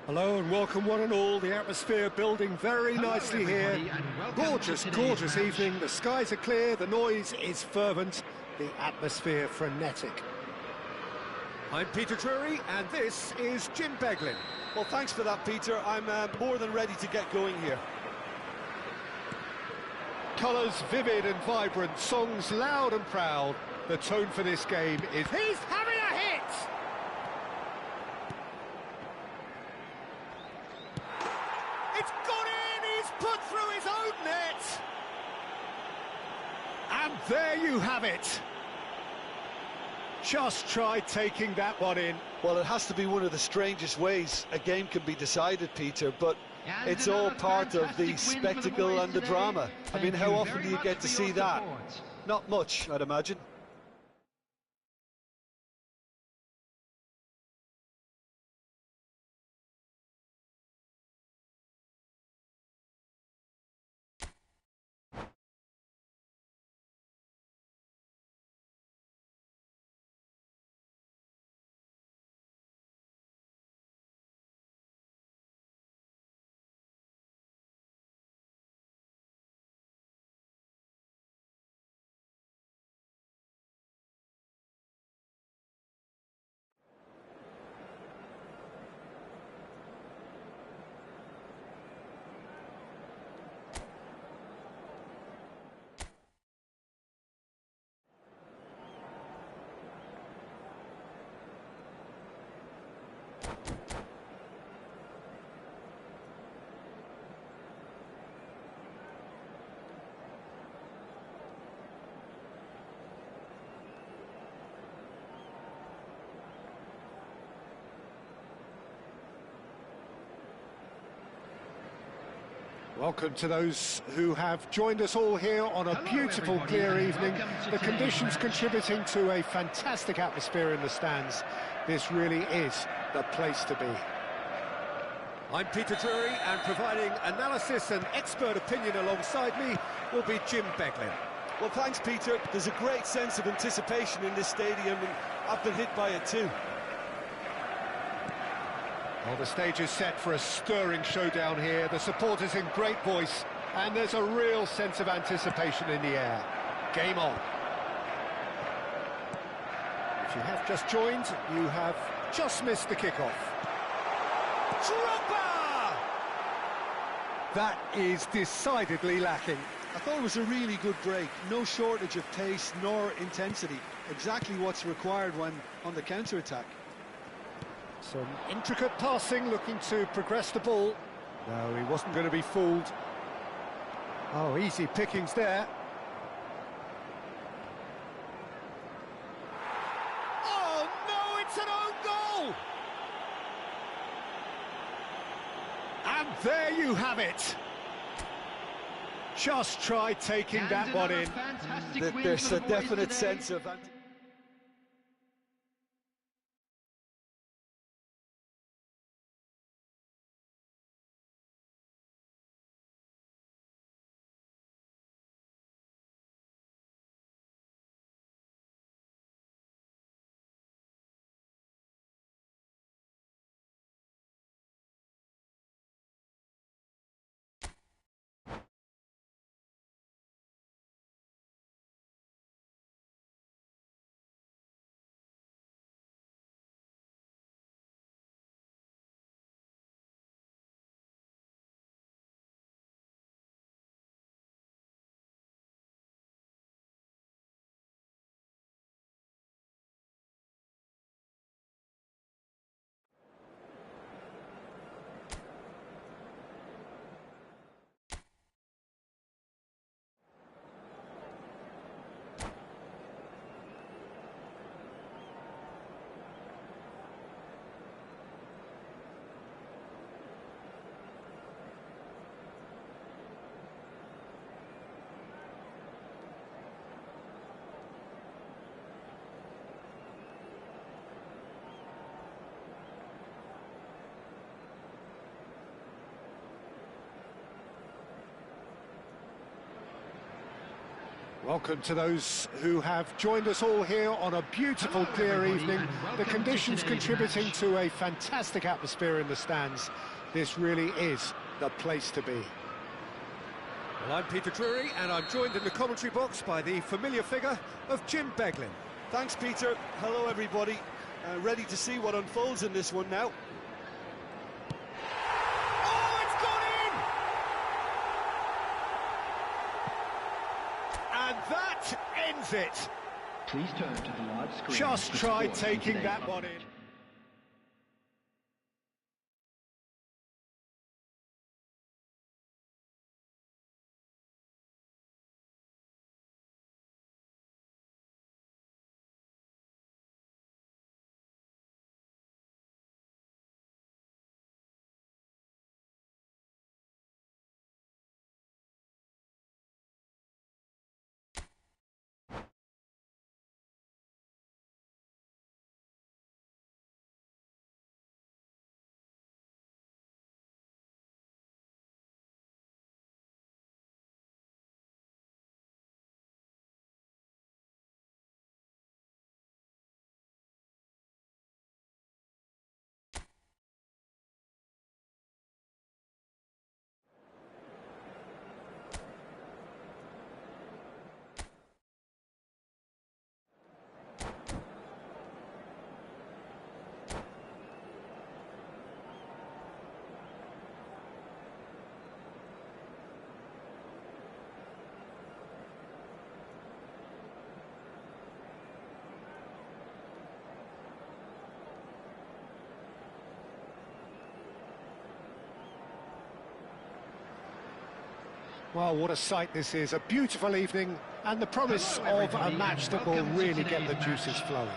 Hello and welcome one and all. The atmosphere building very nicely here. Gorgeous, gorgeous evening. The skies are clear, the noise is fervent, the atmosphere frenetic. I'm Peter Drury and this is Jim Beglin. Well, thanks for that, Peter. I'm more than ready to get going here. Colours vivid and vibrant, songs loud and proud. The tone for this game is... He's having a hit! It's gone in! He's put through his own net! And there you have it! Just try taking that one in. Well, it has to be one of the strangest ways a game can be decided, Peter, but it's all part of the spectacle and the drama. I mean, how often do you get to see that? Not much, I'd imagine. Welcome to those who have joined us all here on a beautiful, clear evening. The conditions contributing to a fantastic atmosphere in the stands. This really is the place to be. I'm Peter Drury, and providing analysis and expert opinion alongside me will be Jim Beglin. Well, thanks, Peter. There's a great sense of anticipation in this stadium, and I've been hit by it too. Well, the stage is set for a stirring showdown here. The supporters in great voice, and there's a real sense of anticipation in the air. Game on. If you have just joined, you have just missed the kickoff. Dropper! That is decidedly lacking. I thought it was a really good break. No shortage of pace nor intensity. Exactly what's required when on the counter-attack. Some intricate passing, looking to progress the ball. No, he wasn't going to be fooled. Oh, easy pickings there. Oh, no, it's an own goal! And there you have it. Just try taking that one in. There's a definite sense of... Welcome to those who have joined us all here on a beautiful, clear evening. The conditions contributing to a fantastic atmosphere in the stands. This really is the place to be. Well, I'm Peter Drury, and I'm joined in the commentary box by the familiar figure of Jim Beglin. Thanks, Peter. Hello, everybody. Ready to see what unfolds in this one now. Oh, it's gone in! And that ends it. Please turn to the large screen. Just try taking that one in. Well, what a sight this is. A beautiful evening and the promise of a match that will really get the juices flowing.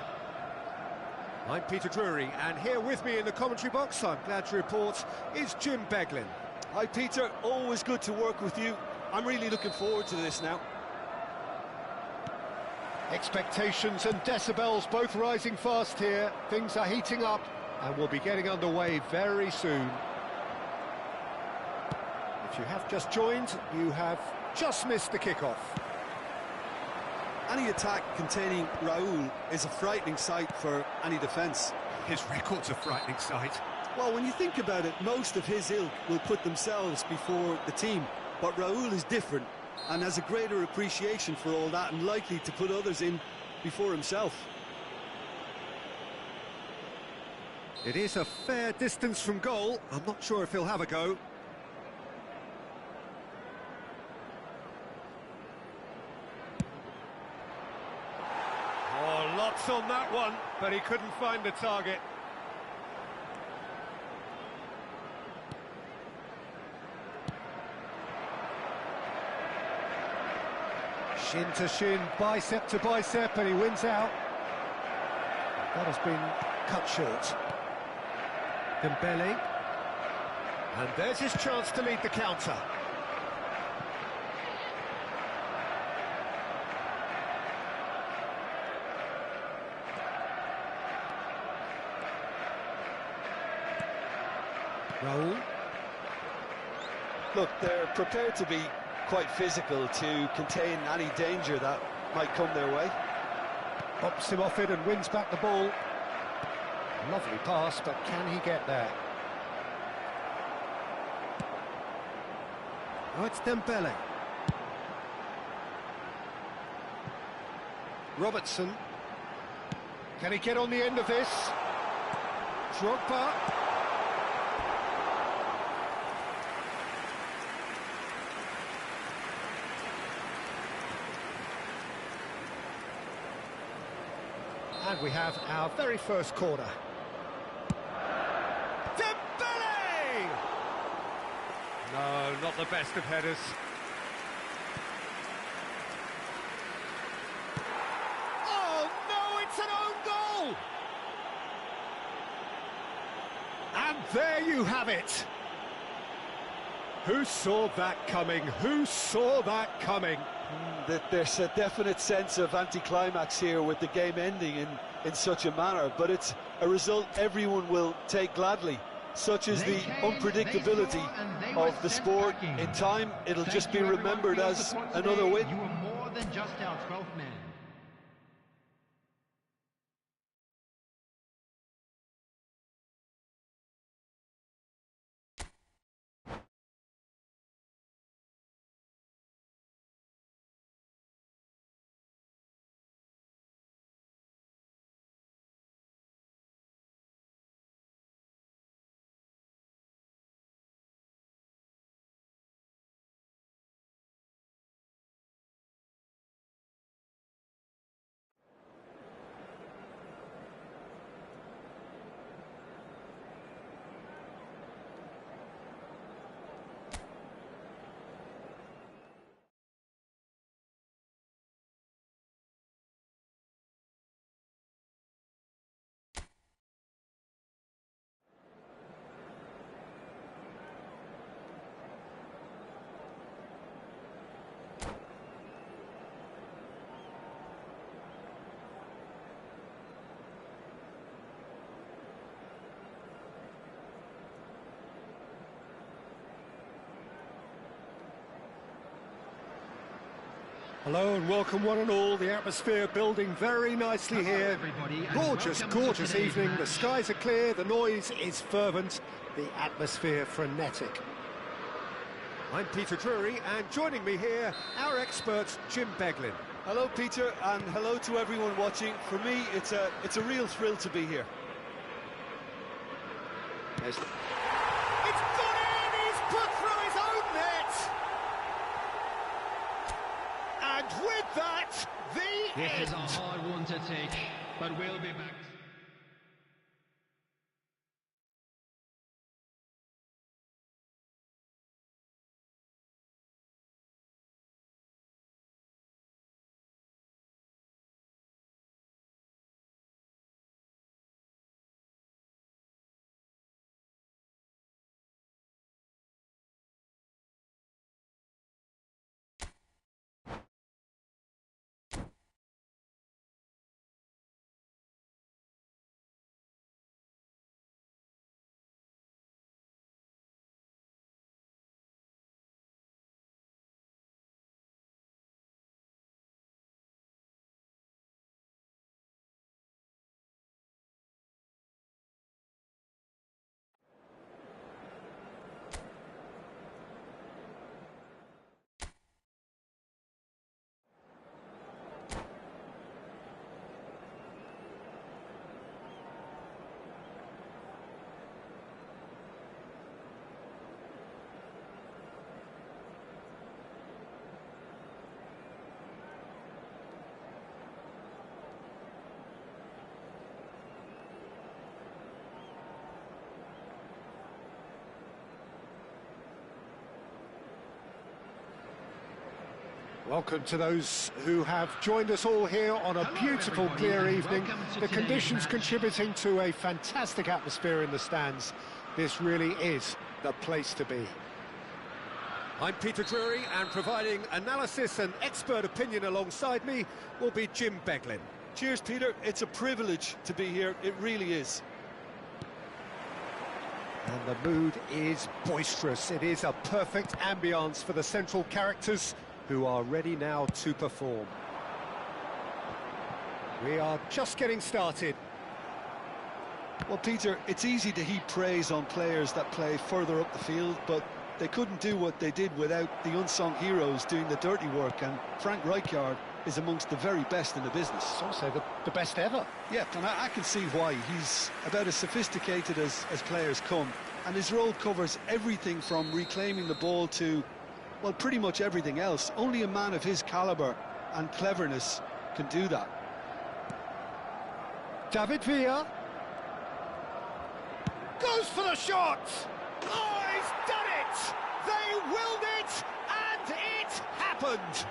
I'm Peter Drury, and here with me in the commentary box, I'm glad to report, is Jim Beglin. Hi, Peter. Always good to work with you. I'm really looking forward to this now. Expectations and decibels both rising fast here. Things are heating up and we'll be getting underway very soon. If you have just joined, you have just missed the kickoff. Any attack containing Raúl is a frightening sight for any defence. His record's a frightening sight. Well, when you think about it, most of his ilk will put themselves before the team. But Raúl is different and has a greater appreciation for all that and likely to put others in before himself. It is a fair distance from goal. I'm not sure if he'll have a go. Oh, lots on that one, but he couldn't find the target. Shin to shin, bicep to bicep, and he wins out. That has been cut short. Dembele. And there's his chance to lead the counter. Raul. Look, they're prepared to be quite physical to contain any danger that might come their way. Pops him off it and wins back the ball. Lovely pass, but can he get there? Oh, it's Dembele. Robertson. Can he get on the end of this? Drogba. And we have our very first corner. Dembele! No, not the best of headers. Oh no, it's an own goal! And there you have it. Who saw that coming? Who saw that coming? There's a definite sense of anticlimax here with the game ending in such a manner, but it's a result everyone will take gladly. Such is the unpredictability of the sport. In time, it'll just be remembered as another win. You were more than just our 12th man. Hello and welcome one and all. The atmosphere building very nicely here. Everybody, and Gorgeous, welcome to gorgeous today's evening. The match. skies are clear, the noise is fervent, the atmosphere frenetic. I'm Peter Drury, and joining me here, our expert Jim Beglin. Hello, Peter, and hello to everyone watching. For me, it's a real thrill to be here. It's gone in! He's put through his own net! And with that, the This end. is a hard one to take, but we'll be back. Welcome to those who have joined us all here on a beautiful, clear evening. The conditions contributing to a fantastic atmosphere in the stands. This really is the place to be. I'm Peter Drury, and providing analysis and expert opinion alongside me will be Jim Beglin. Cheers, Peter. It's a privilege to be here. It really is. And the mood is boisterous. It is a perfect ambience for the central characters who are ready now to perform. We are just getting started. Well, Peter, it's easy to heap praise on players that play further up the field, but they couldn't do what they did without the unsung heroes doing the dirty work, and Frank Rijkaard is amongst the very best in the business. It's also the best ever. Yeah, and I can see why. He's about as sophisticated as players come, and his role covers everything from reclaiming the ball to, well, pretty much everything else. Only a man of his calibre and cleverness can do that. David Villa goes for the shot! Oh, he's done it! They willed it, and it happened!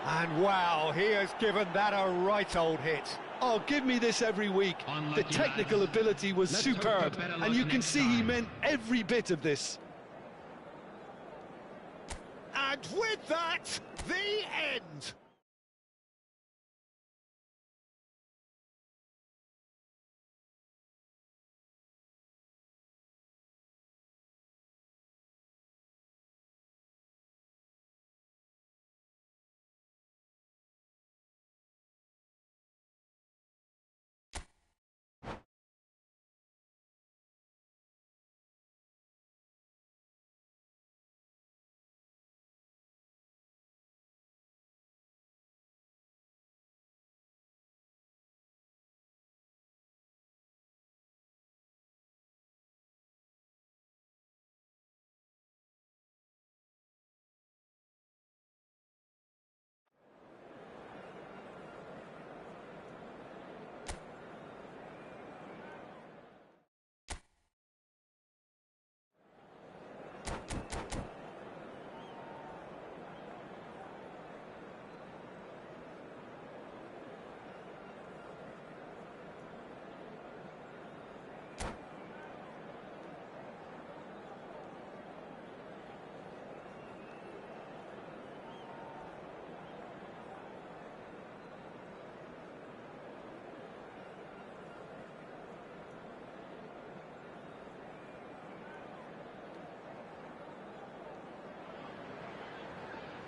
And wow, he has given that a right old hit. Oh, give me this every week. The technical ability was superb, and you can see he meant every bit of this. And with that, the end.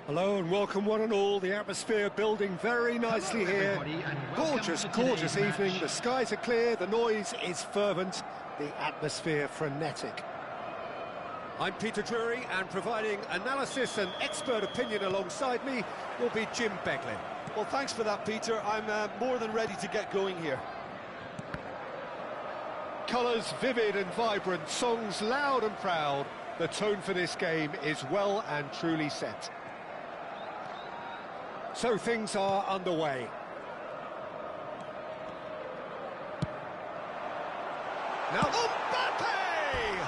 Hello and welcome one and all. The atmosphere building very nicely here. Gorgeous, gorgeous evening. The skies are clear, the noise is fervent, the atmosphere frenetic. I'm Peter Drury, and providing analysis and expert opinion alongside me will be Jim Beglin. Well, thanks for that, Peter. I'm more than ready to get going here. Colours vivid and vibrant, songs loud and proud. The tone for this game is well and truly set. So things are underway. Now Mbappe!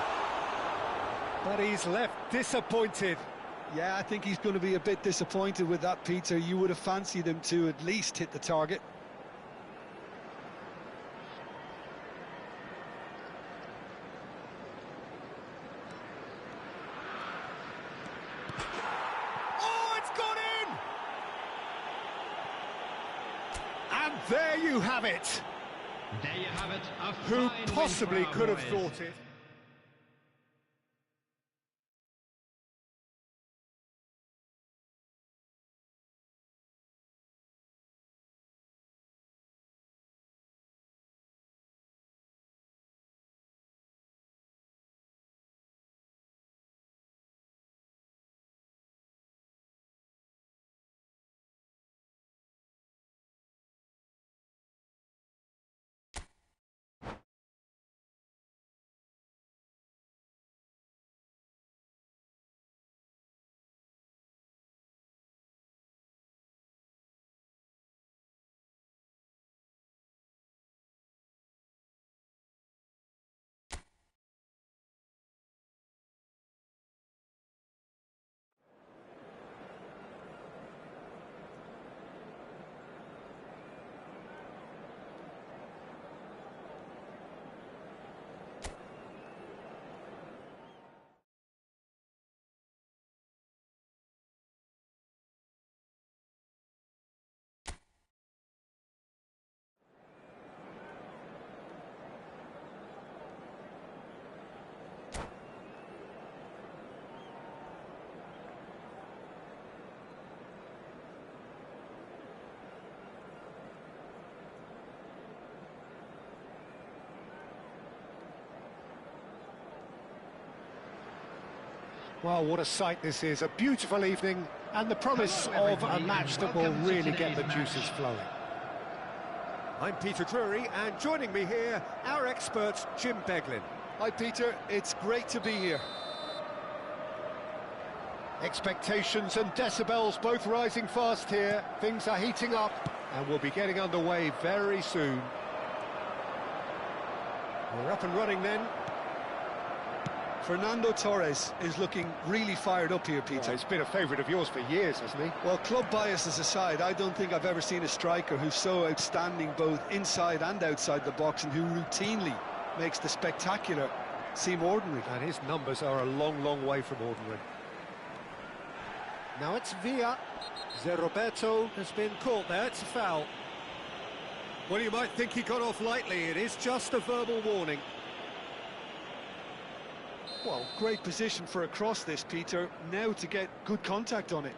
But he's left disappointed. Yeah, I think he's going to be a bit disappointed with that, Peter. You would have fancied him to at least hit the target. There you have it. There you have it. Who possibly could have thought it? Well, what a sight this is. A beautiful evening and the promise of a match that will really get the juices flowing. I'm Peter Drury, and joining me here, our expert, Jim Beglin. Hi, Peter. It's great to be here. Expectations and decibels both rising fast here. Things are heating up, and we'll be getting underway very soon. We're up and running then. Fernando Torres is looking really fired up here, Peter. Well, he's been a favourite of yours for years, hasn't he? Well, club biases aside, I don't think I've ever seen a striker who's so outstanding both inside and outside the box, and who routinely makes the spectacular seem ordinary. And his numbers are a long, long way from ordinary. Now it's Villa. Zé Roberto has been caught there. It's a foul. Well, you might think he got off lightly. It is just a verbal warning. Well, great position for a cross this, Peter. Now to get good contact on it.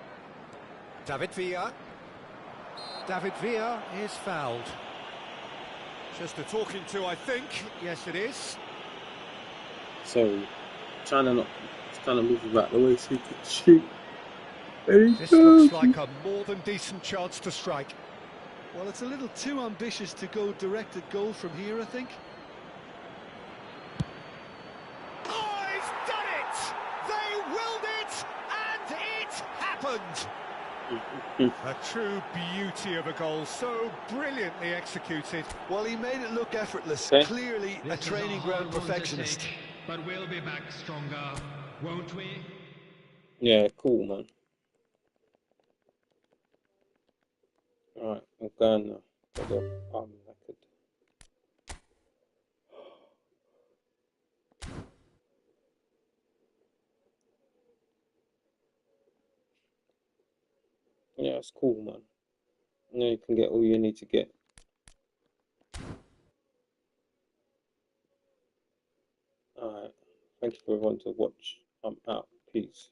David Villa. David Villa is fouled. Just a talking to, I think. Yes, it is. So, trying to move him out the way so he can shoot. This looks like a more than decent chance to strike. Well, it's a little too ambitious to go directed goal from here, I think. Oh, he's done it! They willed it, and it happened! A true beauty of a goal, so brilliantly executed. Well, he made it look effortless. Okay. Clearly a training ground perfectionist. But we'll be back stronger, won't we? Yeah, cool, man. Alright, I'm going now. Got the arm record. Yeah, it's cool, man. Now you can get all you need to get. Alright, thank you for everyone to watch. I'm out. Peace.